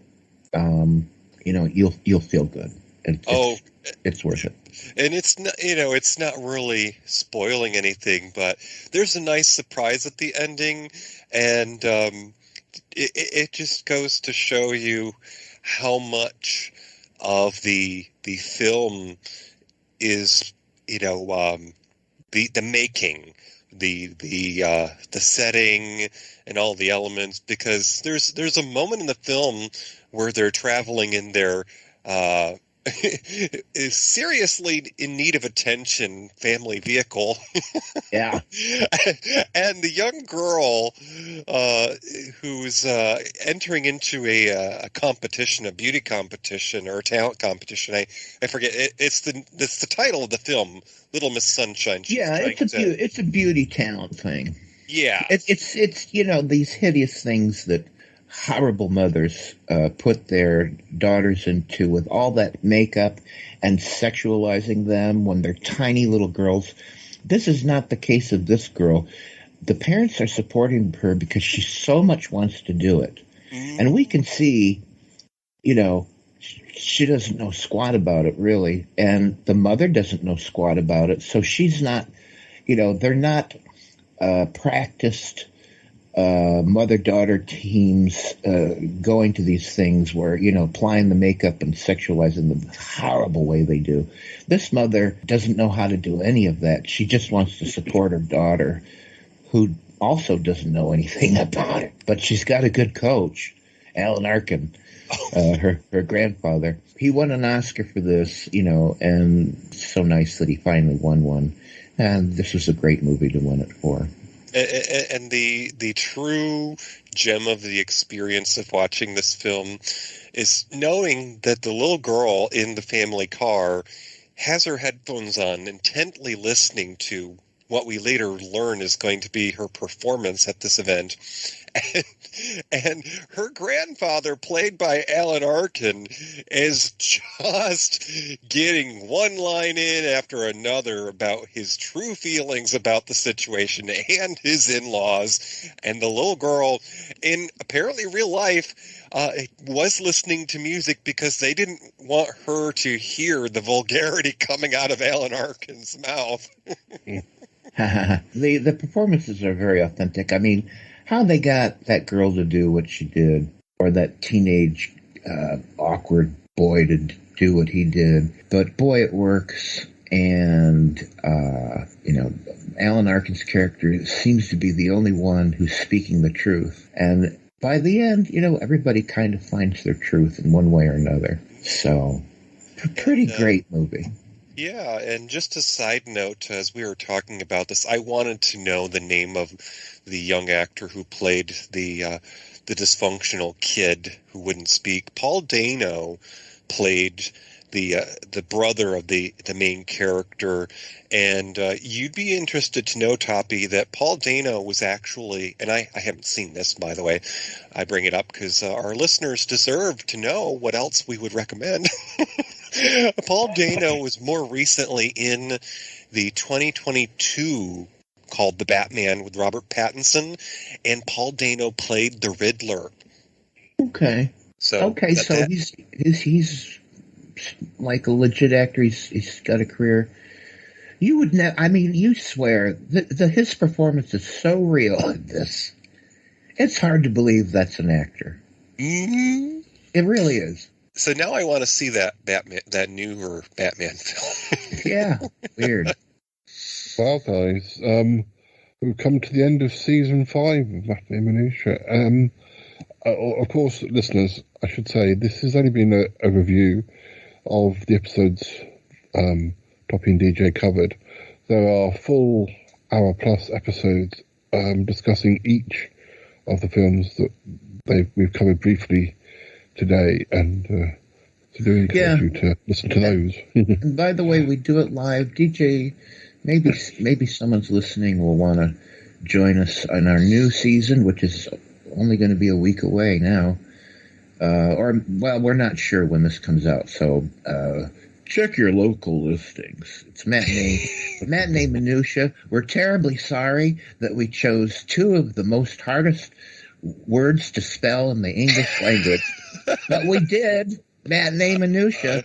you'll feel good. It's worth it. And it's not really spoiling anything, but there's a nice surprise at the ending, and it just goes to show you how much of the film is, the making, the setting and all the elements, because there's a moment in the film where they're traveling in their is seriously in need of attention family vehicle. Yeah. And the young girl who's entering into a competition, a beauty competition or a talent competition. I forget. It's the title of the film, Little Miss Sunshine. It's a beauty talent thing. Yeah. It's these hideous things that horrible mothers put their daughters into, with all that makeup and sexualizing them when they're tiny little girls. This is not the case of this girl. The parents are supporting her because she so much wants to do it. And we can see, she doesn't know squat about it, really. And the mother doesn't know squat about it. So she's not, they're not practiced mother-daughter teams going to these things where, applying the makeup and sexualizing them the horrible way they do. This mother doesn't know how to do any of that. She just wants to support her daughter, who also doesn't know anything about it. But she's got a good coach, Alan Arkin, her grandfather. He won an Oscar for this, and so nice that he finally won one. And this was a great movie to win it for. And the true gem of the experience of watching this film is knowing that the little girl in the family car has her headphones on, intently listening to what we later learn is going to be her performance at this event. And her grandfather, played by Alan Arkin, is just getting one line in after another about his true feelings about the situation and his in-laws. And the little girl, in apparently real life, was listening to music because they didn't want her to hear the vulgarity coming out of Alan Arkin's mouth. The performances are very authentic. I mean, how they got that girl to do what she did, or that teenage awkward boy to do what he did. But boy, it works. And, Alan Arkin's character seems to be the only one who's speaking the truth. And by the end, everybody kind of finds their truth in one way or another. So, pretty great movie. Yeah, and just a side note, as we were talking about this, I wanted to know the name of the young actor who played the dysfunctional kid who wouldn't speak. Paul Dano played the brother of the main character, and you'd be interested to know, Toppie, that Paul Dano was actually, and I haven't seen this, by the way, I bring it up because our listeners deserve to know what else we would recommend. Paul Dano was more recently in the 2022 called The Batman with Robert Pattinson, and Paul Dano played the Riddler. Okay. So he's like a legit actor. He's got a career. You would you swear that his performance is so real in this. It's hard to believe that's an actor. Mm-hmm. It really is. So now I want to see that newer Batman film. Yeah, weird. Well, guys, we've come to the end of season 5 of Matinee Minutiae. Of course, listeners, I should say this has only been a review of the episodes Toppie and DJ covered. There are full hour-plus episodes discussing each of the films that we've covered briefly today, and so do encourage you to listen to those. And by the way, we do it live. DJ, maybe someone's listening will want to join us on our new season, which is only going to be a week away now. We're not sure when this comes out, so check your local listings. It's Matinee Minutiae. We're terribly sorry that we chose two of the most hardest words to spell in the English language, but we did. Matinee Minutiae.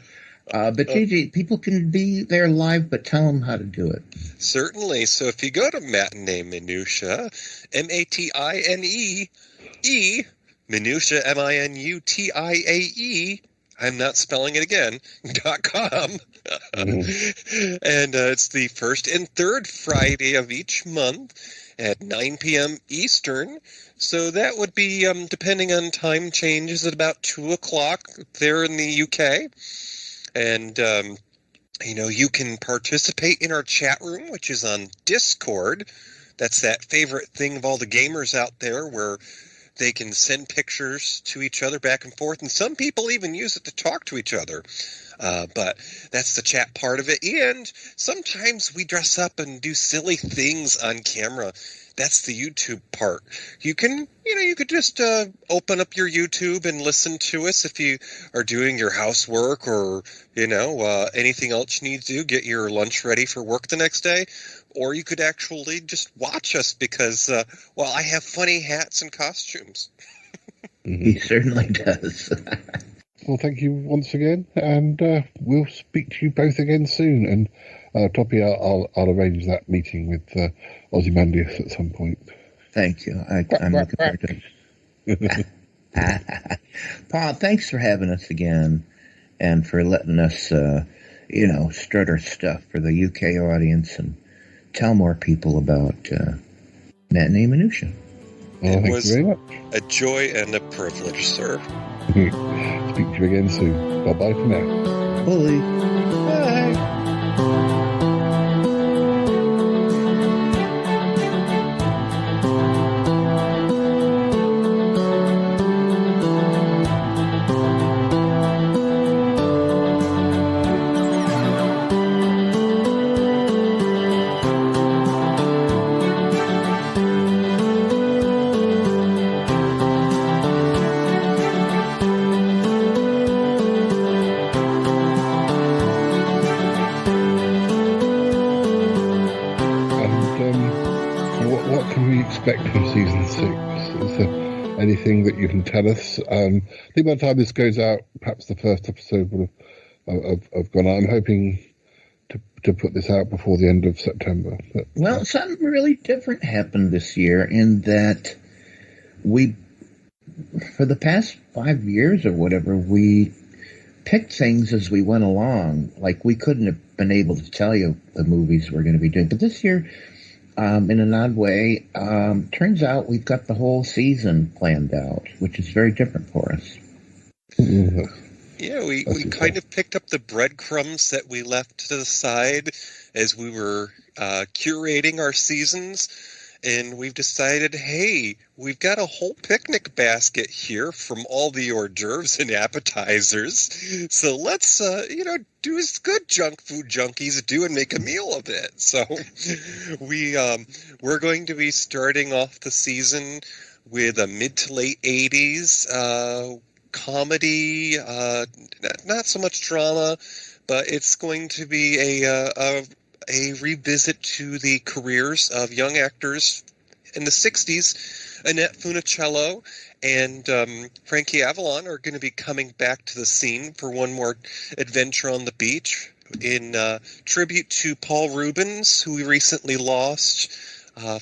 But Gigi, people can be there live, but tell them how to do it. Certainly. So if you go to Matinee Minutiae, Minutiae, Minutiae, I'm not spelling it again, .com. And it's the first and third Friday of each month at 9 p.m. Eastern. So that would be, depending on time changes, at about 2 o'clock there in the UK. And, you can participate in our chat room, which is on Discord. That's that favorite thing of all the gamers out there where they can send pictures to each other back and forth, and some people even use it to talk to each other. But that's the chat part of it. And sometimes we dress up and do silly things on camera. That's the YouTube part. You can, you could just open up your YouTube and listen to us if you are doing your housework or, anything else you need to do, get your lunch ready for work the next day. Or you could actually just watch us because, I have funny hats and costumes. He certainly does. Well, thank you once again, and we'll speak to you both again soon. And Toppie, I'll arrange that meeting with Ozymandias at some point. Thank you. I'm looking forward to it. Paul, thanks for having us again and for letting us, strut our stuff for the UK audience and tell more people about Matinee Minutiae. Well, thank you very much. A joy and a privilege, sir. Speak to you again soon. Bye-bye for now. Bye. Bye. Expect from season 6? Is there anything that you can tell us? I think by the time this goes out, perhaps the first episode would have gone out. I'm hoping to put this out before the end of September. Well, something really different happened this year in that we, for the past 5 years or whatever, we picked things as we went along. Like, we couldn't have been able to tell you the movies we're going to be doing. But this year, in an odd way, turns out we've got the whole season planned out, which is very different for us. Yeah, we kind of picked up the breadcrumbs that we left to the side as we were curating our seasons, and we've decided, hey, we've got a whole picnic basket here from all the hors d'oeuvres and appetizers, so let's, do as good junk food junkies do and make a meal of it. So we're going to be starting off the season with a mid to late 80s comedy, not so much drama, but it's going to be a revisit to the careers of young actors in the 60s. Annette Funicello and Frankie Avalon are going to be coming back to the scene for one more adventure on the beach in tribute to Paul Rubens, who we recently lost,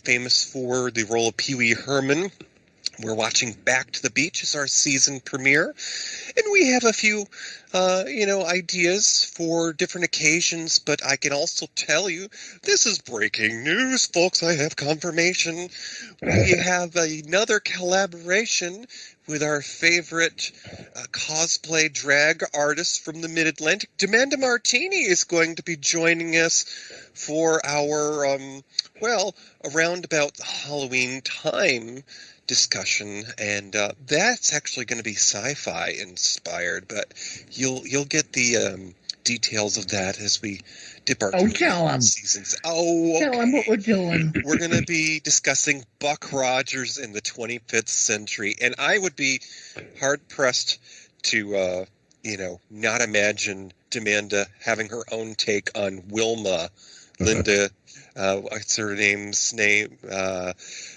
famous for the role of Pee Wee Herman. We're watching Back to the Beach as our season premiere, and we have a few, ideas for different occasions, but I can also tell you, this is breaking news, folks. I have confirmation. We have another collaboration with our favorite cosplay drag artist from the Mid-Atlantic. Demanda Martini is going to be joining us for our, around about Halloween time discussion, and that's actually going to be sci-fi inspired, but you'll get the details of that as we dip our toe into seasons. Tell them what we're doing. We're going to be discussing Buck Rogers in the 25th century, and I would be hard pressed to not imagine Demanda having her own take on Wilma. Linda, what's her name's name?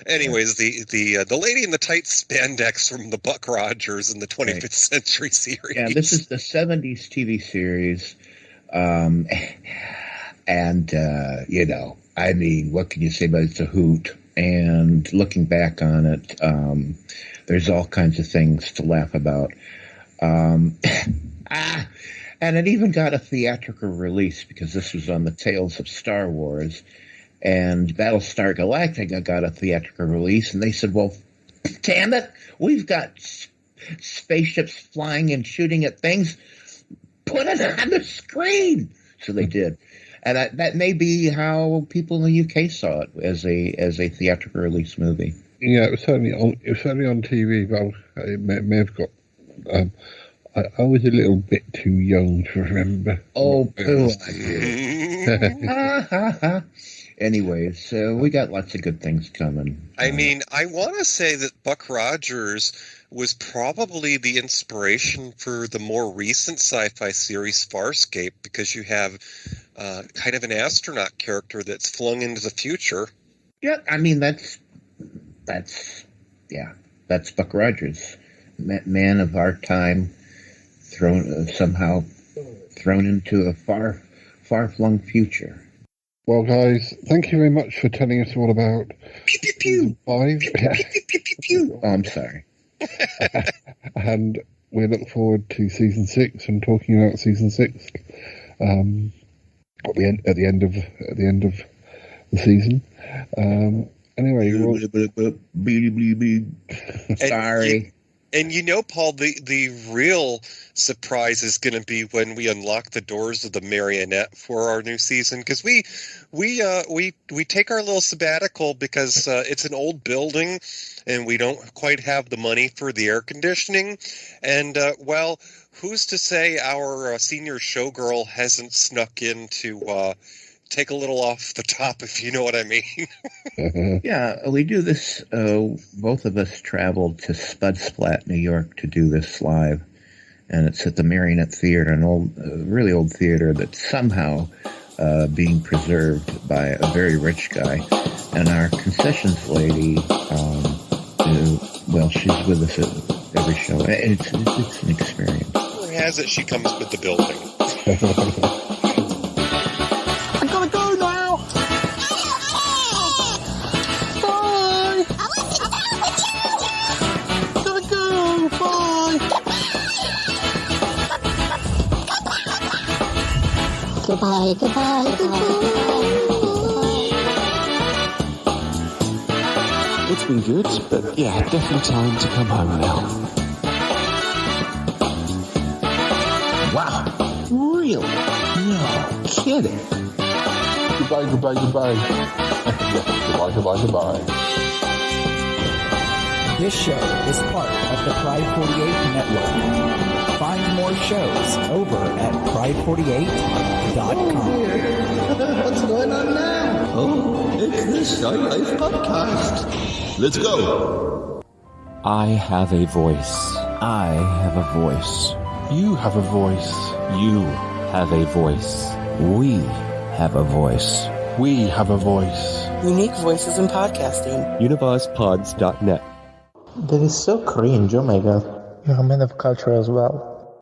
Anyways, the lady in the tight spandex from the Buck Rogers in the 25th century series. Yeah, this is the 70s TV series. What can you say about it? It's a hoot. And looking back on it, there's all kinds of things to laugh about. And it even got a theatrical release because this was on the tails of Star Wars. And Battlestar Galactica got a theatrical release, and they said, well, damn it, we've got spaceships flying and shooting at things. Put it on the screen. So they did. And that may be how people in the UK saw it as a theatrical release movie. Yeah, it was certainly on TV, but it may have got... I was a little bit too young to remember. Oh, poo. Anyways, so we got lots of good things coming. I mean, I want to say that Buck Rogers was probably the inspiration for the more recent sci-fi series Farscape, because you have kind of an astronaut character that's flung into the future. Yeah, I mean, that's Buck Rogers, man of our time, somehow thrown into a far-flung future. Well, guys, thank you very much for telling us all about Season 5. Oh, I'm sorry. And we look forward to Season 6 and talking about Season 6 at the end of the season. Anyway, sorry. And you know, Paul, the real surprise is going to be when we unlock the doors of the Marionette for our new season, because we take our little sabbatical because it's an old building and we don't quite have the money for the air conditioning. And well, who's to say our senior showgirl hasn't snuck in to take a little off the top, if you know what I mean. Yeah, we do this. Both of us traveled to Spudsplat, New York, to do this live, and it's at the Marionette Theater, an really old theater that's somehow being preserved by a very rich guy. And our concessions lady, she's with us at every show. It's an experience. Rumor has it she comes with the building. I gotta go now. Bye. Gotta go. Bye. Goodbye, goodbye, goodbye. It's been good, but yeah, definitely time to come home now. Wow, really? No kidding. Goodbye. Goodbye. This show is part of the Pride 48 network. Find more shows over at pride48.com. What's going on now? Oh, it's the Shy Life Podcast. Let's go. I have a voice. I have a voice. You have a voice. You have a voice. We have a voice. We have a voice. Unique voices in podcasting. UnivazPods.net. That is so cringe, oh my god. You're a man of culture as well.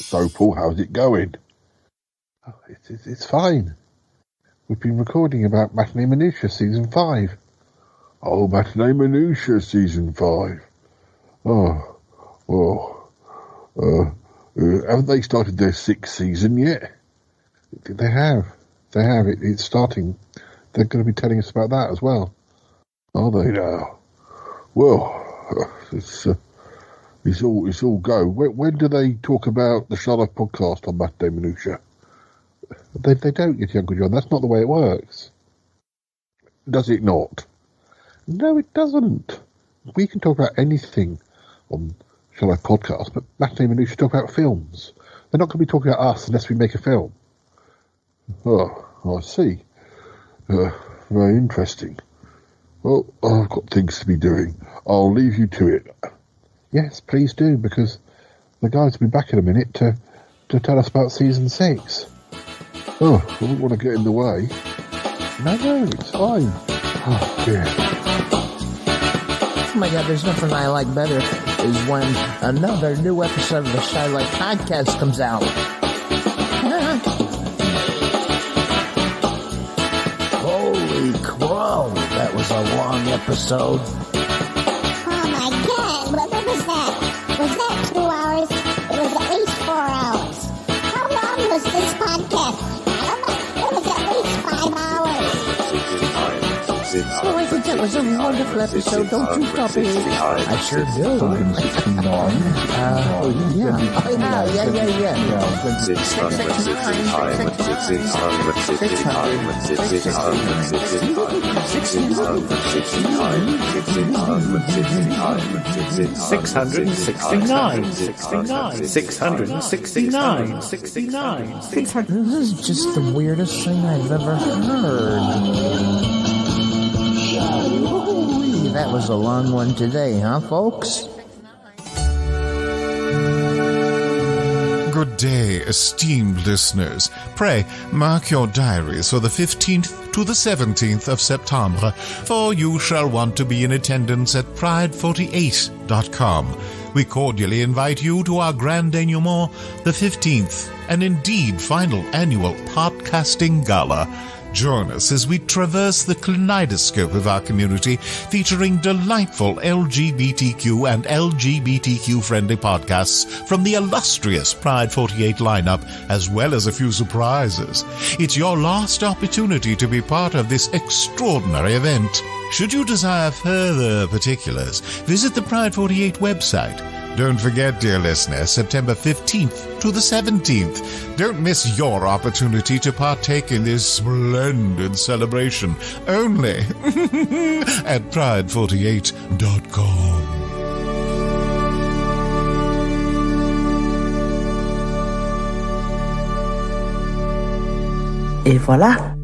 So, Paul, how's it going? Oh, it's fine. We've been recording about Matinee Minutiae Season 5. Oh, Matinee Minutiae Season 5. Oh, well, haven't they started their 6th season yet? They have. It's starting. They're going to be telling us about that as well. Are they now? Well, it's all go. When do they talk about the Charlotte podcast on Matinee Minutiae? They don't, get Uncle John. That's not the way it works. Does it not? No, it doesn't. We can talk about anything on Charlotte podcast, but Matinee Minutiae talk about films. They're not going to be talking about us unless we make a film. Oh, I see. Very interesting. Well, I've got things to be doing. I'll leave you to it. Yes, please do, because the guys will be back in a minute to tell us about Season 6. Oh, I wouldn't want to get in the way. No, it's fine. Oh, dear. Oh my god, there's nothing I like better is when another new episode of the Shy Life Podcast comes out. Holy crap. was a long episode. Oh my God, what was that? Was that 2 hours? It was at least 4 hours. How long was this podcast? I don't know. It was at least 5 hours. Oh, I think that was a wonderful episode, don't you, Toppie? I sure do. Yeah. This is just the weirdest thing I've ever heard. Ooh, that was a long one today, huh, folks? Good day, esteemed listeners. Pray, mark your diaries for the 15th to the 17th of September, for you shall want to be in attendance at pride48.com. We cordially invite you to our grand denouement, the 15th, and indeed final annual podcasting gala. Join us as we traverse the kaleidoscope of our community, featuring delightful LGBTQ and LGBTQ-friendly podcasts from the illustrious Pride 48 lineup, as well as a few surprises. It's your last opportunity to be part of this extraordinary event. Should you desire further particulars, visit the Pride 48 website. Don't forget, dear listener, September 15th to the 17th. Don't miss your opportunity to partake in this splendid celebration, only at pride48.com. Et voilà.